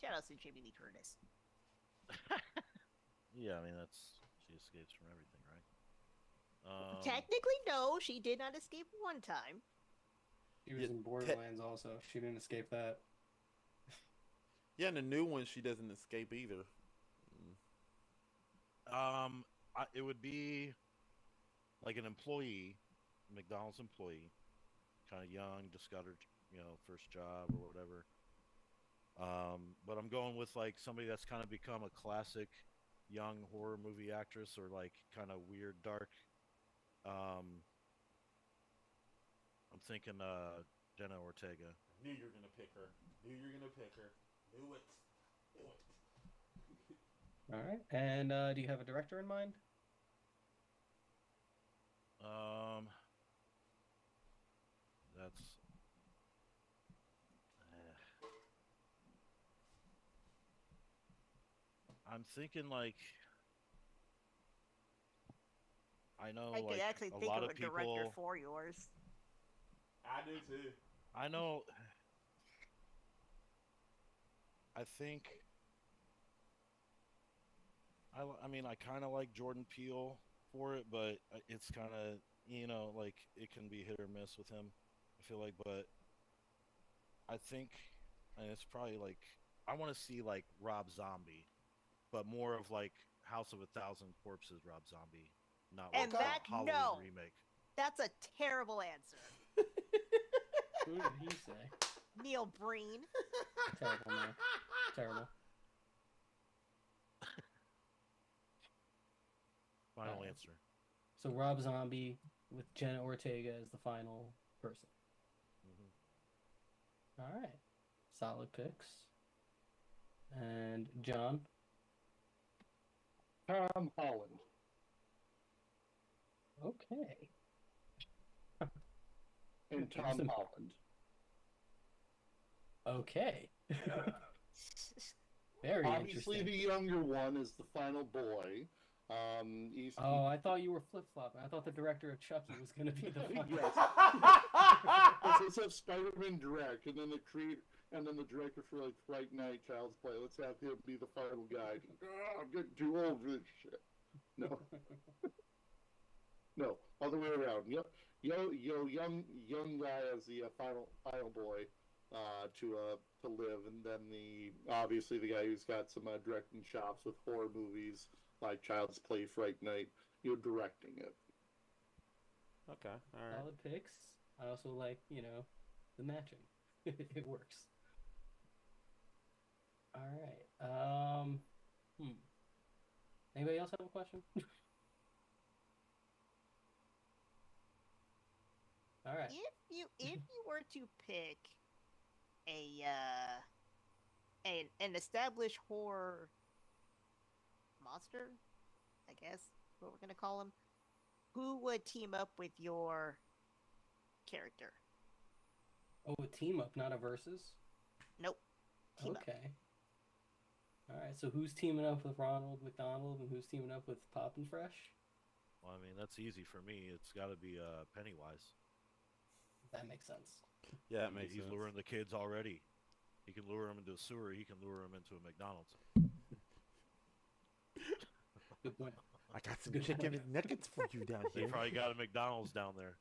Shout out to Jamie Lee Curtis. Yeah, I mean, she escapes from everything, right? Technically, no, she did not escape one time. She was in Borderlands also. She didn't escape that. Yeah, and the new one, she doesn't escape either. It would be like an employee, McDonald's employee, kind of young, discarded, first job or whatever. But I'm going with like somebody that's kind of become a classic young horror movie actress, or like kind of weird, dark. I'm thinking Jenna Ortega. Knew you were gonna pick her. Knew it. All right. And do you have a director in mind? That's. I'm thinking like. I know I like could actually a think lot of of a director people. for yours. I do too. I know. I think. I mean, I kind of like Jordan Peele for it, but it's kind of, like it can be hit or miss with him. I feel like, but I think, and it's probably like, I want to see like Rob Zombie, but more of like House of a Thousand Corpses Rob Zombie, not And with the that- Halloween no. remake. That's a terrible answer. Who did he say? Neil Breen. Terrible, man. Terrible. Final Alright. answer. So Rob Zombie with Jenna Ortega as the final person. Mhm. All right. Solid picks. And John? Tom Holland. Okay. And Give Tom some- Holland. Okay. Very Obviously, interesting. the younger one is the final boy. He's Oh, I thought you were flip-flopping. I thought the director of Chucky was going to be the final. Yes. Let's have Spider-Man direct, and then the director for like Fright Night, Child's Play. Let's have him be the final guy. I'm getting too old for this shit. No, no, other way around. Young guy as the final boy to live, and then obviously the guy who's got some directing chops with horror movies like Child's Play, Fright Night, directing it. Okay, all right. Solid picks. I also like, the matching. It works. All right. Anybody else have a question? All right. If you were to pick an established horror monster, I guess what we're gonna call him, who would team up with your character? Oh, a team up, not a versus? Nope. Team up. Okay. All right. So who's teaming up with Ronald McDonald and who's teaming up with Poppin' Fresh? Well, I mean, that's easy for me. It's got to be Pennywise. That makes sense. Yeah, it makes He's sense. luring the kids already. He can lure them into a sewer. He can lure them into a McDonald's. Good point. I got some Good chicken point. and nuggets for you down They here. probably got a McDonald's down there.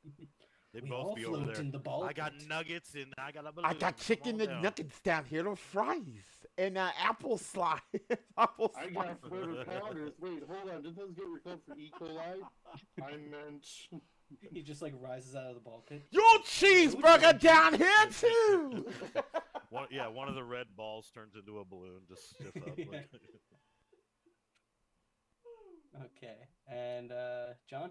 They'd We both all be over float there. in the ball I got pit. nuggets and I got a balloon. I got Come chicken on and down. nuggets down here, and fries, and apple slice. Apple I slice. got flavor powders. Wait, hold on. Did those get recalled for E. coli? I meant. He just like rises out of the ball pit. Your cheeseburger down here too. One of the red balls turns into a balloon. Just stiff up. Yeah. Okay. And John?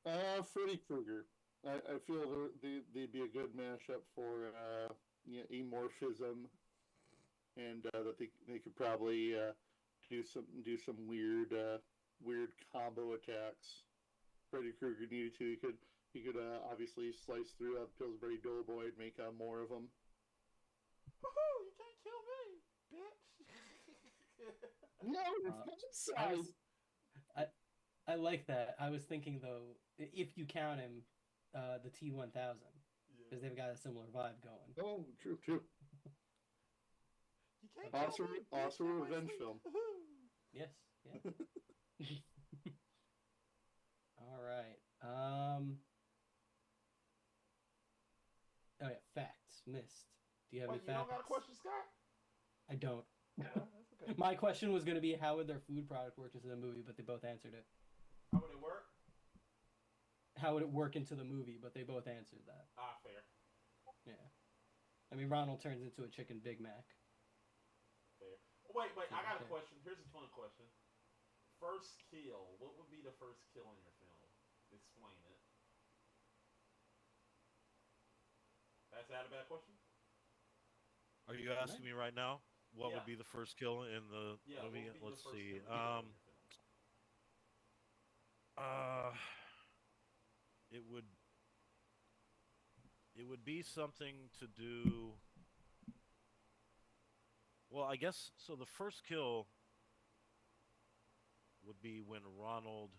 Freddy Krueger. I feel they'd be a good mashup for amorphism, and that they could probably do some weird combo attacks. Freddy Krueger needed to. He could obviously slice through the Pillsbury Doughboy and make more of them. Woohoo! You can't kill me, bitch. No, it's not I like that. I was thinking though, if you count him, the T-1000, because they've got a similar vibe going. Oh, true. You can't Also, kill me, bitch, also a in my revenge sleep. film. Woohoo. Yes. All right. Oh yeah, facts missed. Do you have What, any you facts? don't got a question, Scott? I don't. Well, that's okay. My question was going to be how would their food product work into the movie, but they both answered it. How would it work? How would it work into the movie, but they both answered that. Ah, fair. Yeah. I mean, Ronald turns into a chicken Big Mac. Fair. Wait, I got a Okay. question. Here's a fun question. First kill. What would be the first kill in your film? Explain it. That's that a bad question? Are you asking me right now? What Yeah. would be the first kill in the Yeah. movie? What would be Let's the first see. kill in your film? It would be something to do. Well, I guess so. The first kill would be when Ronald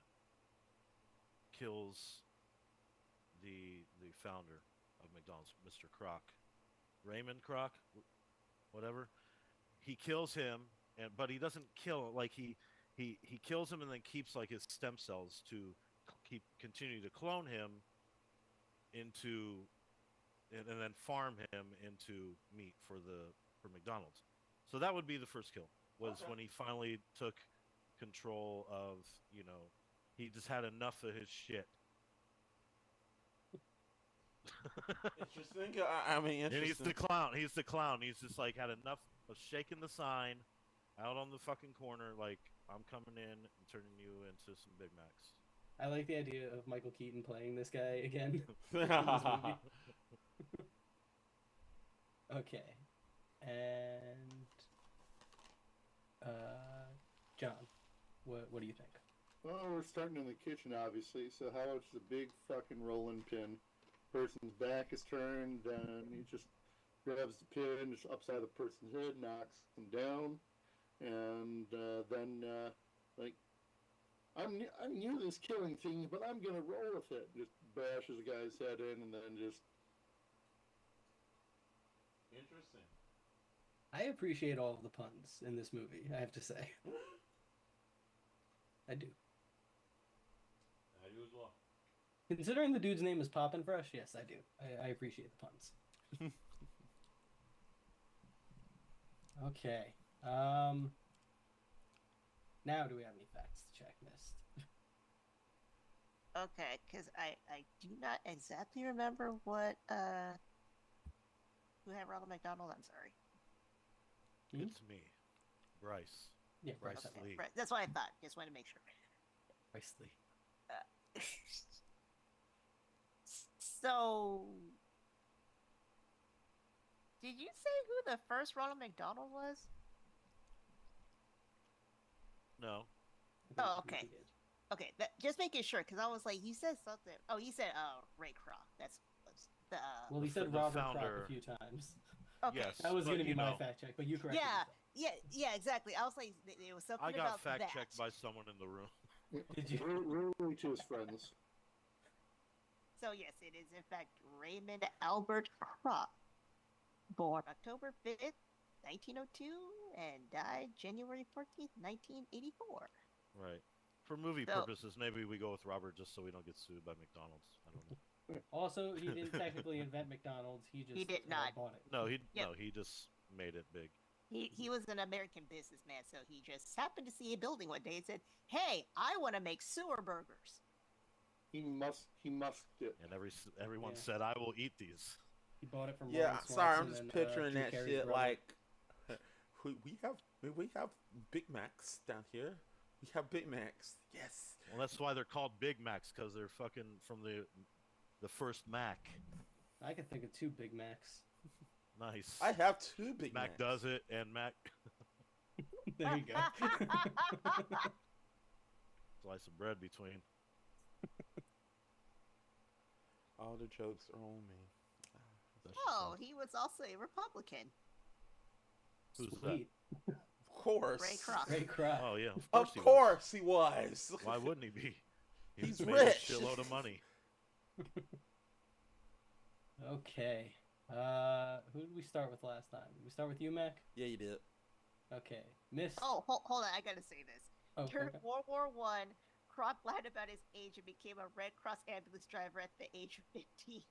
kills the founder of McDonald's, Mr. Kroc, Raymond Kroc, whatever. He kills him, but he doesn't kill like he kills him and then keeps like his stem cells to continue to clone him into and then farm him into meat for McDonald's. So that would be the first kill. Was Okay. when he finally took control of He just had enough of his shit. Interesting. I mean, And he's interesting. the clown. He's the clown. He's just like had enough of shaking the sign out on the fucking corner. Like, I'm coming in and turning you into some Big Macs. I like the idea of Michael Keaton playing this guy again in this movie. Okay, and John, what do you think? Well, we're starting in the kitchen, obviously. So how about just a big fucking rolling pin? Person's back is turned, then he just grabs the pin just upside the person's head, knocks them down, and then like I'm new to this killing thing, but I'm gonna roll with it. Just bashes the guy's head in, and then just Interesting. I appreciate all of the puns in this movie, I have to say. I do. I do as well. Considering the dude's name is Poppin' Fresh, yes, I do. I appreciate the puns. Okay. Now do we have any facts to check, Mist? Okay, because I do not exactly remember what who had Ronald McDonald. I'm sorry. It's me, Bryce. Yeah, Bryce Bryce. Okay, Lee. right. That's what I thought. Just wanted to make sure. Bryce Lee. So, did you say who the first Ronald McDonald was? No. I Oh, think okay. he did. Okay, just making sure, because I was like, you said something. Oh, you said Ray Kroc. That's the. Well, he said The Robert Kroc founder. a few times. Okay. Yes. That was but going to be you my know, fact check, but you corrected yourself. Yeah, exactly. I was like, it was something I got about fact that. checked by someone in the room. Did you? really to his friends. So yes, it is in fact Raymond Albert Kroc, born October 5th, 1902, and died January 14th, 1984. Right. For movie So- purposes, maybe we go with Robert just so we don't get sued by McDonald's. I don't know. Also, he didn't technically invent McDonald's. He just did not. bought it. No, Yep. he just made it big. He was an American businessman, so he just happened to see a building one day and said, "Hey, I want to make sewer burgers." He must it. And everyone Yeah. said, "I will eat these." He bought it from Yeah, Lawrence sorry, I'm Swanson just and, picturing Jim that Carrey's shit brother. like we have Big Macs down here. We have Big Macs. Yes. Well, that's why they're called Big Macs, because they're fucking from the first Mac. I could think of 2 Big Macs. Nice. I have 2 Big Mac Macs. does it, and Mac There you go. slice of bread between. All the jokes are on me. That's just Oh, fun. he was also a Republican. Who's that? Sweet. Of course. Ray Kroc. Great crap. Oh yeah, Of he was. course he was. Why wouldn't he be? He's made rich. a shitload of money. Okay. Who did we start with last time? Did we start with you, Mac? Yeah, you did. Okay. Miss. Oh, hold on, I gotta say this. Oh, During okay. World War One, Kroc lied about his age and became a Red Cross ambulance driver at the age of 15.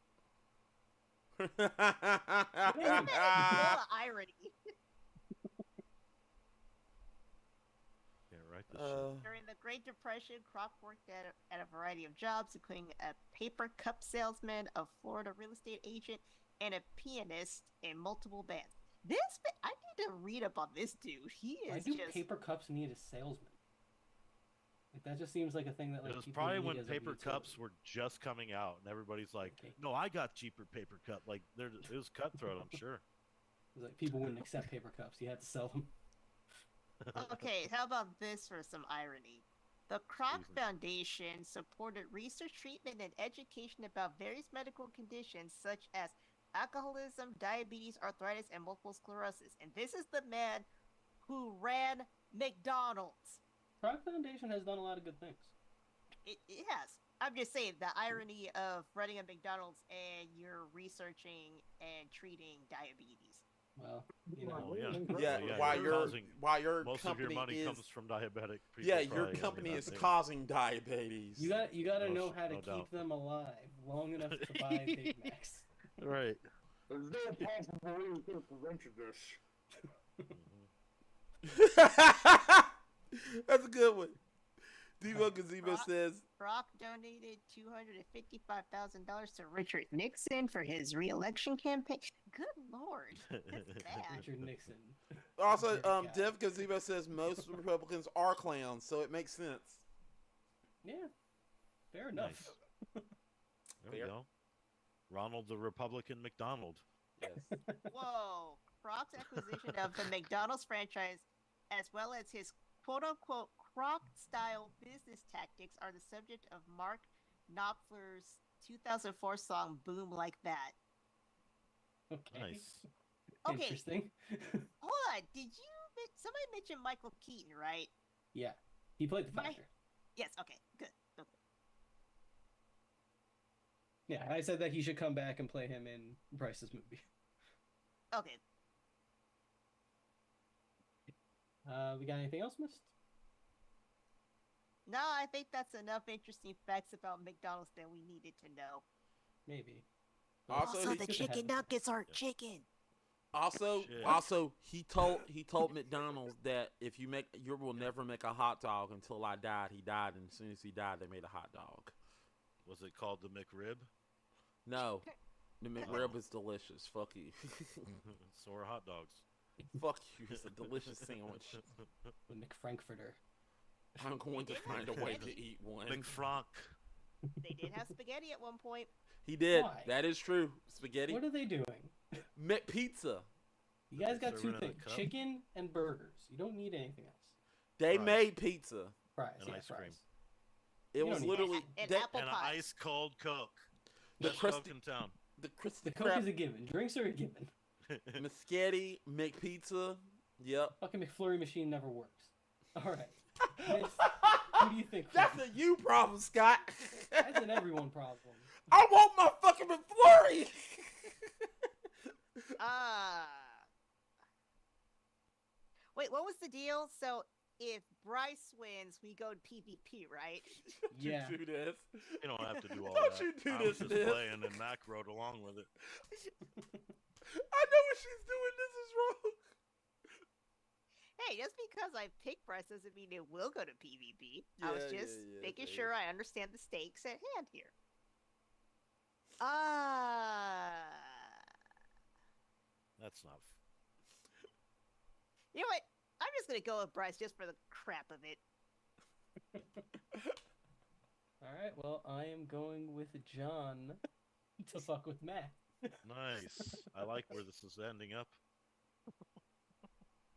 Isn't that full of irony? Yeah, right. This shit. During the Great Depression, Kroc worked at a variety of jobs, including a paper cup salesman, a Florida real estate agent, and a pianist in multiple bands. I need to read up on this dude. He Why is do just paper cups need a salesman? Like that just seems like a thing that like It was people probably need when as a paper utility. cups were just coming out, and everybody's like, Okay. "No, I got cheaper paper cup." Like, it was cutthroat, I'm sure. It was like people wouldn't accept paper cups. You had to sell them. Okay, how about this for some irony? The Kroc Excuse me. Foundation supported research, treatment, and education about various medical conditions such as alcoholism, diabetes, arthritis, and multiple sclerosis. And this is the man who ran McDonald's. Kroc Foundation has done a lot of good things. It has. I'm just saying the irony of running a McDonald's and you're researching and treating diabetes. Well, you know. Oh, yeah. Yeah, Well, yeah, while you're your causing while your Most of company your money is comes from diabetic people. yeah, your probably. I mean, company I is think. causing diabetes. You got to No know sh- how to no keep doubt. them alive long enough to buy Big Macs. Right. There's no possible way we could have prevented this. Mhm. That's a good one. Devo Gazebo says, Brock donated $255,000 to Richard Nixon for his re-election campaign. Good lord, that's bad. Richard Nixon. also, Great guy. Dev Gazebo says most Republicans are clowns, so it makes sense. Yeah, fair enough. Nice. There we Fair. go. Ronald the Republican McDonald. Yes. Whoa, Croc's acquisition of the McDonald's franchise, as well as his quote-unquote Croc-style business tactics, are the subject of Mark Knopfler's 2004 song "Boom Like That." Okay. Nice. Okay. Interesting. Hold on, somebody mentioned Michael Keaton, right? Yeah, he played the My- Thatcher. Yes. Okay. Good. Okay. Yeah, I said that he should come back and play him in Bryce's movie. Okay. We got anything else missed? No, I think that's enough interesting facts about McDonald's that we needed to know. Maybe. Also, Also, he- the chicken nuggets aren't chicken. Also, Shit. he told McDonald's that if you will never make a hot dog until I died. He died, and as soon as he died, they made a hot dog. Was it called the McRib? No, the McRib is delicious. Fuck you. So are hot dogs. Fuck you. It's a delicious sandwich. The McFrankfurter. I'm going to find a way to eat one. McFrank. They did have spaghetti at one point. He did. Why? That is true. Spaghetti. What are they doing? Pizza. You guys got Serving two in a things: cup? chicken and burgers. You don't need anything else. They Fries. made pizza. Fries, And yeah, ice cream. fries. It You was don't need literally And that- apple And an pie. ice cold Coke. The Best crusty- Coke in town. the crispy The Coke crap. is a given. Drinks are a given. Mascetti, McPizza. Yep. Fucking McFlurry machine never works. All right. Vince, who do you think? That's wins? a you problem, Scott. That's an everyone problem. I want my fucking McFlurry. Wait, what was the deal? So if Bryce wins, we go to PvP, right? Yeah. You do this. You don't have to do all Don't that. you do I this, was just Biff. playing and Mac rode along with it. I know what she's doing. This is wrong. Hey, just because I picked Bryce doesn't mean it will go to PvP. I was Yeah, just yeah, making yeah. sure I understand the stakes at hand here. That's not. You know what? I'm just gonna go with Bryce just for the crap of it. All right. Well, I am going with John to fuck with Matt. Nice. I like where this is ending up.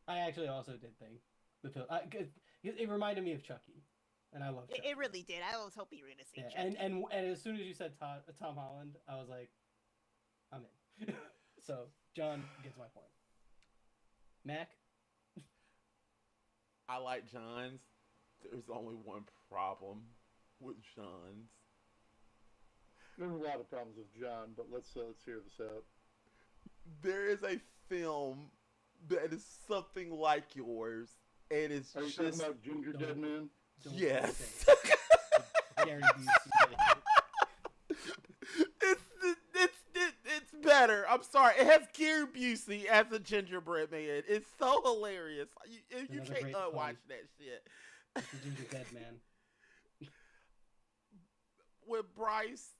I actually also did think the pill. 'Cause it reminded me of Chucky, and I love Chucky. It really did. I was hoping you were gonna say Yeah, Chucky. and as soon as you said Tom Holland, I was like, I'm in. So John gets my point. Mac. I like John's. There's only one problem with John's. There's a lot of problems with John, but let's hear this out. There is a film that is something like yours, and it's Are you talking just about Ginger Don't- Dead Man? Don't yes. say it. Gary Busey. It's better. I'm sorry. It has Gary Busey as a gingerbread man. It's so hilarious. You Another can't great watch pun. that shit. It's the Ginger Dead Man. With Bryce,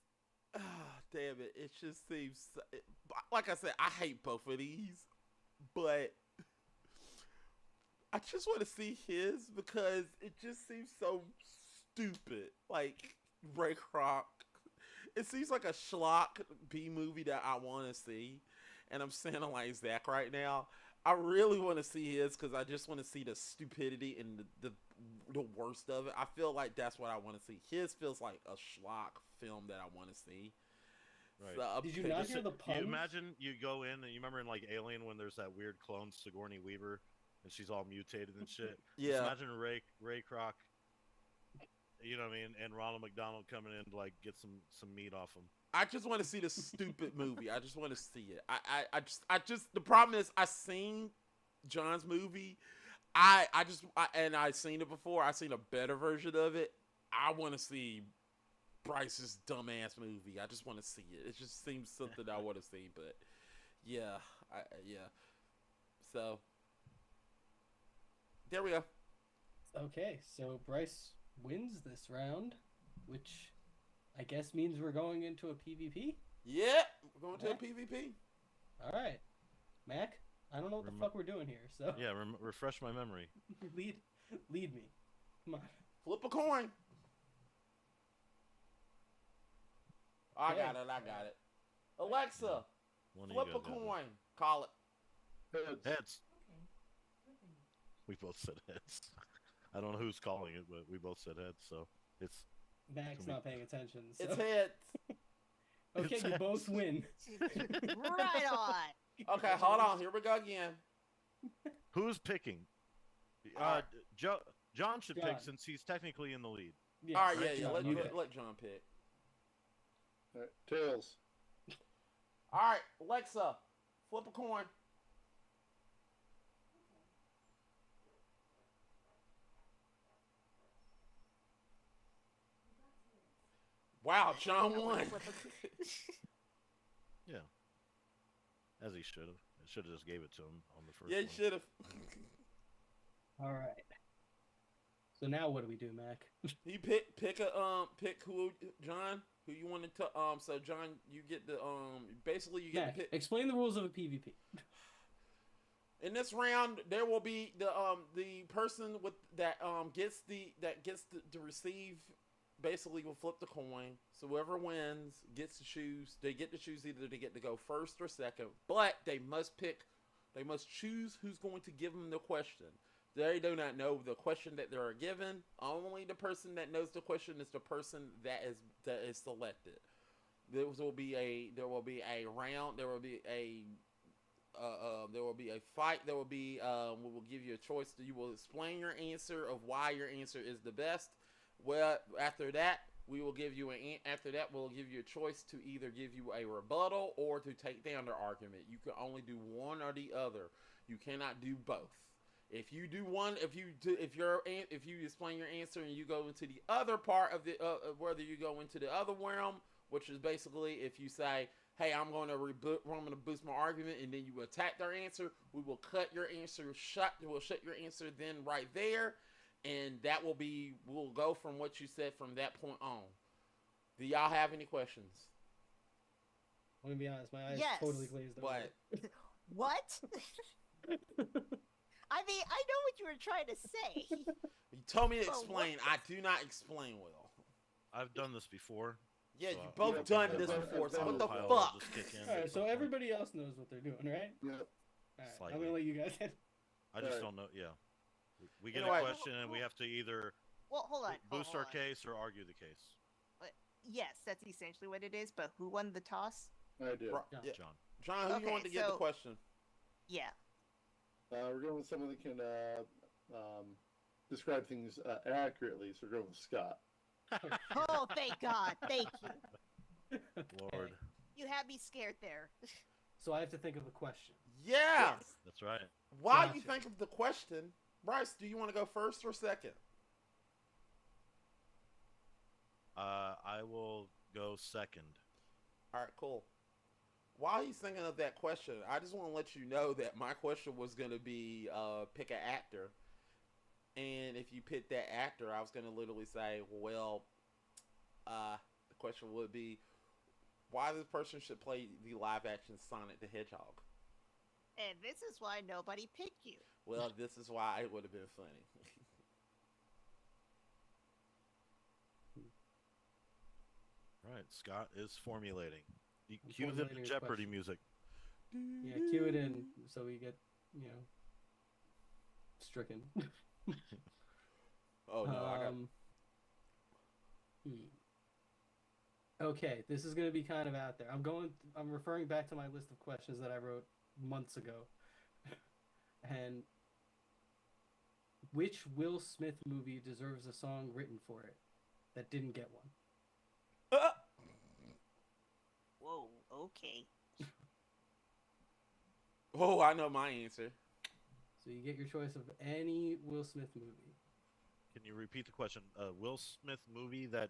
damn it, it just seems like I said. I hate both of these, but I just want to see his because it just seems so stupid. Like Ray Kroc, it seems like a schlock B movie that I want to see, and I'm sounding like Zach right now. I really want to see his because I just want to see the stupidity and the worst of it. I feel like that's what I want to see. His feels like a schlock film that I want to see. Right. So, Did you not hear the puns? You imagine you go in and you remember in like Alien when there's that weird clone Sigourney Weaver and she's all mutated and shit. Yeah. Just imagine Ray Kroc, you know what I mean, and Ronald McDonald coming in to like get some meat off him. I just want to see the stupid movie. I just want to see it. I just the problem is I seen John's movie. I've seen it before. I seen a better version of it. I want to see Bryce's dumbass movie. I just want to see it. It just seems something I want to see. But yeah, yeah. So there we go. Okay, so Bryce wins this round, which I guess means we're going into a PvP. Yeah, we're going to a Mac? PvP. All right, Mac. I don't know what the fuck we're doing here, so Yeah, refresh my memory. lead me. Come on. Flip a coin. I Okay. got it. Alexa, One of flip you a guys have it. coin. Call it. Heads. Heads. We both said heads. I don't know who's calling it, but we both said heads, so it's Mac's not paying attention. So. It's heads. Okay, It's you heads. both win. Right on. Okay, hold on. Here we go again. who's picking. Alright. John should John. pick since he's technically in the lead. Yes, All right, yeah. John, Let you John pick. pick. All right, tails. All right, Alexa, flip a coin. Wow, John won. Yeah. As he should have. I should have just gave it to him on the first Yeah, you one. should have. All right. So now what do we do, Mac? You pick who, John, who you wanted to so John, you get the basically you get Mac, to pick. explain the rules of a PvP. In this round, there will be the person with that gets to receive, basically will flip the coin. So whoever wins gets to choose. They get to choose either they get to go first or second, but they must choose who's going to give them the question. They do not know the question that they are given. Only the person that knows the question is the person that is selected. There will be a round. There will be a fight. There will be we will give you a choice. You will explain your answer of why your answer is the best. Well, after that, we'll give you a choice to either give you a rebuttal or to take down their argument. You can only do one or the other. You cannot do both. If you do one, if you explain your answer and you go into the other part of the whether you go into the other realm, which is basically if you say, "Hey, I'm going to boost my argument," and then you attack their answer, we will cut your answer shut. We'll shut your answer then right there, and we'll go from what you said from that point on. Do y'all have any questions? I'm gonna be honest, my eyes Yes. totally glazed over. What? I mean, I know what you were trying to say. You told me to Oh, explain. what? I do not explain well. I've done this before. Yeah, So you I- both Yeah, done yeah, this yeah, before. So yeah, what the Autopilot will fuck? just kick in All right, at so some point. everybody else knows what they're doing, right? Yep. All right, I'm Slightly. gonna let you guys. I just Alright. don't know. Yeah. We get Anyway. a question and we have to either Well, hold on. boost hold our on. case or argue the case. Yes, that's essentially what it is. But who won the toss? I did. Right, John. yeah. John. John, who Okay, you want to get the so- question? Yeah. We're going with someone that can describe things accurately, so we're going with Scott. Oh, thank God. Thank you. Lord. You had me scared there. So I have to think of a question. Yeah. Yes. That's right. While you Gotcha. think of the question, Bryce, do you want to go first or second? I will go second. All right, cool. While he's thinking of that question, I just want to let you know that my question was going to be pick an actor. And if you pick that actor, I was going to literally say, well, the question would be, why this person should play the live-action Sonic the Hedgehog? And this is why nobody picked you. Well, this is why it would have been funny. Right. Scott is formulating. I'm Cue the formulating a Jeopardy question. music. Yeah, cue it in so we get, stricken. Oh, no, I got... Okay, this is going to be kind of out there. I'm referring back to my list of questions that I wrote months ago. And which Will Smith movie deserves a song written for it that didn't get one? Whoa, okay. Oh, I know my answer. So you get your choice of any Will Smith movie. Can you repeat the question? Will Smith movie that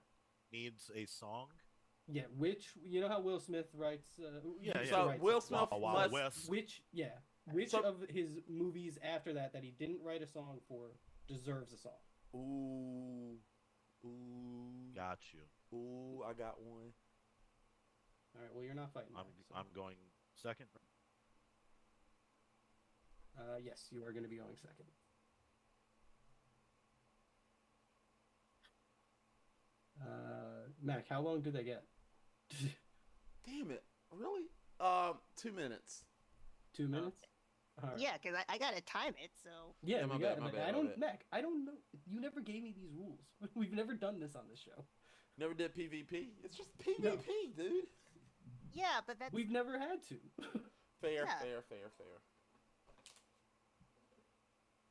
needs a song? Yeah, you know how Will Smith writes? Yeah, used yeah. to So write Will songs. Smith Wild Wild must... West. Which So- of his movies after that he didn't write a song for deserves a song? Ooh. Ooh. Got you. Ooh, I got one. All right. Well, you're not fighting. I'm Mac, so. I'm going second. Yes, you are going to be going second. Mac, how long do they get? Damn it! Really? 2 minutes. 2 minutes. All right. Yeah, because I gotta time it. So Yeah, my we bad, got. my But bad, I my don't, bad. Mac. I don't know. You never gave me these rules. We've never done this on this show. Never did PvP. It's just No. PvP, dude. yeah, but that's We've never had to. Fair, Yeah. fair, fair, fair.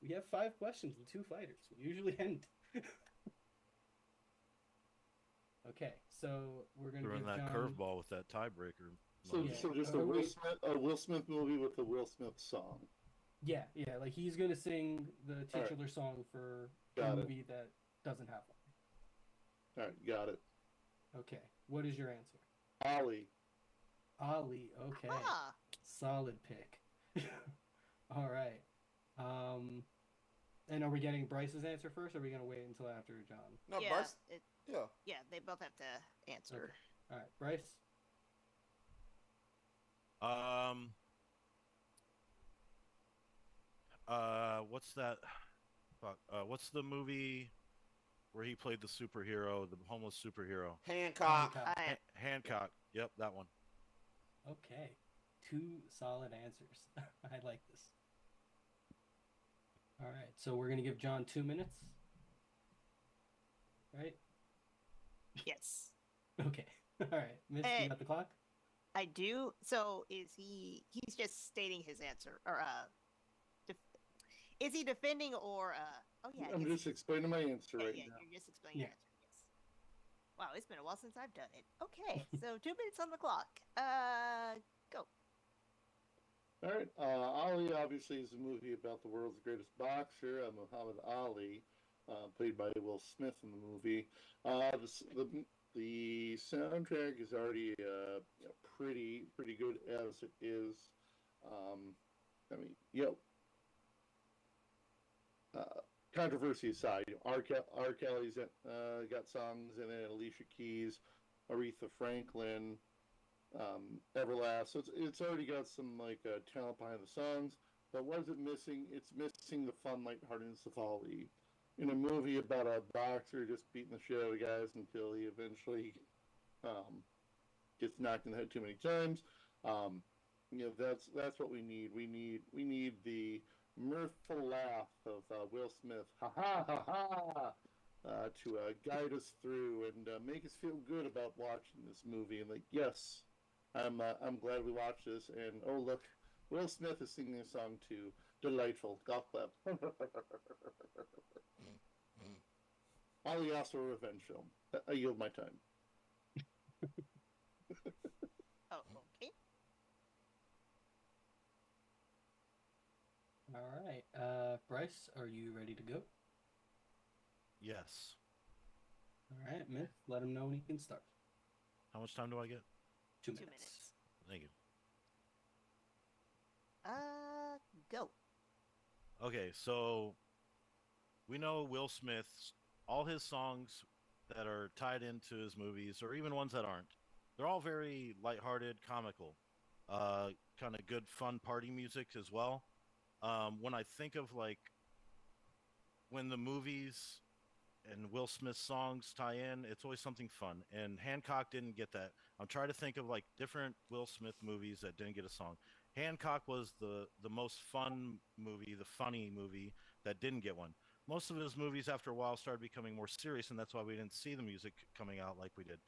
We have 5 questions and 2 fighters. We usually end. Okay, so we're gonna Throwing give that John. curveball with that tiebreaker. So, Yeah. so just Oh, a wait. Will Smith movie with a Will Smith song. Yeah, like he's gonna sing the All right. titular song for Got a it. movie that doesn't have one. All right, got it. Okay, what is your answer? Ollie. Ali. Okay, solid pick. All right. And are we getting Bryce's answer first, or are we gonna wait until after John? No, yeah, Bryce. it, Yeah. yeah. They both have to answer. Okay. All right, Bryce. What's that? Fuck. What's the movie where he played the superhero, the homeless superhero? Hancock. Hancock. Hancock. Yep, that one. Okay, 2 solid answers. I like this. All right, so we're gonna give John 2 minutes. Right? Yes, Okay. All right, Miss, you got the clock. I do. So is he? He's just stating his answer, or is he defending or Oh yeah, I I'm guess just explaining my answer right now. You're just explaining Yeah. your answer. Yes. Wow, it's been a while since I've done it. Okay, so 2 minutes on the clock. Go. All right. Ali obviously is a movie about the world's greatest boxer, Muhammad Ali, played by Will Smith in the movie. The soundtrack is already pretty good as it is. I mean, controversy aside, R. Kelly's got songs in it. Alicia Keys, Aretha Franklin. Everlast. So it's already got some talent behind the songs. But what is it missing? It's missing the fun, lightheartedness of Ali. In a movie about a boxer just beating the shit out of guys until he eventually gets knocked in the head too many times. That's what we need. We need the mirthful laugh of Will Smith. Ha ha ha ha. To guide us through and make us feel good about watching this movie. And yes, I'm glad we watched this. And oh look, Will Smith is singing a song too. Delightful. Golf clap. Ali also a revenge film. I yield my time. Oh, okay. All right, Bryce, are you ready to go? Yes. All right, Myth, let him know when he can start. How much time do I get? 2 2 minutes. minutes. Thank you. Go. Okay, so we know Will Smith's all his songs that are tied into his movies, or even ones that aren't. They're all very lighthearted, comical, kind of good, fun party music as well. When I think of when the movies and Will Smith songs tie in, it's always something fun. And Hancock didn't get that. I'm trying to think of different Will Smith movies that didn't get a song. Hancock was the most fun movie, the funny movie that didn't get one. Most of his movies after a while started becoming more serious, and that's why we didn't see the music coming out like we did.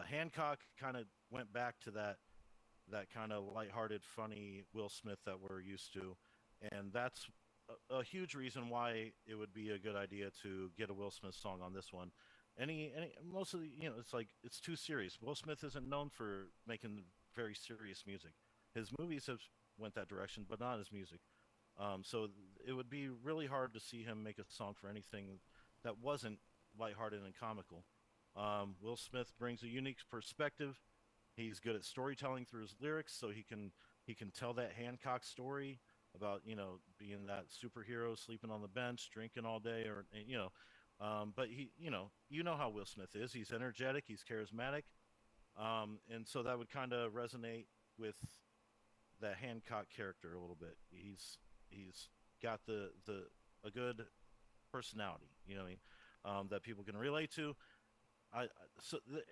Hancock kind of went back to that kind of lighthearted, funny Will Smith that we're used to, and that's a huge reason why it would be a good idea to get a Will Smith song on this one. Any most of the it's too serious. Will Smith isn't known for making very serious music. His movies have went that direction, but not his music. So it would be really hard to see him make a song for anything that wasn't lighthearted and comical. Will Smith brings a unique perspective. He's good at storytelling through his lyrics, so he can tell that Hancock story about being that superhero sleeping on the bench, drinking all day, or But you know how Will Smith is. He's energetic. He's charismatic. And so that would kind of resonate with the Hancock character a little bit. He's got the a good personality, you know what I mean, that people can relate to.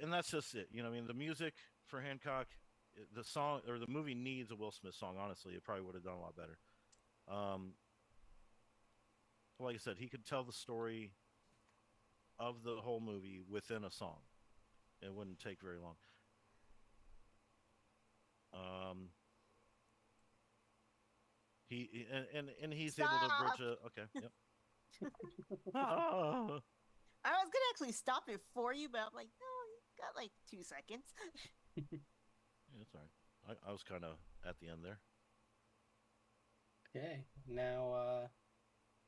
And that's just it. You know what I mean? The music for Hancock, the song or the movie needs a Will Smith song. Honestly, it probably would have done a lot better. Um, like I said, he could tell the story of the whole movie within a song. It wouldn't take very long. Um, and he's able to bridge a okay. Yep. Ah. I was gonna actually stop it for you, but I'm like, no, you got like 2 seconds. Yeah, that's all right. I was kind of at the end there. Okay, now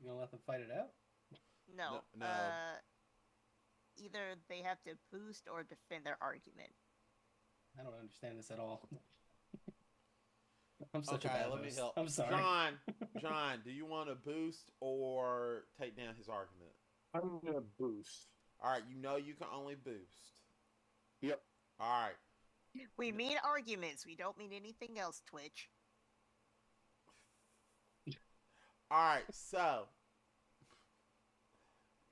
you gonna let them fight it out? No. No. Either they have to boost or defend their argument. I don't understand this at all. I'm such a Okay, bad let me host. help. I'm sorry. John, do you want to boost or take down his argument? I'm gonna boost. All right, you know you can only boost. Yep. All right. We mean arguments. We don't mean anything else, Twitch. All right, so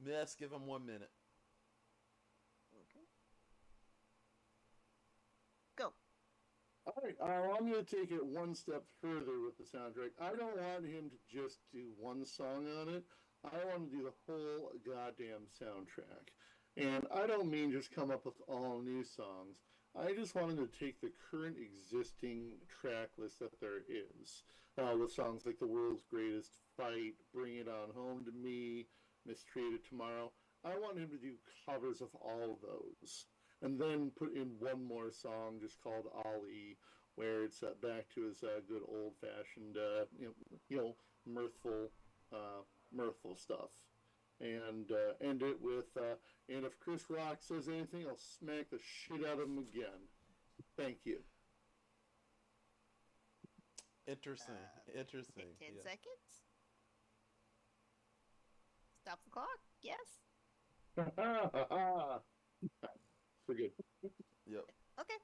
Miss, give him 1 minute. Okay. Go. All right, I'm going to take it one step further with the soundtrack. I don't want him to just do one song on it. I want to do the whole goddamn soundtrack. And I don't mean just come up with all new songs. I just want him to take the current existing track list that there is, with songs like The World's Greatest Fight, Bring It On Home to Me, Mistreated Tomorrow. I want him to do covers of all of those. And then put in one more song just called Ali, where it's back to his good old-fashioned, mirthful, mirthful stuff. And end it with, and if Chris Rock says anything, I'll smack the shit out of him again. Thank you. Interesting. Interesting. 10 Yeah. seconds. Stop the clock. Yes. We're good. Yep. Okay.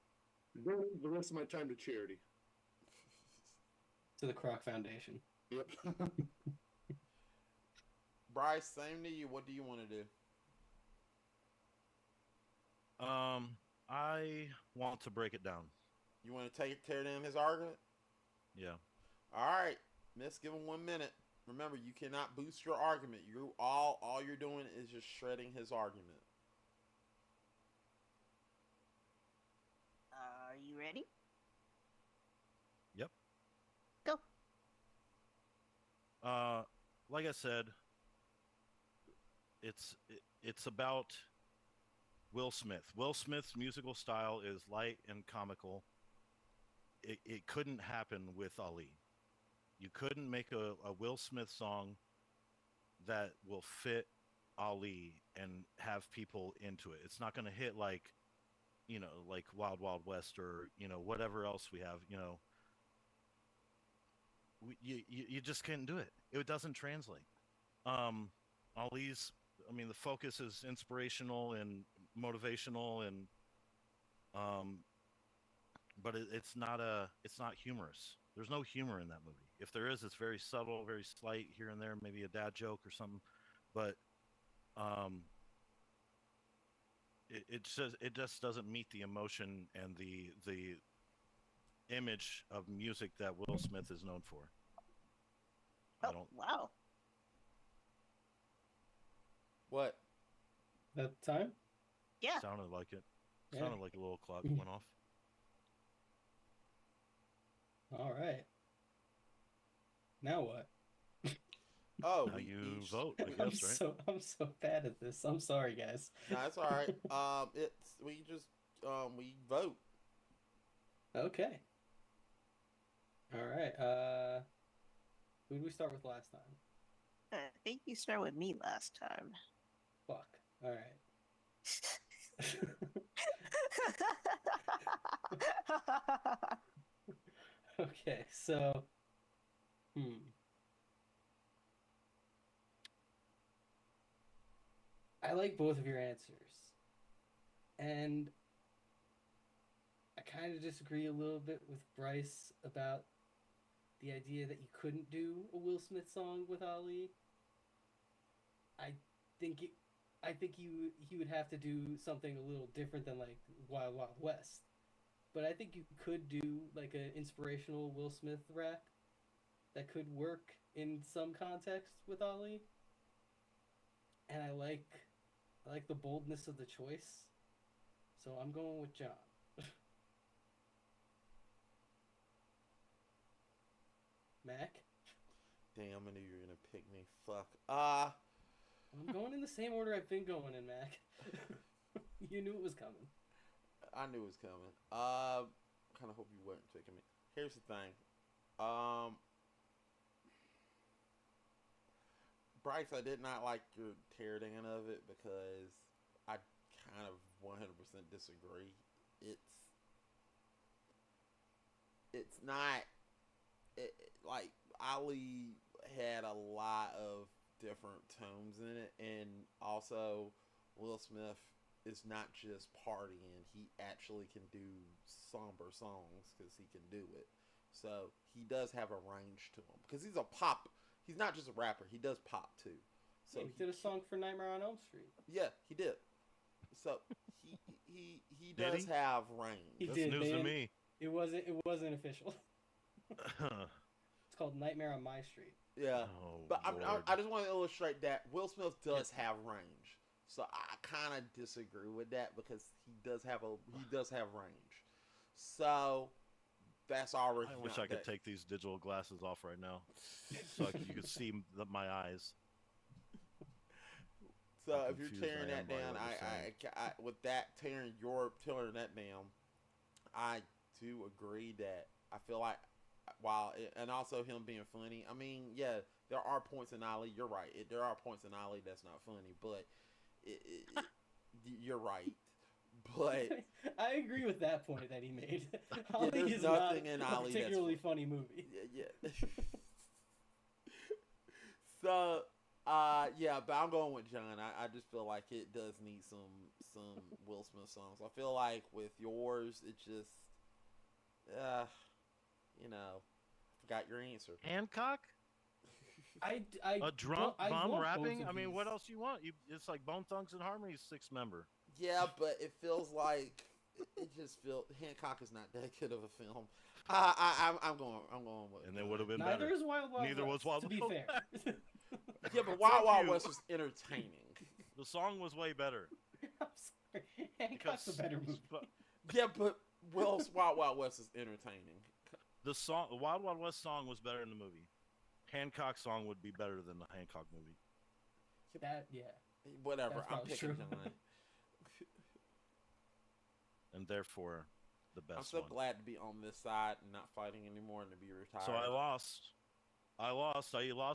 Donate the rest of my time to charity. To the Croc Foundation. Yep. Bryce, same to you. What do you want to do? I want to break it down. You want to tear down his argument? Yeah. All right, Miss, give him 1 minute. Remember, you cannot boost your argument. All you're doing is just shredding his argument. Are you ready? Yep. Go. Like I said, it's about Will Smith. Will Smith's musical style is light and comical. It couldn't happen with Ali. You couldn't make a Will Smith song that will fit Ali and have people into it. It's not going to hit like Wild Wild West or whatever else we have. You just can't do it. It doesn't translate. Ali's, the focus is inspirational and motivational, and but it's not humorous. There's no humor in that movie. If there is, it's very subtle, very slight here and there, maybe a dad joke or something. But it just doesn't meet the emotion and the image of music that Will Smith is known for. Oh, wow. What? That time? Yeah. Sounded like it. Yeah. Sounded like a little clock went off. All right. Now what? Oh, Now you vote, I guess, right? I'm so bad at this. I'm sorry, guys. No, that's all right. We vote. Okay. All right. Who did we start with last time? I think you started with me last time. Fuck. All right. Okay, so I like both of your answers, and I kind of disagree a little bit with Bryce about the idea that you couldn't do a Will Smith song with Ali. I think it, I think he would have to do something a little different than like Wild Wild West. But I think you could do like an inspirational Will Smith rap that could work in some context with Ali. And I like the boldness of the choice. So I'm going with John. Mac? Damn, I knew you were gonna pick me. Fuck. I'm going in the same order I've been going in, Mac. You knew it was coming. I knew it was coming. Kind of hope you weren't picking me. Here's the thing. Bryce, I did not like your teardown of it because I kind of 100% disagree. It's not like Ali had a lot of different tones in it, and also Will Smith is not just partying. He actually can do somber songs because he can do it. So he does have a range to him because he's a pop. He's not just a rapper. He does pop too. So Yeah, he did a song for Nightmare on Elm Street. Yeah, he did. So he Did does he? have range. He That's did, news to man. me. It wasn't official. It's called Nightmare on My Street. Yeah, Oh, but Lord. I just want to illustrate that Will Smith does have range. So I kind of disagree with that because he does have range. So that's already. I wish I could take these digital glasses off right now, so you could see my eyes. So How if you're confused tearing I am that by down, what you're I with that tearing that down, I do agree that I feel like and also him being funny. I mean, yeah, there are points in Ali. You're right. There are points in Ali that's not funny, but you're right. But I agree with that point that he made. yeah, Ali there's is nothing not in a Ali that's particularly funny movie. yeah. So, yeah, but I'm going with John. I just feel like it does need some Will Smith songs. I feel like with yours, it just, you know, forgot your answer. Hancock? I A drunk I bum want rapping? both I of mean, what these. else you want? It's like Bone Thugs and Harmony's 6-member. Yeah, but it feels like it just feels Hancock is not that good of a film. I'm going with. And they would have been Neither better. is Wild Wild Neither West, was Wild to be Wild fair. Yeah, but Wild Thank Wild you. West was entertaining. The song was way better. I'm sorry. Hancock's a better movie. Yeah, but Will's Wild Wild West is entertaining. The Wild Wild West song was better in the movie. Hancock's song would be better than the Hancock movie. That yeah. Whatever, That's I'm probably picking true. John. And therefore, the best I'm so one. glad to be on this side and not fighting anymore and to be retired. So I lost. I lost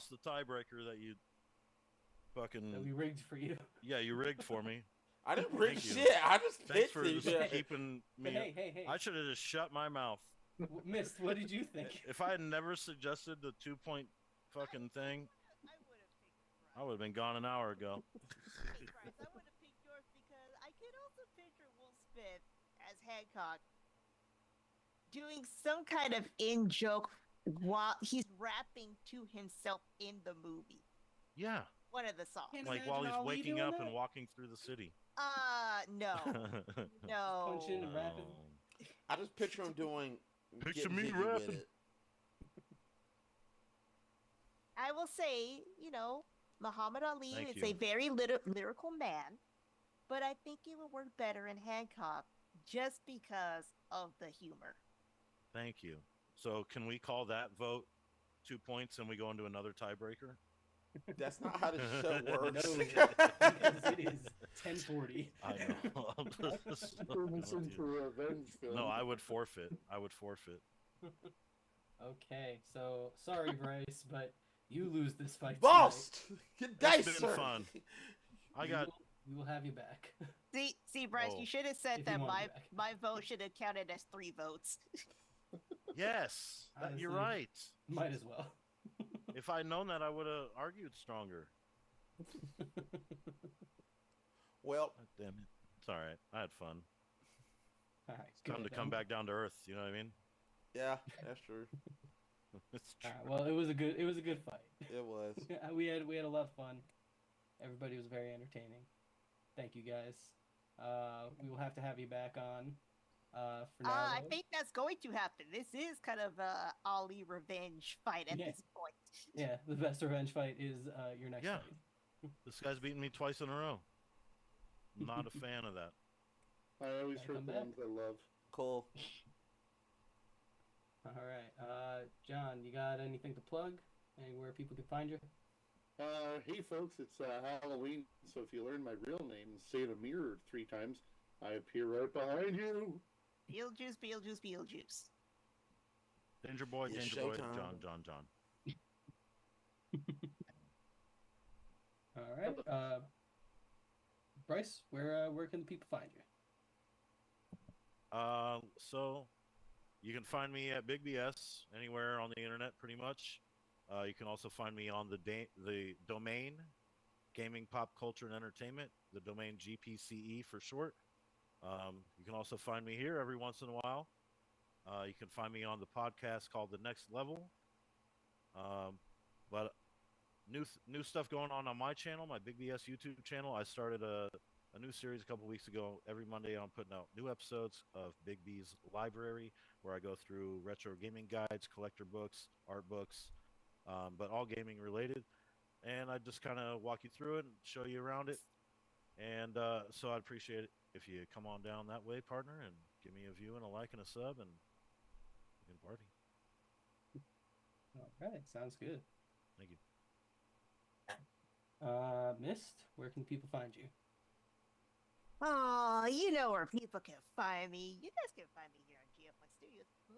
the tiebreaker that you fucking... That we rigged for you. Yeah, you rigged for me. I didn't bring Thank you. shit. I just Thanks picked for these. just keeping me... Hey. I should have just shut my mouth. Mist, what did you think? If I had never suggested the 2-point fucking thing, I would have been gone an hour ago. Hey, Bryce, I would have picked yours because I could also picture Will Smith as Hancock doing some kind of in-joke while he's rapping to himself in the movie. Yeah, One of the songs. Can't like imagine while he's Ali waking doing up that. and walking through the city. No. No. Punching and rapping. I just picture him doing. Picture getting me jiggy with rapping. it. I will say, Muhammad Ali Thank is you. a very lyrical man, but I think it would work better in Hancock just because of the humor. Thank you. So can we call that vote 2 points and we go into another tiebreaker? That's not how the show No, works. because it is 10:40. I know. Robinson for revenge film. No, I would forfeit. Okay, so sorry, Bryce, but you lose this fight. Bust! Good day, It's been sir. fun. I got... We will have you back. See, Bryce, Oh. you should have said If you that want my me back. my vote should have counted as 3 votes. Yes, you're Honestly. right. Might as well. If I'd known that, I would have argued stronger. Well, God damn it. It's all right. I had fun. All right, It's time to come back down to earth. You know what I mean? yeah, that's true. It's All true. right, well, it was a good fight. It was. We had a lot of fun. Everybody was very entertaining. Thank you guys. We will have to have you back on. For now, I though. think that's going to happen. This is kind of a Ali revenge fight at Yeah. this point. Yeah, the best revenge fight is your next Yeah. fight. This guy's beaten me twice in a row. Not a fan of that. I always Gotta hurt come the back. ones I love. Cool. All right, John, you got anything to plug? Anywhere people can find you? Hey folks, it's Halloween, so if you learn my real name and say it in a mirror 3 times, I appear right behind you. Beetlejuice, Beetlejuice, Beetlejuice. Danger Boy, It's Danger Boy, showtime. John. All right, Bryce, where can the people find you? So you can find me at Big BS anywhere on the internet, pretty much. You can also find me on the domain, Gaming, Pop Culture, and Entertainment, the domain GPCE for short. You can also find me here every once in a while. You can find me on the podcast called The Next Level. But new stuff going on my channel, my Big BS YouTube channel. I started a new series a couple weeks ago. Every Monday I'm putting out new episodes of Big B's Library, where I go through retro gaming guides, collector books, art books, but all gaming related. And I just kind of walk you through it and show you around it. And so I'd appreciate it if you come on down that way, partner, and give me a view and a like and a sub, and we can party. All right, sounds good. Thank you. Mist, where can people find you? Oh, you know where people can find me. You guys can find me here on GF1 Studios, but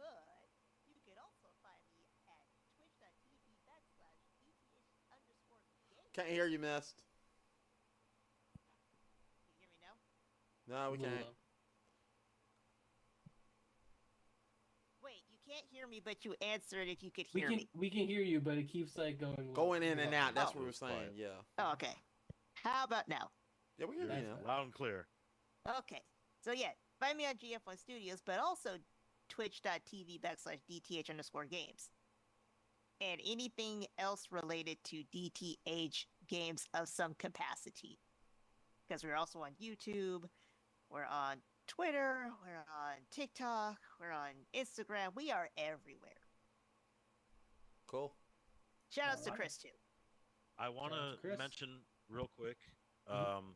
you can also find me at twitch.tv/DTH_games. Can't hear you, Mist. Can you hear me now? No, we A little can't. low. Wait, you can't hear me, but you answered if you could We hear can me. we can hear you, but it keeps like going Going in and out. That's Oh. what we were saying. Quiet. Yeah. Oh, okay. How about now? Yeah, we hear You're you That's now. fine. loud and clear. Okay. So yeah, find me on GF1 Studios, but also twitch.tv/DTH_games. And anything else related to DTH games of some capacity. Because we're also on YouTube, we're on Twitter, we're on TikTok, we're on Instagram. We are everywhere. Cool. Shout outs to Alright. Chris too. I want Shout out to to Chris. mention real quick. Mhm.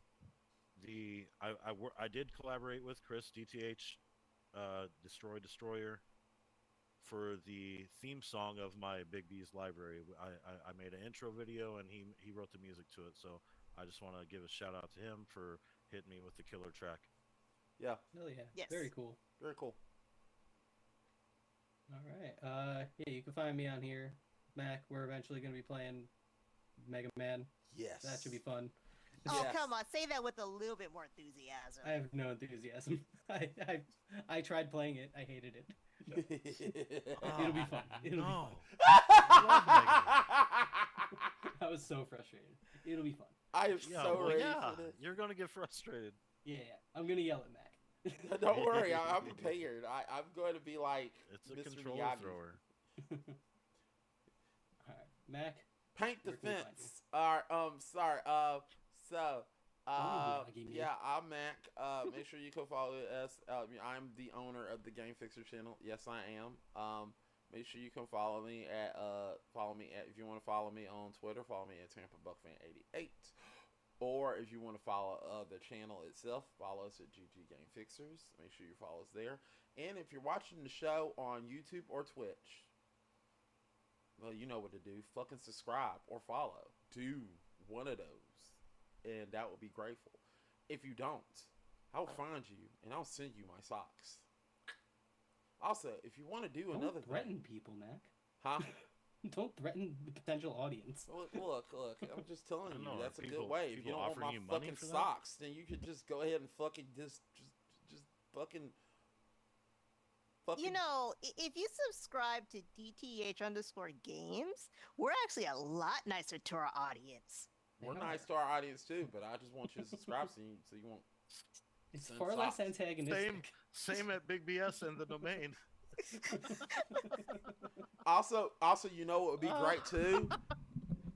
I did collaborate with Chris DTH, Destroyer, for the theme song of my Big B's Library. I made an intro video and he wrote the music to it. So I just want to give a shout out to him for hitting me with the killer track. Yeah. Hell yeah. Yes. Very cool. Very cool. All right. Yeah, you can find me on here, Mac. We're eventually going to be playing Mega Man. Yes. That should be fun. Oh, Yes. come on. Say that with a little bit more enthusiasm. I have no enthusiasm. I tried playing it. I hated it. It'll be fun. It'll be fun. I was so frustrated. It'll be fun. I am Yeah, so well, ready yeah, for this. you're gonna get frustrated. Yeah, I'm going to yell at Mac. Don't worry, I'm prepared. I'm going to be like It's a Mr. controller Miyagi. thrower. All right, Mac. Paint the Where can we find fence. Alright, sorry. So, Miyagi, man. yeah, I'm Mac. Make sure you can follow us. I'm the owner of the Game Fixer channel. Yes, I am. Make sure you can follow me at if you want to follow me on Twitter, follow me at TampaBuckFan88. Or if you want to follow the channel itself, follow us at GG Game Fixers. Make sure you follow us there. And if you're watching the show on YouTube or Twitch, well, you know what to do. Fucking subscribe or follow. Do one of those. And that would be grateful. If you don't, I'll find you and I'll send you my socks. Also, if you want to do Don't another threaten thing. people, Mac. Huh? Don't threaten the potential audience. Look. I'm just telling I you, know, that's a people- good way. If you people don't want offering my you money fucking for that? socks, then you could just go ahead and fucking just fucking. You know, if you subscribe to DTH_games, we're actually a lot nicer to our audience. We're nice to our audience too, but I just want you to subscribe so you won't. It's Send far less socks. antagonistic. Same at Big BS and the domain. Also, you know what would be great too?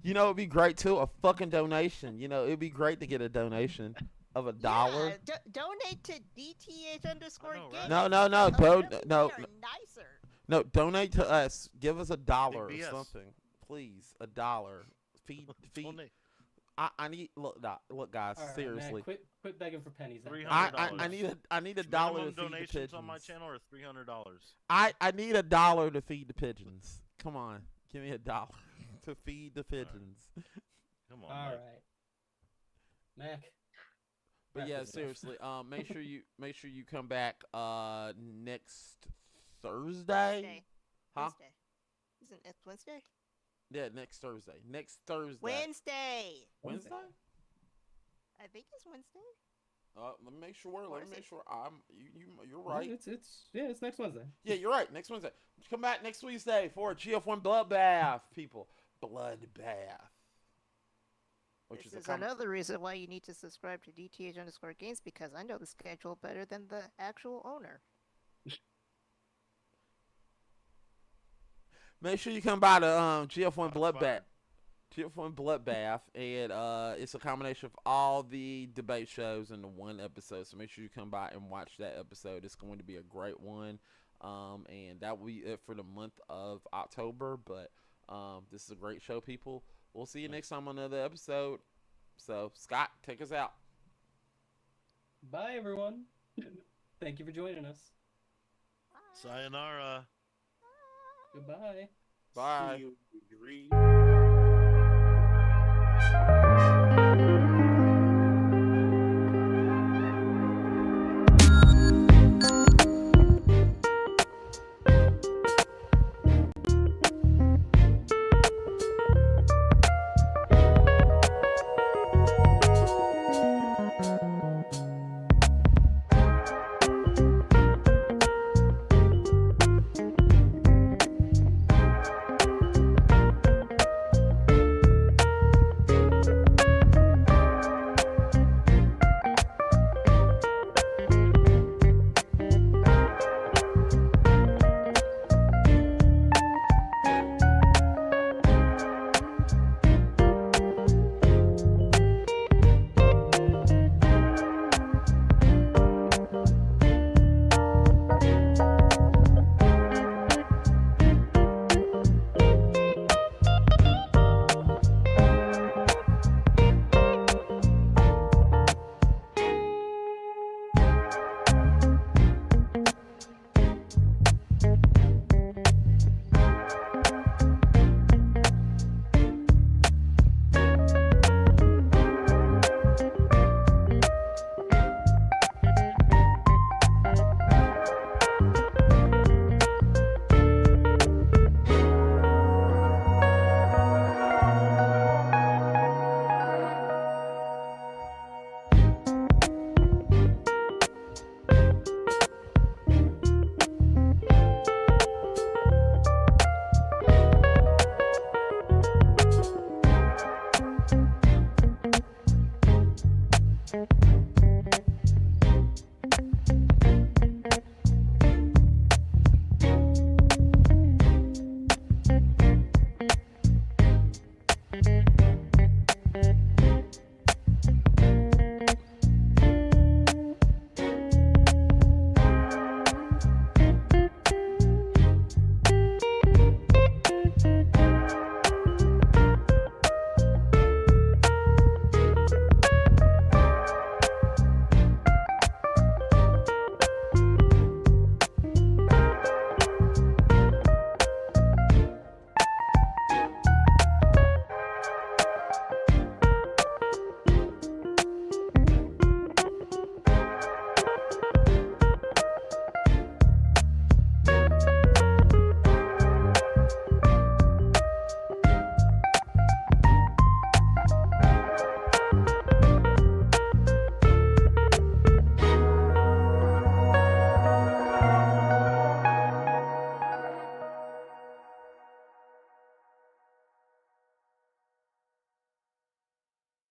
You know, it'd be great too. A fucking donation. You know, it'd be great to get a donation of $1. Yeah, donate to DTH underscore I know, right? games. No, no, no, Apparently no, we are nicer. no. Donate to us. Give us $1 or Big BS. something, please. $1. Feed. Donate. I need look, guys. All right, Seriously, man, quit begging for pennies. then. $300. I need a $1 Minimum to feed the donations pigeons. on my channel are $300. I need $1 to feed the pigeons. Come on, give me $1 to feed the pigeons. Come on. All Mike. right, Mac. But wrap yeah, this up. seriously, make sure you come back next Thursday. Wednesday. Huh? Wednesday. Isn't it Wednesday? Yeah, next Thursday. Next Thursday. Wednesday. Wednesday? I think it's Wednesday. Let me make sure. Or Let is me make it- sure. You're right. It's next Wednesday. Yeah, you're right. Next Wednesday. Come back next Wednesday for a GF1 bloodbath, people. Bloodbath. Which This is is another reason why you need to subscribe to DTH underscore games, because I know the schedule better than the actual owner. Make sure you come by the GF1 Shots bloodbath. fired. GF1 bloodbath, and it's a combination of all the debate shows in the one episode. So make sure you come by and watch that episode. It's going to be a great one, and that will be it for the month of October. But this is a great show, people. We'll see you next time on another episode. So Scott, take us out. Bye, everyone. Thank you for joining us. Sayonara. Goodbye. Bye. See you agree.